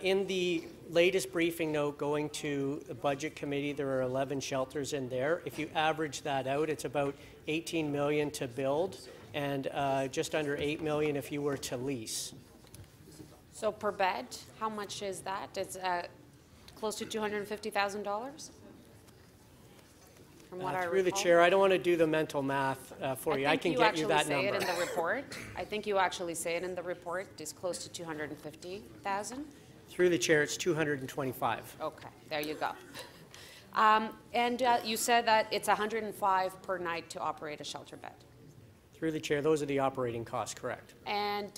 [SPEAKER 9] in the latest briefing note going to the Budget Committee, there are 11 shelters in there. If you average that out, it's about $18 million to build and just under $8 million if you were to lease.
[SPEAKER 2] So per bed, how much is that? It's close to $250,000? from what I recall.
[SPEAKER 9] Through the chair, I don't want to do the mental math for you. I can get you that number.
[SPEAKER 2] I think you actually say it in the report. I think you actually say it in the report. It's close to 250,000.
[SPEAKER 9] Through the chair, it's 225.
[SPEAKER 2] Okay, there you go. And you said that it's 105 per night to operate a shelter bed.
[SPEAKER 9] Through the chair, those are the operating costs, correct.
[SPEAKER 2] And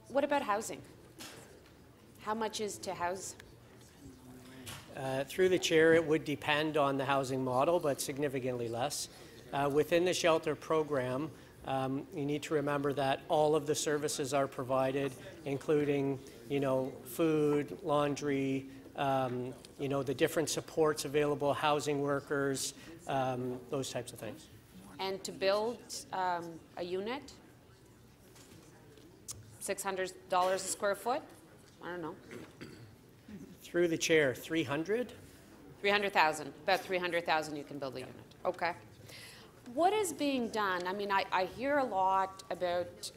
[SPEAKER 2] what about housing? How much is to house?
[SPEAKER 9] Through the chair, it would depend on the housing model, but significantly less. Within the shelter program, you need to remember that all of the services are provided, including, food, laundry, the different supports available, housing workers, those types of things.
[SPEAKER 2] And to build a unit, $600 a square foot? I don't know.
[SPEAKER 9] Through the chair, 300?
[SPEAKER 2] 300,000. About 300,000 you can build a unit. Okay. What is being done? I mean, I hear a lot about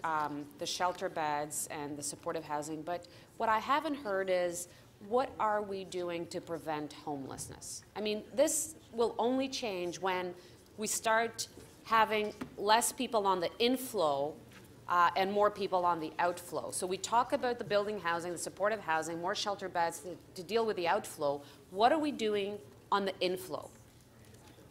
[SPEAKER 2] the shelter beds and the supportive housing, but what I haven't heard is what are we doing to prevent homelessness? I mean, this will only change when we start having less people on the inflow and more people on the outflow. So we talk about the building housing, the supportive housing, more shelter beds to deal with the outflow. What are we doing on the inflow?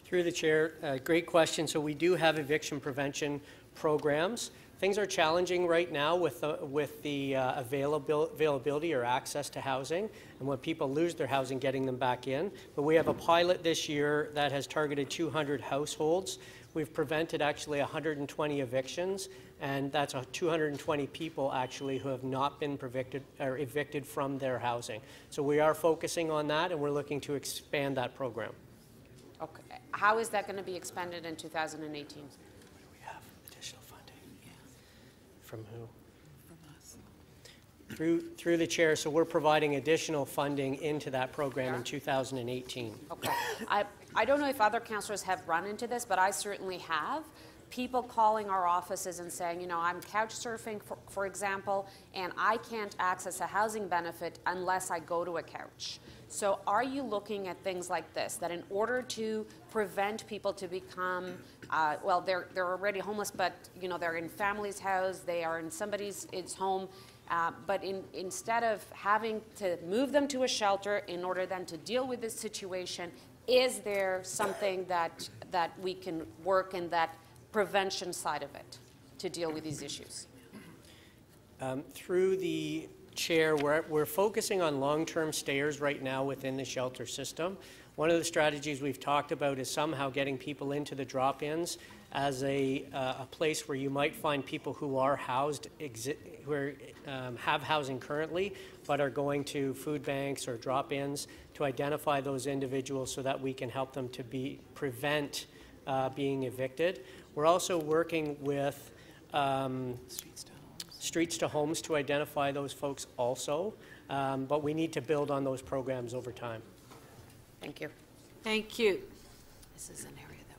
[SPEAKER 9] Through the chair, great question. So we do have eviction prevention programs. Things are challenging right now with the availability or access to housing, and when people lose their housing, getting them back in. But we have a pilot this year that has targeted 200 households. We've prevented actually 120 evictions, and that's 220 people actually who have not been evicted from their housing. So we are focusing on that, and we're looking to expand that program.
[SPEAKER 2] Okay. How is that going to be expanded in 2018?
[SPEAKER 9] We have additional funding. Yeah. From who? From us. Through the chair, so we're providing additional funding into that program in 2018.
[SPEAKER 2] Okay. I don't know if other councillors have run into this, but I certainly have. People calling our offices and saying, I'm couch surfing, for example, and I can't access a housing benefit unless I go to a couch. So are you looking at things like this, that in order to prevent people to become, they're already homeless, but they're in family's house, they are in somebody's home, but instead of having to move them to a shelter in order then to deal with this situation, is there something that we can work in that prevention side of it to deal with these issues?
[SPEAKER 9] Through the chair, we're focusing on long-term stayers right now within the shelter system. One of the strategies we've talked about is somehow getting people into the drop-ins as a place where you might find people who are housed, have housing currently, but are going to food banks or drop-ins to identify those individuals so that we can help them to prevent being evicted. We're also working with Streets to Homes to identify those folks also, but we need to build on those programs over time.
[SPEAKER 2] Thank you.
[SPEAKER 1] Thank you.
[SPEAKER 2] This is an area that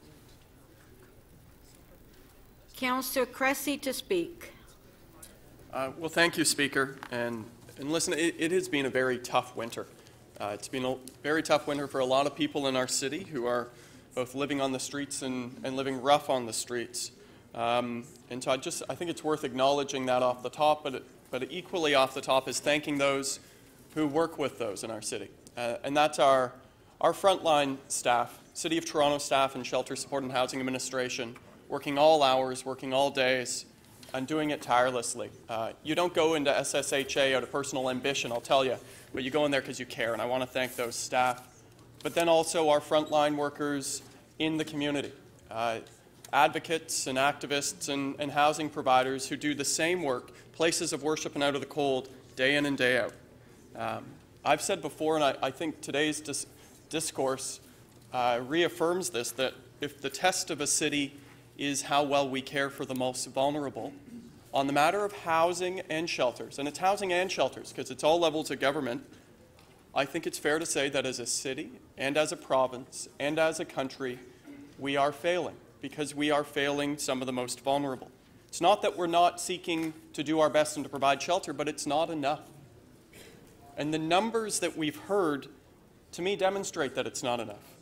[SPEAKER 2] we...
[SPEAKER 1] Councillor Cressy to speak.
[SPEAKER 19] Well, thank you, Speaker. And listen, it has been a very tough winter. It's been a very tough winter for a lot of people in our city who are both living on the streets and living rough on the streets. And so I think it's worth acknowledging that off the top, but equally off the top is thanking those who work with those in our city. And that's our frontline staff, City of Toronto staff and Shelter Support and Housing Administration, working all hours, working all days, and doing it tirelessly. You don't go into SSHA out of personal ambition, I'll tell you, but you go in there because you care, and I want to thank those staff. But then also our frontline workers in the community, advocates and activists and housing providers who do the same work, places of worship and out of the cold, day in and day out. I've said before, and I think today's discourse reaffirms this, that if the test of a city is how well we care for the most vulnerable, on the matter of housing and shelters, and it's housing and shelters because it's all levels of government, I think it's fair to say that as a city and as a province and as a country, we are failing because we are failing some of the most vulnerable. It's not that we're not seeking to do our best and to provide shelter, but it's not enough. And the numbers that we've heard, to me, demonstrate that it's not enough.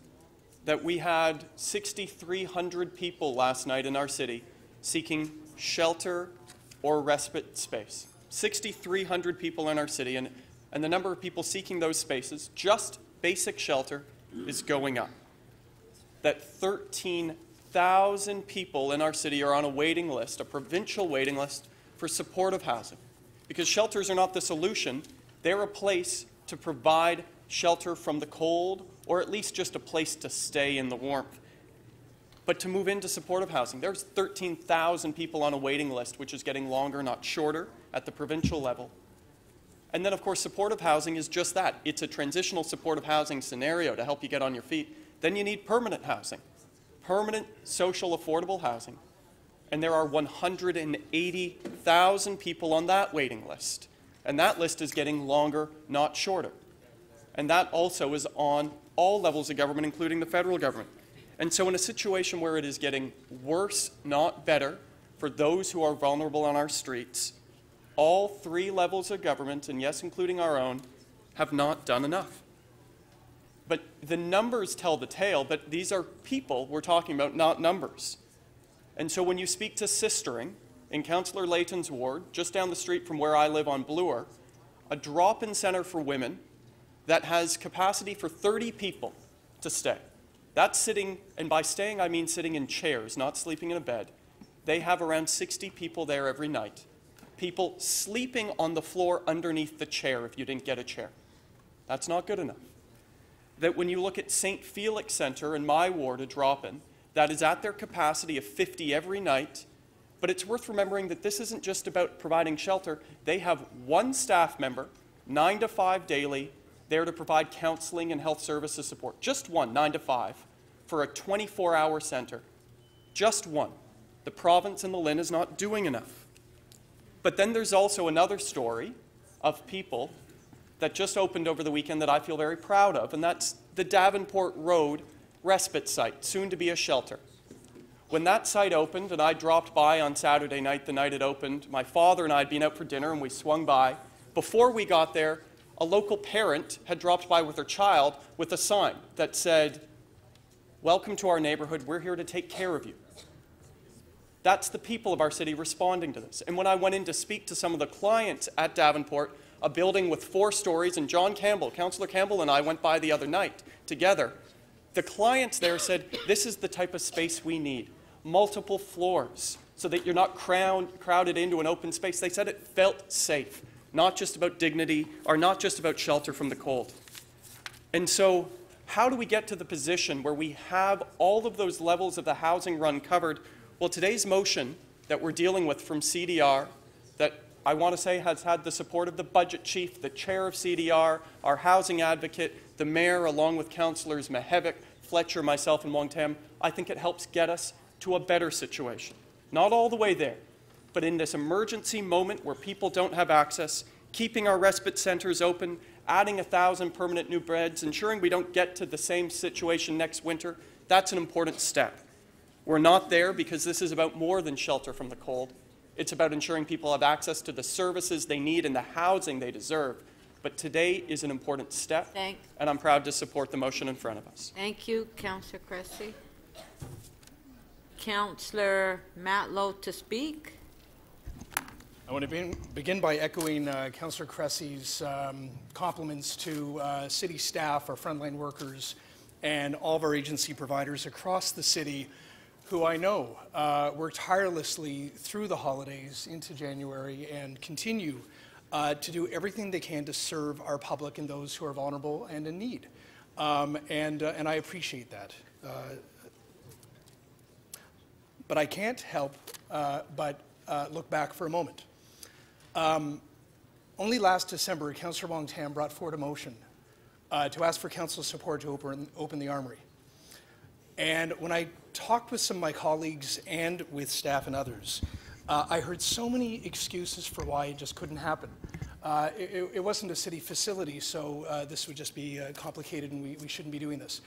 [SPEAKER 19] that we had 6,300 people last night in our city seeking shelter or respite space. 6,300 people in our city, and the number of people seeking those spaces, just basic shelter, is going up. That 13,000 people in our city are on a waiting list, a provincial waiting list, for supportive housing. Because shelters are not the solution, they're a place to provide shelter from the cold, or at least just a place to stay in the warmth. But to move into supportive housing, there's 13,000 people on a waiting list, which is getting longer, not shorter, at the provincial level. And then, of course, supportive housing is just that. It's a transitional supportive housing scenario to help you get on your feet. Then you need permanent housing, permanent social affordable housing. And there are 180,000 people on that waiting list. And that list is getting longer, not shorter. And that also is on all levels of government, including the federal government. And so in a situation where it is getting worse, not better, for those who are vulnerable on our streets, all three levels of government, and yes, including our own, have not done enough. But the numbers tell the tale, but these are people we're talking about, not numbers. And so when you speak to Sistering in Councillor Layton's ward, just down the street from where I live on Bloor, a drop-in centre for women that has capacity for 30 people to stay. That's sitting, and by staying I mean sitting in chairs, not sleeping in a bed. They have around 60 people there every night. People sleeping on the floor underneath the chair if you didn't get a chair. That's not good enough. That when you look at St. Felix Centre in my ward, a drop-in, that is at their capacity of 50 every night, but it's worth remembering that this isn't just about providing shelter. They have one staff member, 9 to 5 daily, there to provide counseling and health services support. Just one, 9 to 5, for a 24-hour centre. Just one. The province and the LHIN is not doing enough. But then there's also another story of people that just opened over the weekend that I feel very proud of, and that's the Davenport Road respite site, soon to be a shelter. When that site opened, and I dropped by on Saturday night, the night it opened, my father and I had been out for dinner and we swung by. Before we got there, a local parent had dropped by with her child with a sign that said, "Welcome to our neighborhood, we're here to take care of you." That's the people of our city responding to this. And when I went in to speak to some of the clients at Davenport, a building with 4 stories, and John Campbell, Councillor Campbell and I went by the other night together, the clients there said, this is the type of space we need. Multiple floors, so that you're not crowded into an open space. They said it felt safe, not just about dignity, or not just about shelter from the cold. And so, how do we get to the position where we have all of those levels of the housing run covered? Well, today's motion that we're dealing with from CDR, that I want to say has had the support of the budget chief, the chair of CDR, our housing advocate, the mayor, along with councillors Mihevik, Fletcher, myself, and Wong Tam, I think it helps get us to a better situation. Not all the way there, but in this emergency moment where people don't have access, keeping our respite centres open, adding 1,000 permanent new beds, ensuring we don't get to the same situation next winter, that's an important step. We're not there because this is about more than shelter from the cold. It's about ensuring people have access to the services they need and the housing they deserve. But today is an important step, and I'm proud to support the motion in front of us.
[SPEAKER 1] Thank you, Councillor Cressy. Councillor Matlow to speak.
[SPEAKER 16] I want to begin by echoing Councillor Cressy's compliments to city staff, our frontline workers, and all of our agency providers across the city who I know worked tirelessly through the holidays into January and continue to do everything they can to serve our public and those who are vulnerable and in need. And I appreciate that. But I can't help but look back for a moment. Only last December, Councillor Wong Tam brought forward a motion to ask for council support to open the Armory. And when I talked with some of my colleagues and with staff and others, I heard so many excuses for why it just couldn't happen. It wasn't a city facility, so this would just be complicated and we shouldn't be doing this.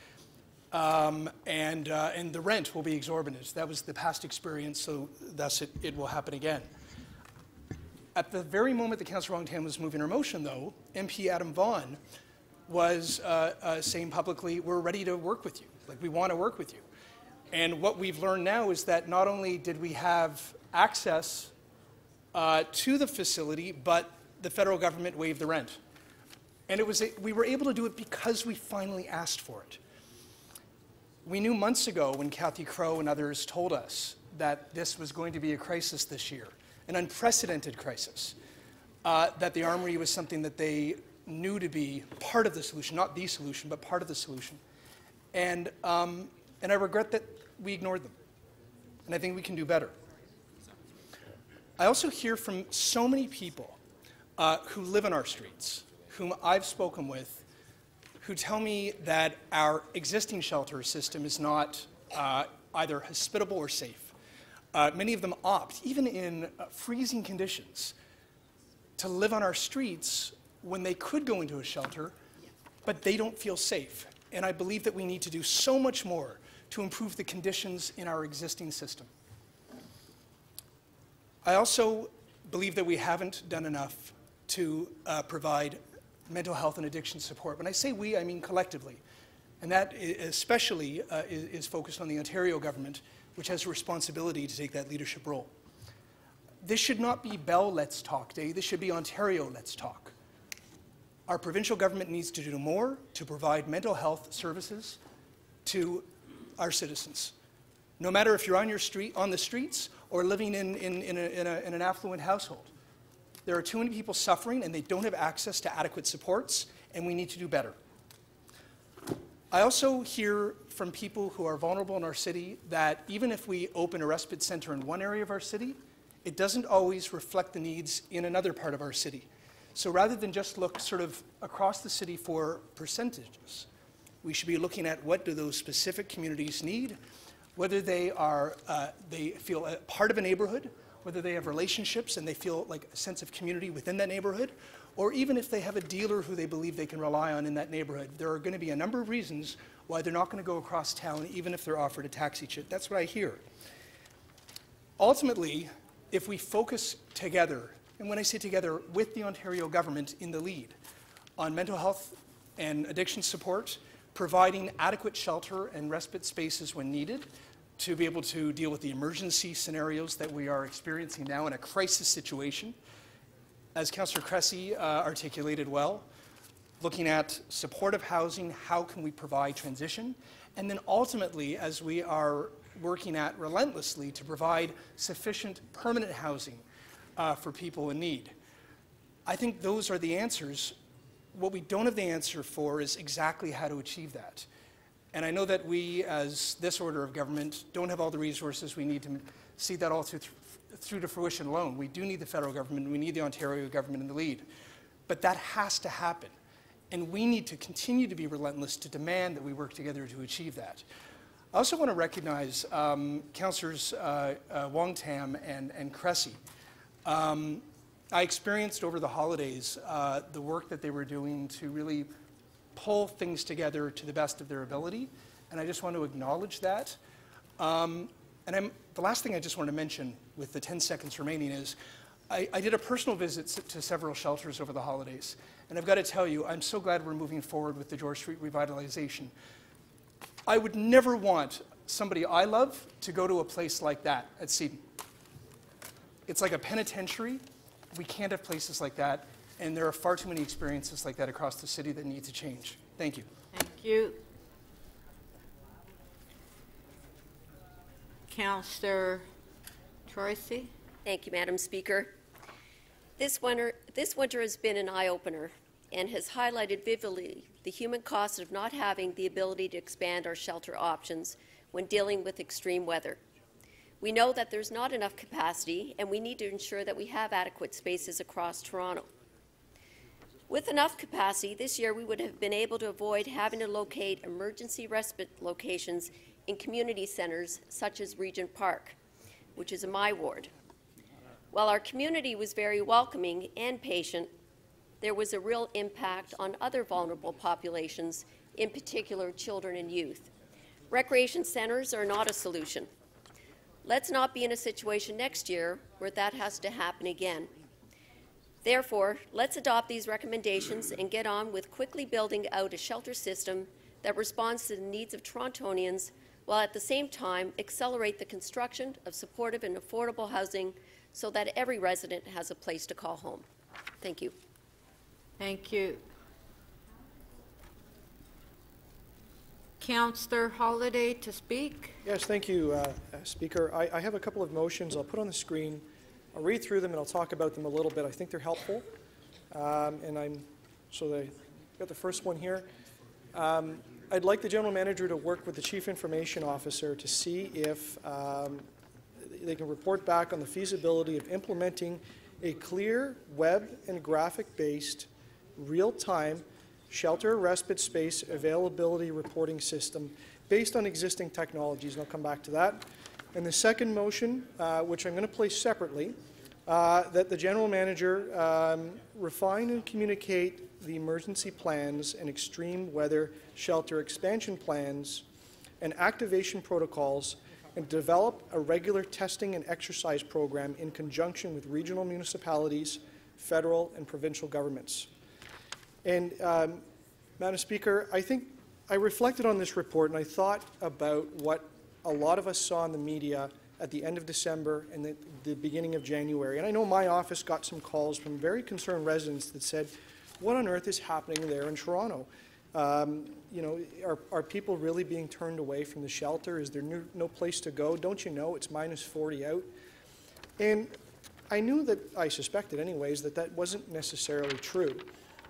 [SPEAKER 16] And the rent will be exorbitant. That was the past experience, so thus it will happen again. At the very moment that Councillor Wong Tam was moving her motion, though, MP Adam Vaughan was saying publicly, we're ready to work with you. Like, we want to work with you. And what we've learned now is that not only did we have access to the facility, but the federal government waived the rent. And we were able to do it because we finally asked for it. We knew months ago when Kathy Crow and others told us that this was going to be a crisis this year, an unprecedented crisis, that the Armory was something that they knew to be part of the solution, not the solution, but part of the solution. And I regret that we ignored them. And I think we can do better. I also hear from so many people who live on our streets, whom I've spoken with, who tell me that our existing shelter system is not either hospitable or safe. Many of them opt, even in freezing conditions, to live on our streets when they could go into a shelter, but they don't feel safe. And I believe that we need to do so much more to improve the conditions in our existing system. I also believe that we haven't done enough to provide mental health and addiction support. When I say we, I mean collectively. And that especially is focused on the Ontario government, which has a responsibility to take that leadership role. This should not be Bell Let's Talk Day. This should be Ontario Let's Talk. Our provincial government needs to do more to provide mental health services to our citizens. No matter if you're on the streets or living in an affluent household. There are too many people suffering and they don't have access to adequate supports, and we need to do better. I also hear from people who are vulnerable in our city that even if we open a respite center in one area of our city, it doesn't always reflect the needs in another part of our city. So rather than just look sort of across the city for percentages, we should be looking at what do those specific communities need, whether they feel a part of a neighborhood, whether they have relationships and they feel like a sense of community within that neighborhood, or even if they have a dealer who they believe they can rely on in that neighborhood. There are going to be a number of reasons why they're not going to go across town even if they're offered a taxi chit. That's what I hear. Ultimately, if we focus together, and when I say together, with the Ontario government in the lead, on mental health and addiction support, providing adequate shelter and respite spaces when needed, to be able to deal with the emergency scenarios that we are experiencing now in a crisis situation. As Councillor Cressy articulated well, looking at supportive housing, how can we provide transition? And then ultimately, as we are working at relentlessly to provide sufficient permanent housing for people in need. I think those are the answers. What we don't have the answer for is exactly how to achieve that. And I know that we, as this order of government, don't have all the resources we need to see that all through to fruition alone. We do need the federal government, we need the Ontario government in the lead. But that has to happen. And we need to continue to be relentless to demand that we work together to achieve that. I also want to recognize Councillors Wong Tam and Cressy. I experienced over the holidays the work that they were doing to really pull things together to the best of their ability, and I just want to acknowledge that. The last thing I just want to mention with the 10 seconds remaining is I did a personal visit to several shelters over the holidays, and I've got to tell you, I'm so glad we're moving forward with the George Street revitalization. I would never want somebody I love to go to a place like that at Seton. It's like a penitentiary. We can't have places like that, and there are far too many experiences like that across the city that need to change. Thank you.
[SPEAKER 1] Thank you. Councillor Troisi.
[SPEAKER 3] Thank you, Madam Speaker. This winter has been an eye-opener and has highlighted vividly the human cost of not having the ability to expand our shelter options when dealing with extreme weather. We know that there's not enough capacity, and we need to ensure that we have adequate spaces across Toronto. With enough capacity, this year we would have been able to avoid having to locate emergency respite locations in community centres such as Regent Park, which is in my ward. While our community was very welcoming and patient, there was a real impact on other vulnerable populations, in particular children and youth. Recreation centres are not a solution. Let's not be in a situation next year where that has to happen again. Therefore, let's adopt these recommendations and get on with quickly building out a shelter system that responds to the needs of Torontonians, while at the same time accelerate the construction of supportive and affordable housing so that every resident has a place to call home. Thank you.
[SPEAKER 1] Thank you. Councillor Holliday to speak.
[SPEAKER 16] Yes, thank you, Speaker. I have a couple of motions I'll put on the screen. I'll read through them and I'll talk about them a little bit. I think they're helpful. So I got the first one here. I'd like the General Manager to work with the Chief Information Officer to see if they can report back on the feasibility of implementing a clear web and graphic-based, real-time shelter respite space availability reporting system based on existing technologies, and I'll come back to that. And the second motion, which I'm going to place separately, that the General Manager refine and communicate the emergency plans and extreme weather shelter expansion plans and activation protocols, and develop a regular testing and exercise program in conjunction with regional municipalities, federal and provincial governments. And, Madam Speaker, I think I reflected on this report and I thought about what a lot of us saw in the media at the end of December and the beginning of January. And I know my office got some calls from very concerned residents that said, what on earth is happening there in Toronto? You know, are people really being turned away from the shelter? Is there no place to go? Don't you know it's -40 out? And I knew that, I suspected anyways, that wasn't necessarily true.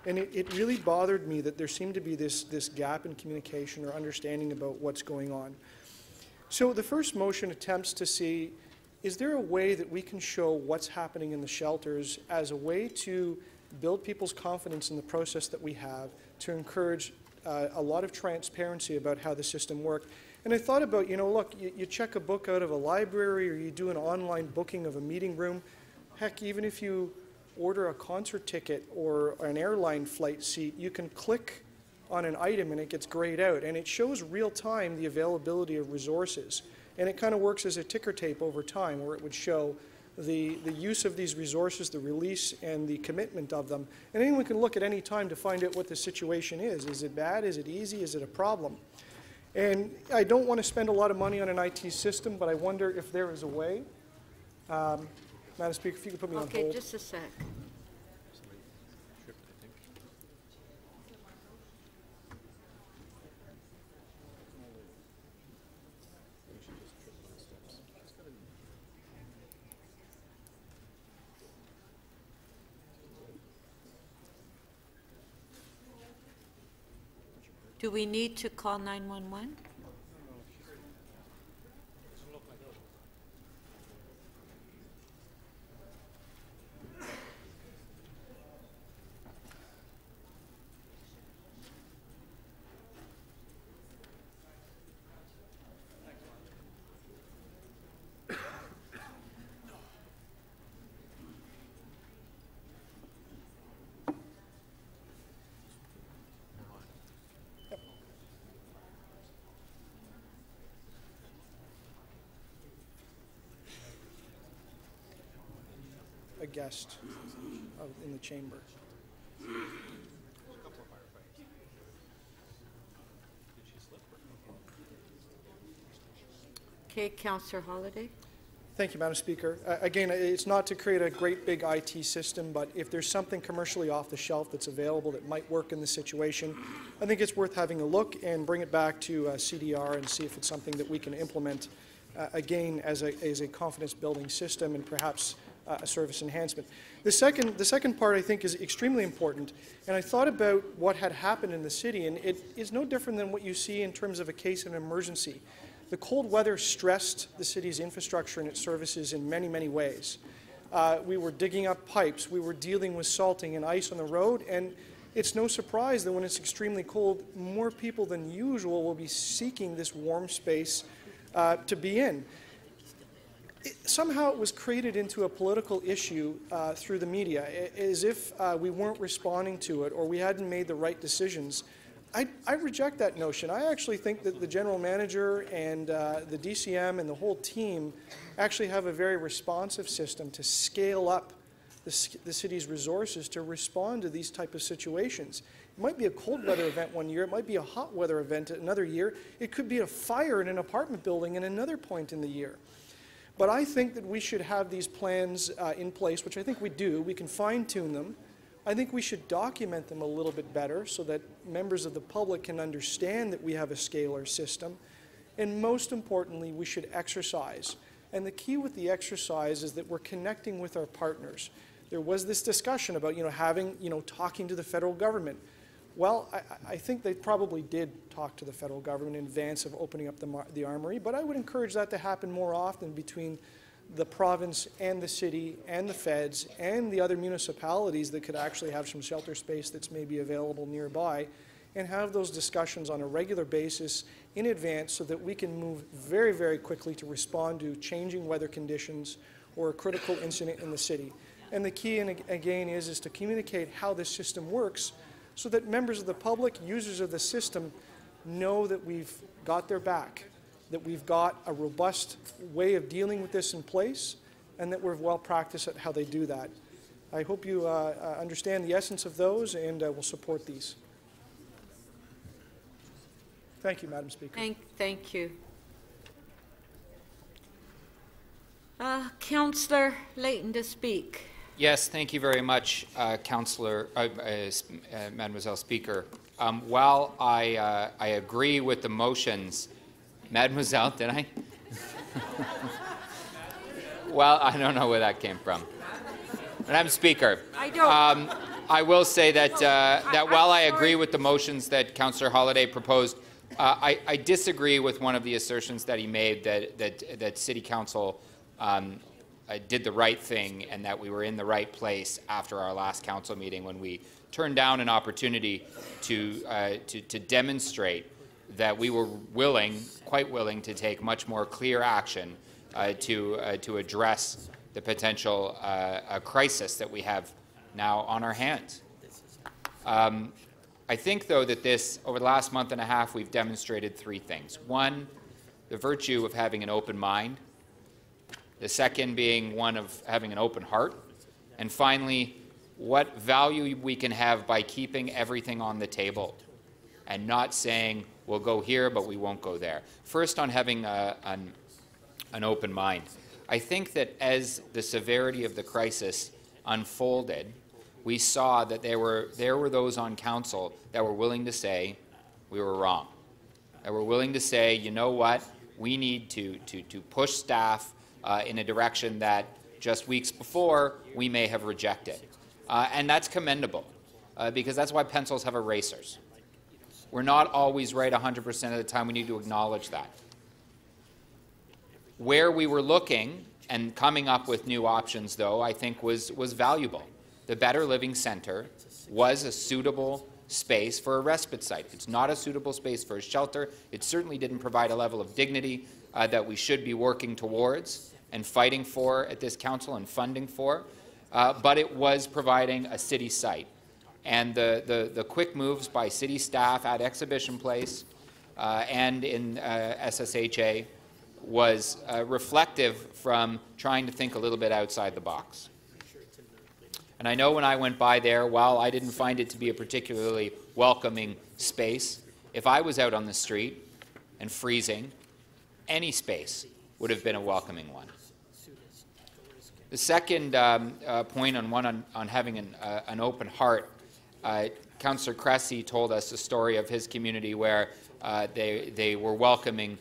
[SPEAKER 16] And it really bothered me that there seemed to be this gap in communication or understanding about what's going on. So the first motion attempts to see, is there a way that we can show what's happening in the shelters as a way to build people's confidence in the process that we have, to encourage a lot of transparency about how the system works. And I thought about, you know, look, you check a book out of a library or you do an online booking of a meeting room. Heck, even if you order a concert ticket or an airline flight seat, you can click on an item and it gets grayed out. And it shows real time the availability of resources. And it kind of works as a ticker tape over time where it would show the use of these resources, the release, and the commitment of them. And anyone can look at any time to find out what the situation is. Is it bad? Is it easy? Is it a problem? And I don't want to spend a lot of money on an IT system, but I wonder if there is a way. Madam Speaker, if you could put me on hold.
[SPEAKER 1] Okay, just a sec. Do we need to call 911?
[SPEAKER 16] A guest in the chamber.
[SPEAKER 1] Okay, Councillor Holliday.
[SPEAKER 16] Thank you, Madam Speaker. Again, it's not to create a great big IT system, but if there's something commercially off the shelf that's available that might work in this situation, I think it's worth having a look and bring it back to CDR and see if it's something that we can implement again as a confidence building system and perhaps a service enhancement. The second part I think is extremely important, and I thought about what had happened in the city, and it is no different than what you see in terms of a case of an emergency. The cold weather stressed the city's infrastructure and its services in many, many ways. We were digging up pipes, we were dealing with salting and ice on the road, and it's no surprise that when it's extremely cold, more people than usual will be seeking this warm space to be in. Somehow it was created into a political issue through the media, as if we weren't responding to it or we hadn't made the right decisions. I reject that notion. I actually think that the General Manager and the DCM and the whole team actually have a very responsive system to scale up the city's resources to respond to these type of situations. It might be a cold weather event one year, it might be a hot weather event another year, it could be a fire in an apartment building in another point in the year. But I think that we should have these plans in place, which I think we do. We can fine-tune them. I think we should document them a little bit better so that members of the public can understand that we have a scalar system. And most importantly, we should exercise. And the key with the exercise is that we're connecting with our partners. There was this discussion about, talking to the federal government. Well, I think they probably did talk to the federal government in advance of opening up the armory, but I would encourage that to happen more often between the province and the city and the feds and the other municipalities that could actually have some shelter space that's maybe available nearby, and have those discussions on a regular basis in advance so that we can move very, very quickly to respond to changing weather conditions or a critical incident in the city. And the key, again, is to communicate how this system works so that members of the public, users of the system, know that we've got their back, that we've got a robust way of dealing with this in place, and that we're well practiced at how they do that. I hope you understand the essence of those and will support these. Thank you, Madam Speaker.
[SPEAKER 1] Thank you. Councillor Layton to speak.
[SPEAKER 12] Yes, thank you very much, Mademoiselle Speaker. While I agree with the motions, Mademoiselle, did I? Well, I don't know where that came from. Madam Speaker, I will say that while I agree with the motions that Councillor Holliday proposed, I disagree with one of the assertions that he made that City Council did the right thing and that we were in the right place after our last council meeting when we turned down an opportunity to demonstrate that we were quite willing to take much more clear action to address the potential crisis that we have now on our hands. I think, though, that over the last month and a half, we've demonstrated three things. One, the virtue of having an open mind. The second being one of having an open heart. And finally, what value we can have by keeping everything on the table and not saying, we'll go here, but we won't go there. First, on having an open mind. I think that as the severity of the crisis unfolded, we saw that there were those on council that were willing to say we were wrong, that were willing to say, you know what, we need to push staff in a direction that just weeks before we may have rejected. And that's commendable, because that's why pencils have erasers. We're not always right 100% of the time. We need to acknowledge that. Where we were looking and coming up with new options, though, I think was valuable. The Better Living Centre was a suitable space for a respite site. It's not a suitable space for a shelter. It certainly didn't provide a level of dignity that we should be working towards and fighting for at this council and funding for, but it was providing a city site. And the quick moves by city staff at Exhibition Place and in SSHA was reflective from trying to think a little bit outside the box. And I know when I went by there, while I didn't find it to be a particularly welcoming space, if I was out on the street and freezing, any space would have been a welcoming one. The second point on having an open heart, Councillor Cressy told us a story of his community where they were welcoming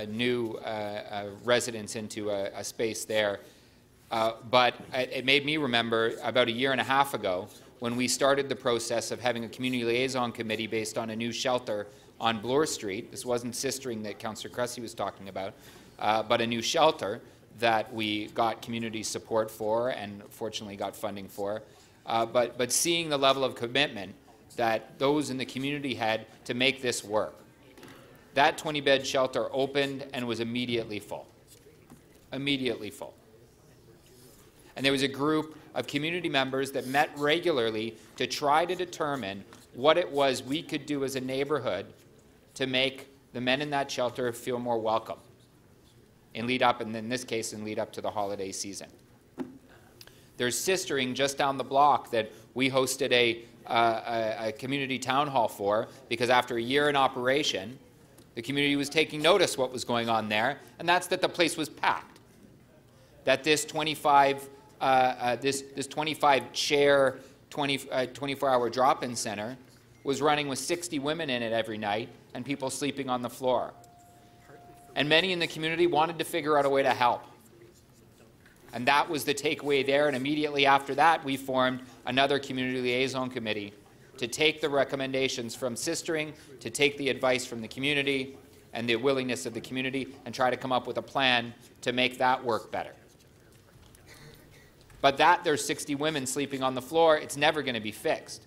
[SPEAKER 12] new residents into a space there. But it made me remember about a year and a half ago when we started the process of having a community liaison committee based on a new shelter on Bloor Street. This wasn't Sistering that Councillor Cressy was talking about, but a new shelter that we got community support for and fortunately got funding for. But seeing the level of commitment that those in the community had to make this work. That 20-bed shelter opened and was immediately full. Immediately full. And there was a group of community members that met regularly to try to determine what it was we could do as a neighborhood to make the men in that shelter feel more welcome and lead up, and in this case, and lead up to the holiday season. There's Sistering just down the block that we hosted a community town hall for, because after a year in operation, the community was taking notice what was going on there, and that's that the place was packed. That this 25 chair 24-hour drop-in center was running with 60 women in it every night and people sleeping on the floor. And many in the community wanted to figure out a way to help. And that was the takeaway there, and immediately after that we formed another community liaison committee to take the recommendations from Sistering, to take the advice from the community and the willingness of the community, and try to come up with a plan to make that work better. But that there's 60 women sleeping on the floor, it's never going to be fixed.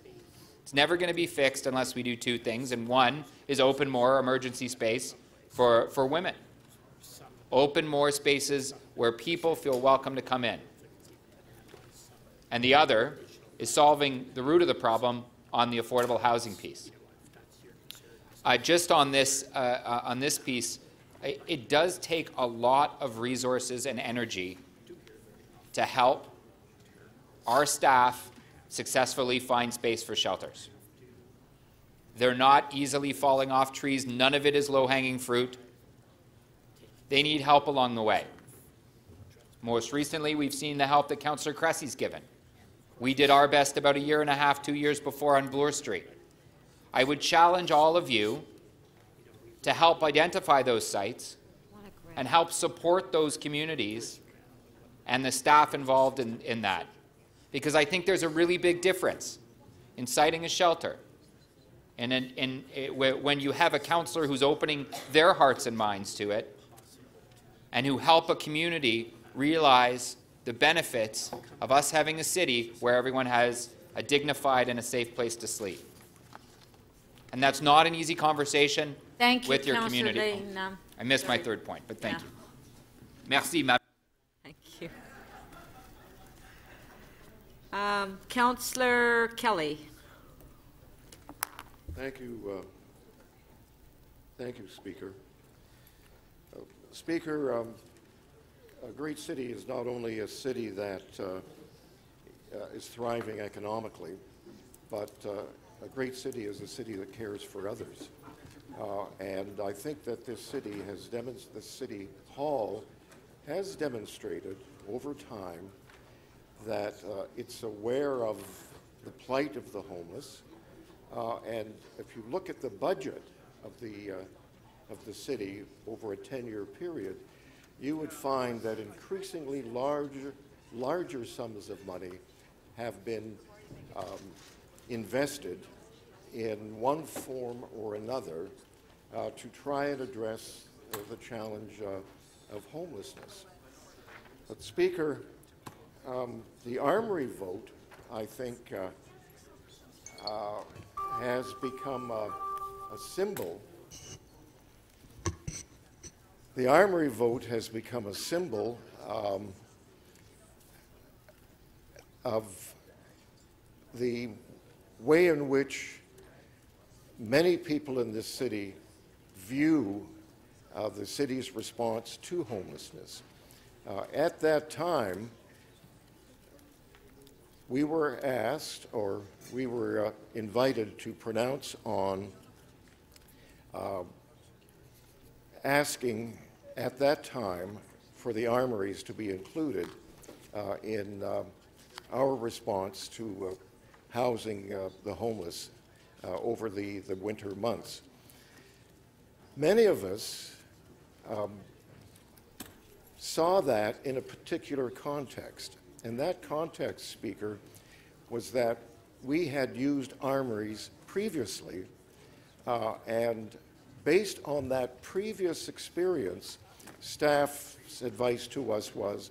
[SPEAKER 12] It's never going to be fixed unless we do two things, and one is open more emergency space for women. Open more spaces where people feel welcome to come in. And the other is solving the root of the problem on the affordable housing piece. Just on this piece, it does take a lot of resources and energy to help our staff successfully find space for shelters. They're not easily falling off trees. None of it is low-hanging fruit. They need help along the way. Most recently, we've seen the help that Councillor Cressy's given. We did our best about a year and a half, 2 years before on Bloor Street. I would challenge all of you to help identify those sites and help support those communities and the staff involved in that. Because I think there's a really big difference in siting a shelter and when you have a councillor who's opening their hearts and minds to it and who help a community realize the benefits of us having a city where everyone has a dignified and a safe place to sleep. And that's not an easy conversation with your community. I missed my third point, but thank you. Merci, Madame.
[SPEAKER 1] Thank you. Councillor Kelly.
[SPEAKER 7] Thank you, Speaker. Speaker, a great city is not only a city that is thriving economically, but a great city is a city that cares for others. And I think that this city hall has demonstrated over time that it's aware of the plight of the homeless. And if you look at the budget of the city over a 10-year period, you would find that increasingly larger sums of money have been invested in one form or another to try and address the challenge of homelessness. But Speaker, the Armory vote, I think, has become a symbol. The Armory vote has become a symbol of the way in which many people in this city view the city's response to homelessness. At that time, we were asked, or we were invited to pronounce on asking at that time for the armories to be included in our response to housing the homeless over the winter months. Many of us saw that in a particular context, and that context, Speaker, was that we had used armories previously, and based on that previous experience, staff's advice to us was,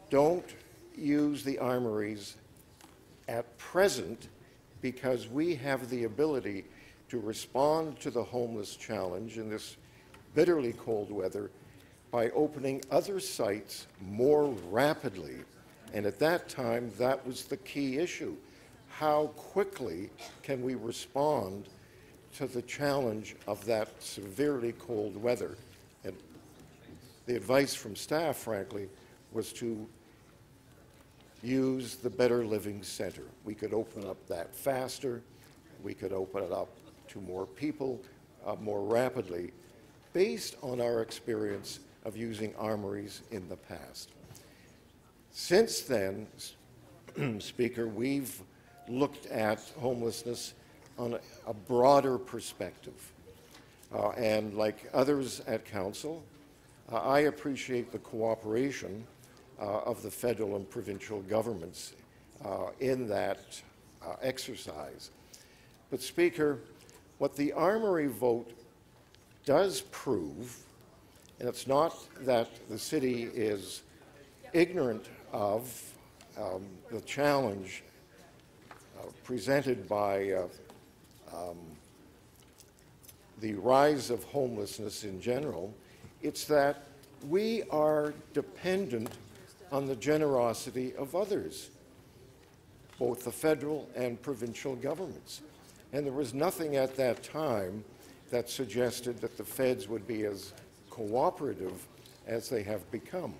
[SPEAKER 7] don't use the armories at present because we have the ability to respond to the homeless challenge in this bitterly cold weather by opening other sites more rapidly. And at that time, that was the key issue. How quickly can we respond to the challenge of that severely cold weather? And the advice from staff, frankly, was to use the Better Living Center. We could open up that faster. We could open it up to more people more rapidly, based on our experience of using armories in the past. Since then, Speaker, we've looked at homelessness on a broader perspective. And like others at Council, I appreciate the cooperation of the federal and provincial governments in that exercise. But, Speaker, what the Armory vote does prove, and it's not that the city is ignorant of the challenge presented by the rise of homelessness in general, it's that we are dependent on the generosity of others, both the federal and provincial governments. And there was nothing at that time that suggested that the feds would be as cooperative as they have become.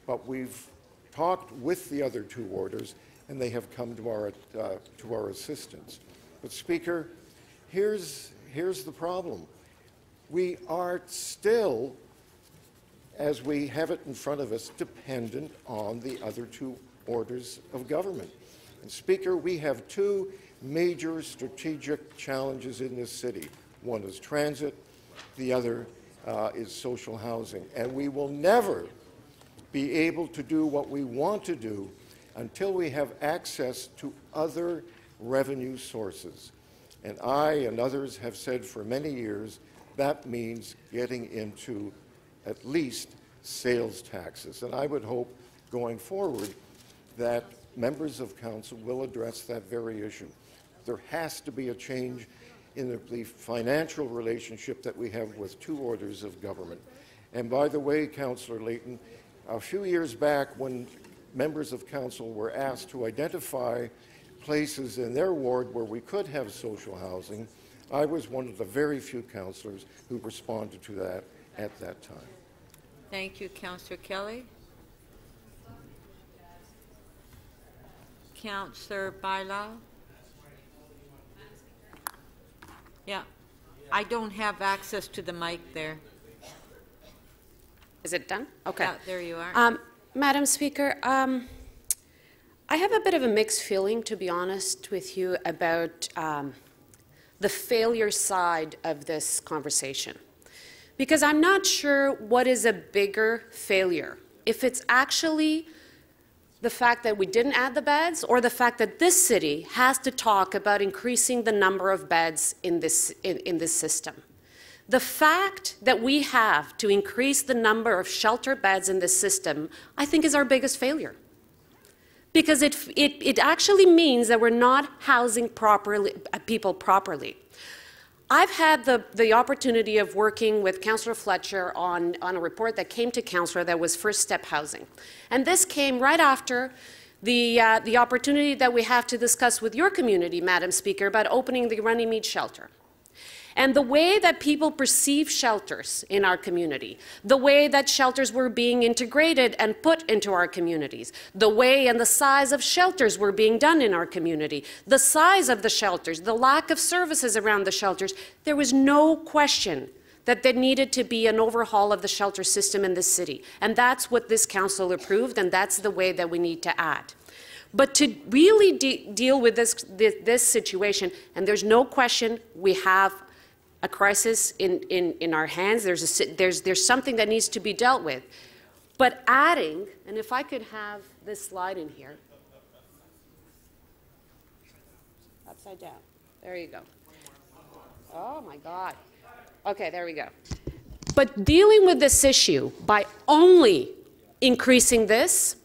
[SPEAKER 7] But we've talked with the other two orders, and they have come to our assistance. But, Speaker, here's the problem. We are still, as we have it in front of us, dependent on the other two orders of government. And, Speaker, we have two major strategic challenges in this city. One is transit, the other is social housing. And we will never be able to do what we want to do until we have access to other revenue sources. And I and others have said for many years that means getting into at least sales taxes. And I would hope going forward that members of Council will address that very issue. There has to be a change in the financial relationship that we have with two orders of government. And by the way, Councillor Layton, a few years back when members of Council were asked to identify places in their ward where we could have social housing, I was one of the very few councillors who responded to that at that time.
[SPEAKER 1] Thank you, Councillor Kelly. Councillor Bailao. Yeah, I don't have access to the mic there.
[SPEAKER 2] Is it done? Okay.
[SPEAKER 1] Yeah, there you are.
[SPEAKER 2] Madam Speaker, I have a bit of a mixed feeling, to be honest with you, about the failure side of this conversation. Because I'm not sure what is a bigger failure. If it's actually the fact that we didn't add the beds, or the fact that this city has to talk about increasing the number of beds in this system. The fact that we have to increase the number of shelter beds in this system, I think, is our biggest failure. Because it actually means that we're not housing people properly. I've had the opportunity of working with Councillor Fletcher on a report that came to Councillor that was First Step Housing. And this came right after the opportunity that we have to discuss with your community, Madam Speaker, about opening the Runnymede shelter. And the way that people perceive shelters in our community, the way that shelters were being integrated and put into our communities, the way and the size of shelters were being done in our community, the size of the shelters, the lack of services around the shelters, there was no question that there needed to be an overhaul of the shelter system in this city. And that's what this council approved, and that's the way that we need to add. But to really deal with this situation, and there's no question we have a crisis in our hands. There's something that needs to be dealt with. But adding, and if I could have this slide in here. Upside down. There you go. Oh, my God. Okay, there we go. But dealing with this issue by only increasing this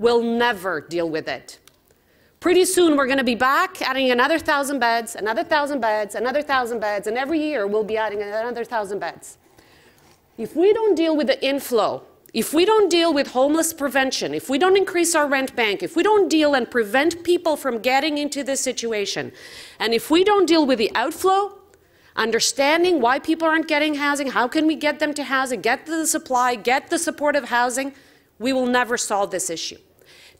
[SPEAKER 2] will never deal with it. Pretty soon we're going to be back adding another 1,000 beds, another 1,000 beds, another 1,000 beds, and every year we'll be adding another 1,000 beds. If we don't deal with the inflow, if we don't deal with homeless prevention, if we don't increase our rent bank, if we don't deal and prevent people from getting into this situation, and if we don't deal with the outflow, understanding why people aren't getting housing, how can we get them to housing, get the supply, get the supportive housing, we will never solve this issue.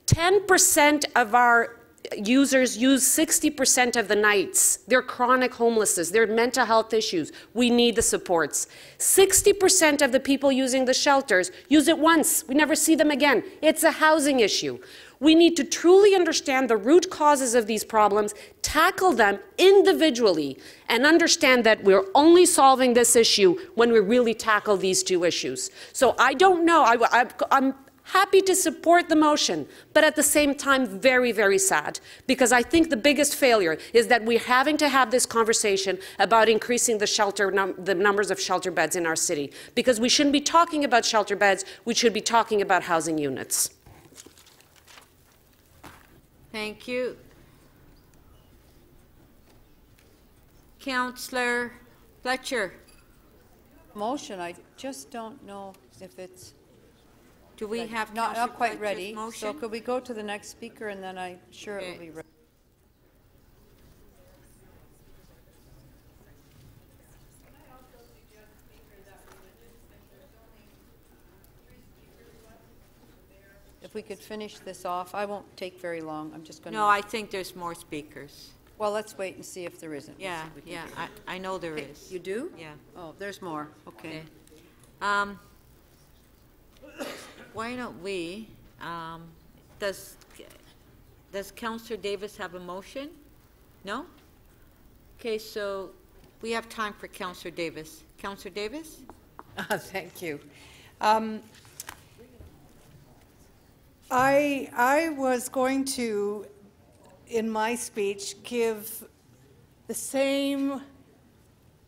[SPEAKER 2] 10% of our users use 60% of the nights. They're chronic homelessness. They're mental health issues. We need the supports. 60% of the people using the shelters use it once. We never see them again. It's a housing issue. We need to truly understand the root causes of these problems, tackle them individually, and understand that we're only solving this issue when we really tackle these two issues. So I don't know. I'm happy to support the motion, but at the same time, very, very sad, because I think the biggest failure is that we're having to have this conversation about increasing the numbers of shelter beds in our city, because we shouldn't be talking about shelter beds, we should be talking about housing units.
[SPEAKER 1] Thank you. Councillor Fletcher.
[SPEAKER 22] Motion, I just don't know if it's...
[SPEAKER 1] Do we have
[SPEAKER 22] not
[SPEAKER 1] Councillor
[SPEAKER 22] quite
[SPEAKER 1] Fletcher's
[SPEAKER 22] ready?
[SPEAKER 1] motion?
[SPEAKER 22] So could we go to the next speaker, and then I'm sure it will be ready. If we could finish this off, I won't take very long. I'm just going to...
[SPEAKER 1] No, I think there's more speakers.
[SPEAKER 22] Well, let's wait and see if there isn't.
[SPEAKER 1] Yeah, yeah, I know there
[SPEAKER 22] Okay,
[SPEAKER 1] is.
[SPEAKER 22] You do?
[SPEAKER 1] Yeah.
[SPEAKER 22] Oh, there's more. Okay.
[SPEAKER 1] Why don't we, does Councillor Davis have a motion? No? Okay, so we have time for Councillor Davis. Councillor Davis?
[SPEAKER 14] Thank you. I was going to, in my speech, give the same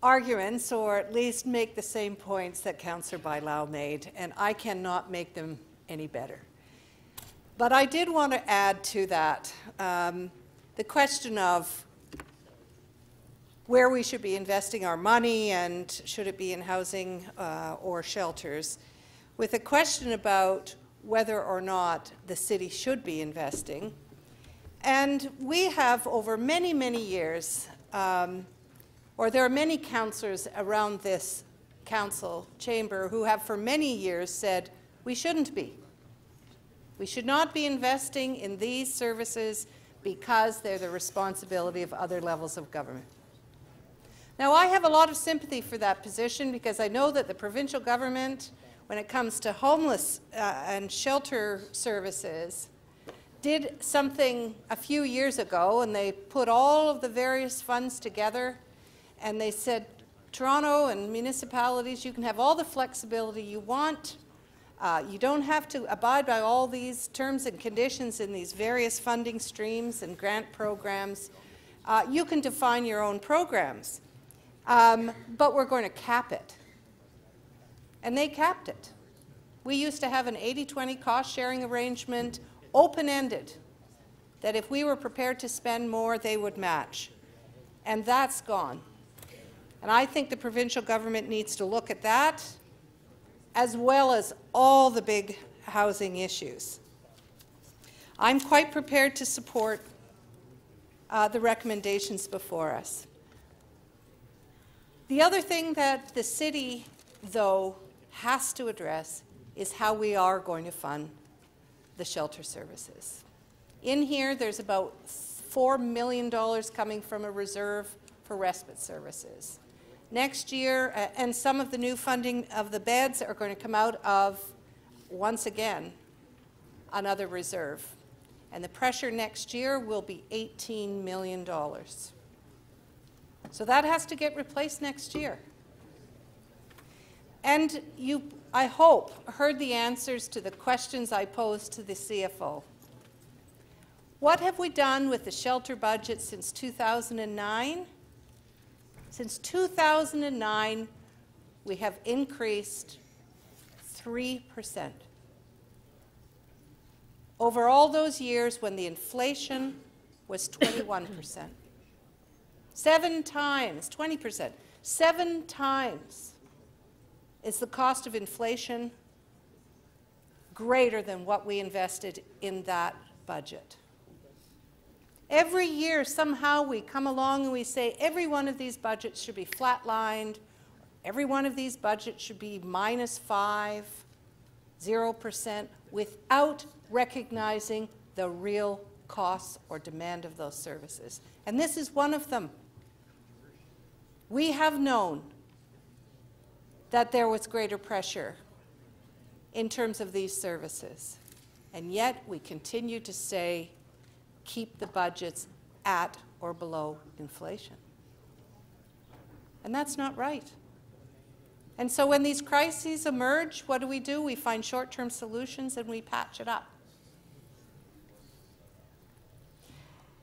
[SPEAKER 14] arguments, or at least make the same points that Councillor Bailão made, and I cannot make them any better. But I did want to add to that the question of where we should be investing our money, and should it be in housing or shelters, with a question about whether or not the city should be investing. And we have, over many, many years, or there are many councillors around this council chamber who have for many years said we shouldn't be. We should not be investing in these services because they're the responsibility of other levels of government. Now, I have a lot of sympathy for that position, because I know that the provincial government, when it comes to homeless and shelter services, did something a few years ago, and they put all of the various funds together, and they said, Toronto and municipalities, you can have all the flexibility you want. You don't have to abide by all these terms and conditions in these various funding streams and grant programs. You can define your own programs, but we're going to cap it. And they capped it. We used to have an 80-20 cost-sharing arrangement, open-ended, that if we were prepared to spend more, they would match. And that's gone. And I think the provincial government needs to look at that, as well as all the big housing issues. I'm quite prepared to support the recommendations before us. The other thing that the city, though, has to address is how we are going to fund the shelter services. In here, there's about $4 million coming from a reserve for respite services. Next year, and some of the new funding of the beds are going to come out of, once again, another reserve. And the pressure next year will be $18 million. So that has to get replaced next year. And you, I hope, heard the answers to the questions I posed to the CFO. What have we done with the shelter budget since 2009? Since 2009, we have increased 3%. Over all those years when the inflation was 21%. 7 times, 20%, 7 times is the cost of inflation greater than what we invested in that budget. Every year, somehow, we come along and we say every one of these budgets should be flatlined, every one of these budgets should be -5, 0%, without recognizing the real costs or demand of those services. And this is one of them. We have known that there was greater pressure in terms of these services, and yet we continue to say, keep the budgets at or below inflation. And that's not right. And so when these crises emerge, what do? We find short-term solutions and we patch it up.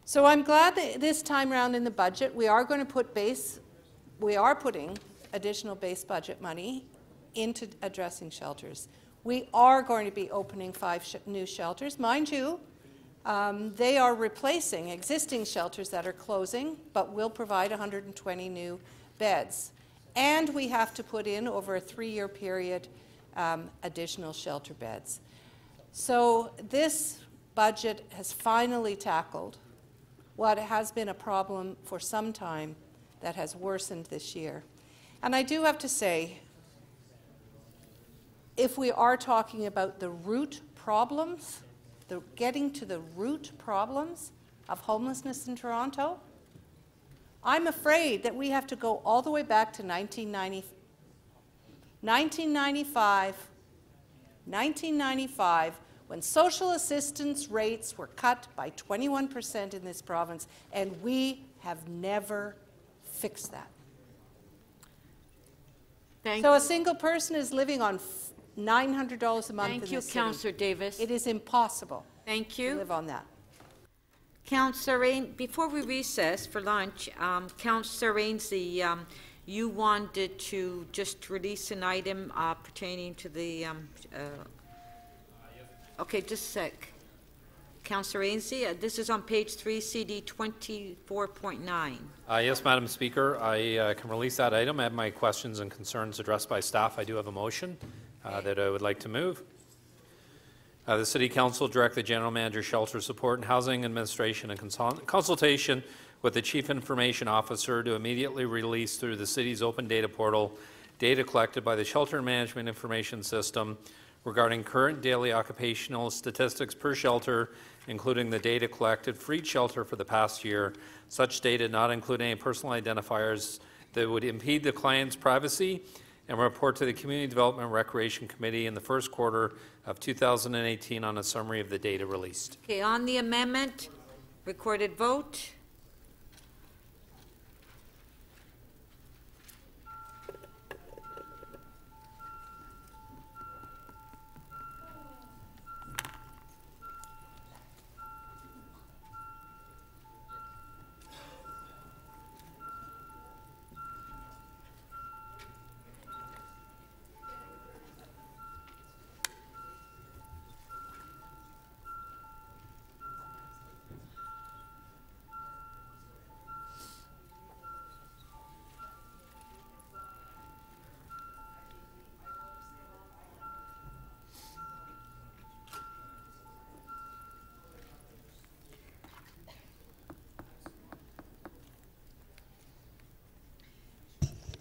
[SPEAKER 14] So I'm glad that this time around in the budget, we are putting additional base budget money into addressing shelters. We are going to be opening 5 new shelters. Mind you, they are replacing existing shelters that are closing, but will provide 120 new beds. And we have to put in, over a 3-year period, additional shelter beds. So this budget has finally tackled what has been a problem for some time that has worsened this year. And I do have to say, if we are talking about the root problems, getting to the root problems of homelessness in Toronto, I'm afraid that we have to go all the way back to 1995, when social assistance rates were cut by 21% in this province, and we have never fixed that. So a single person is living on $900 a month in this city.
[SPEAKER 1] Thank you, Councillor Davis.
[SPEAKER 14] It is impossible.
[SPEAKER 1] Thank you.
[SPEAKER 14] To live on that.
[SPEAKER 1] Councillor Rain, before we recess for lunch, Councillor Rainsy, you wanted to just release an item pertaining to the. Okay, just a sec. Councillor Rainsy, this is on page 3, CD 24.9.
[SPEAKER 5] Yes, Madam Speaker, I can release that item. I have my questions and concerns addressed by staff. I do have a motion that I would like to move. The City Council direct the General Manager, Shelter Support and Housing Administration in consultation with the Chief Information Officer to immediately release through the City's open data portal data collected by the Shelter Management Information System regarding current daily occupational statistics per shelter, including the data collected for each shelter for the past year. Such data not include any personal identifiers that would impede the client's privacy, and report to the Community Development and Recreation Committee in the first quarter of 2018 on a summary of the data released.
[SPEAKER 1] Okay, on the amendment, recorded vote.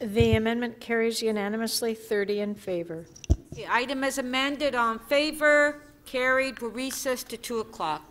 [SPEAKER 21] The amendment carries unanimously, 30 in favor.
[SPEAKER 1] The item as amended, on favor, carried. We'll recess to 2 o'clock.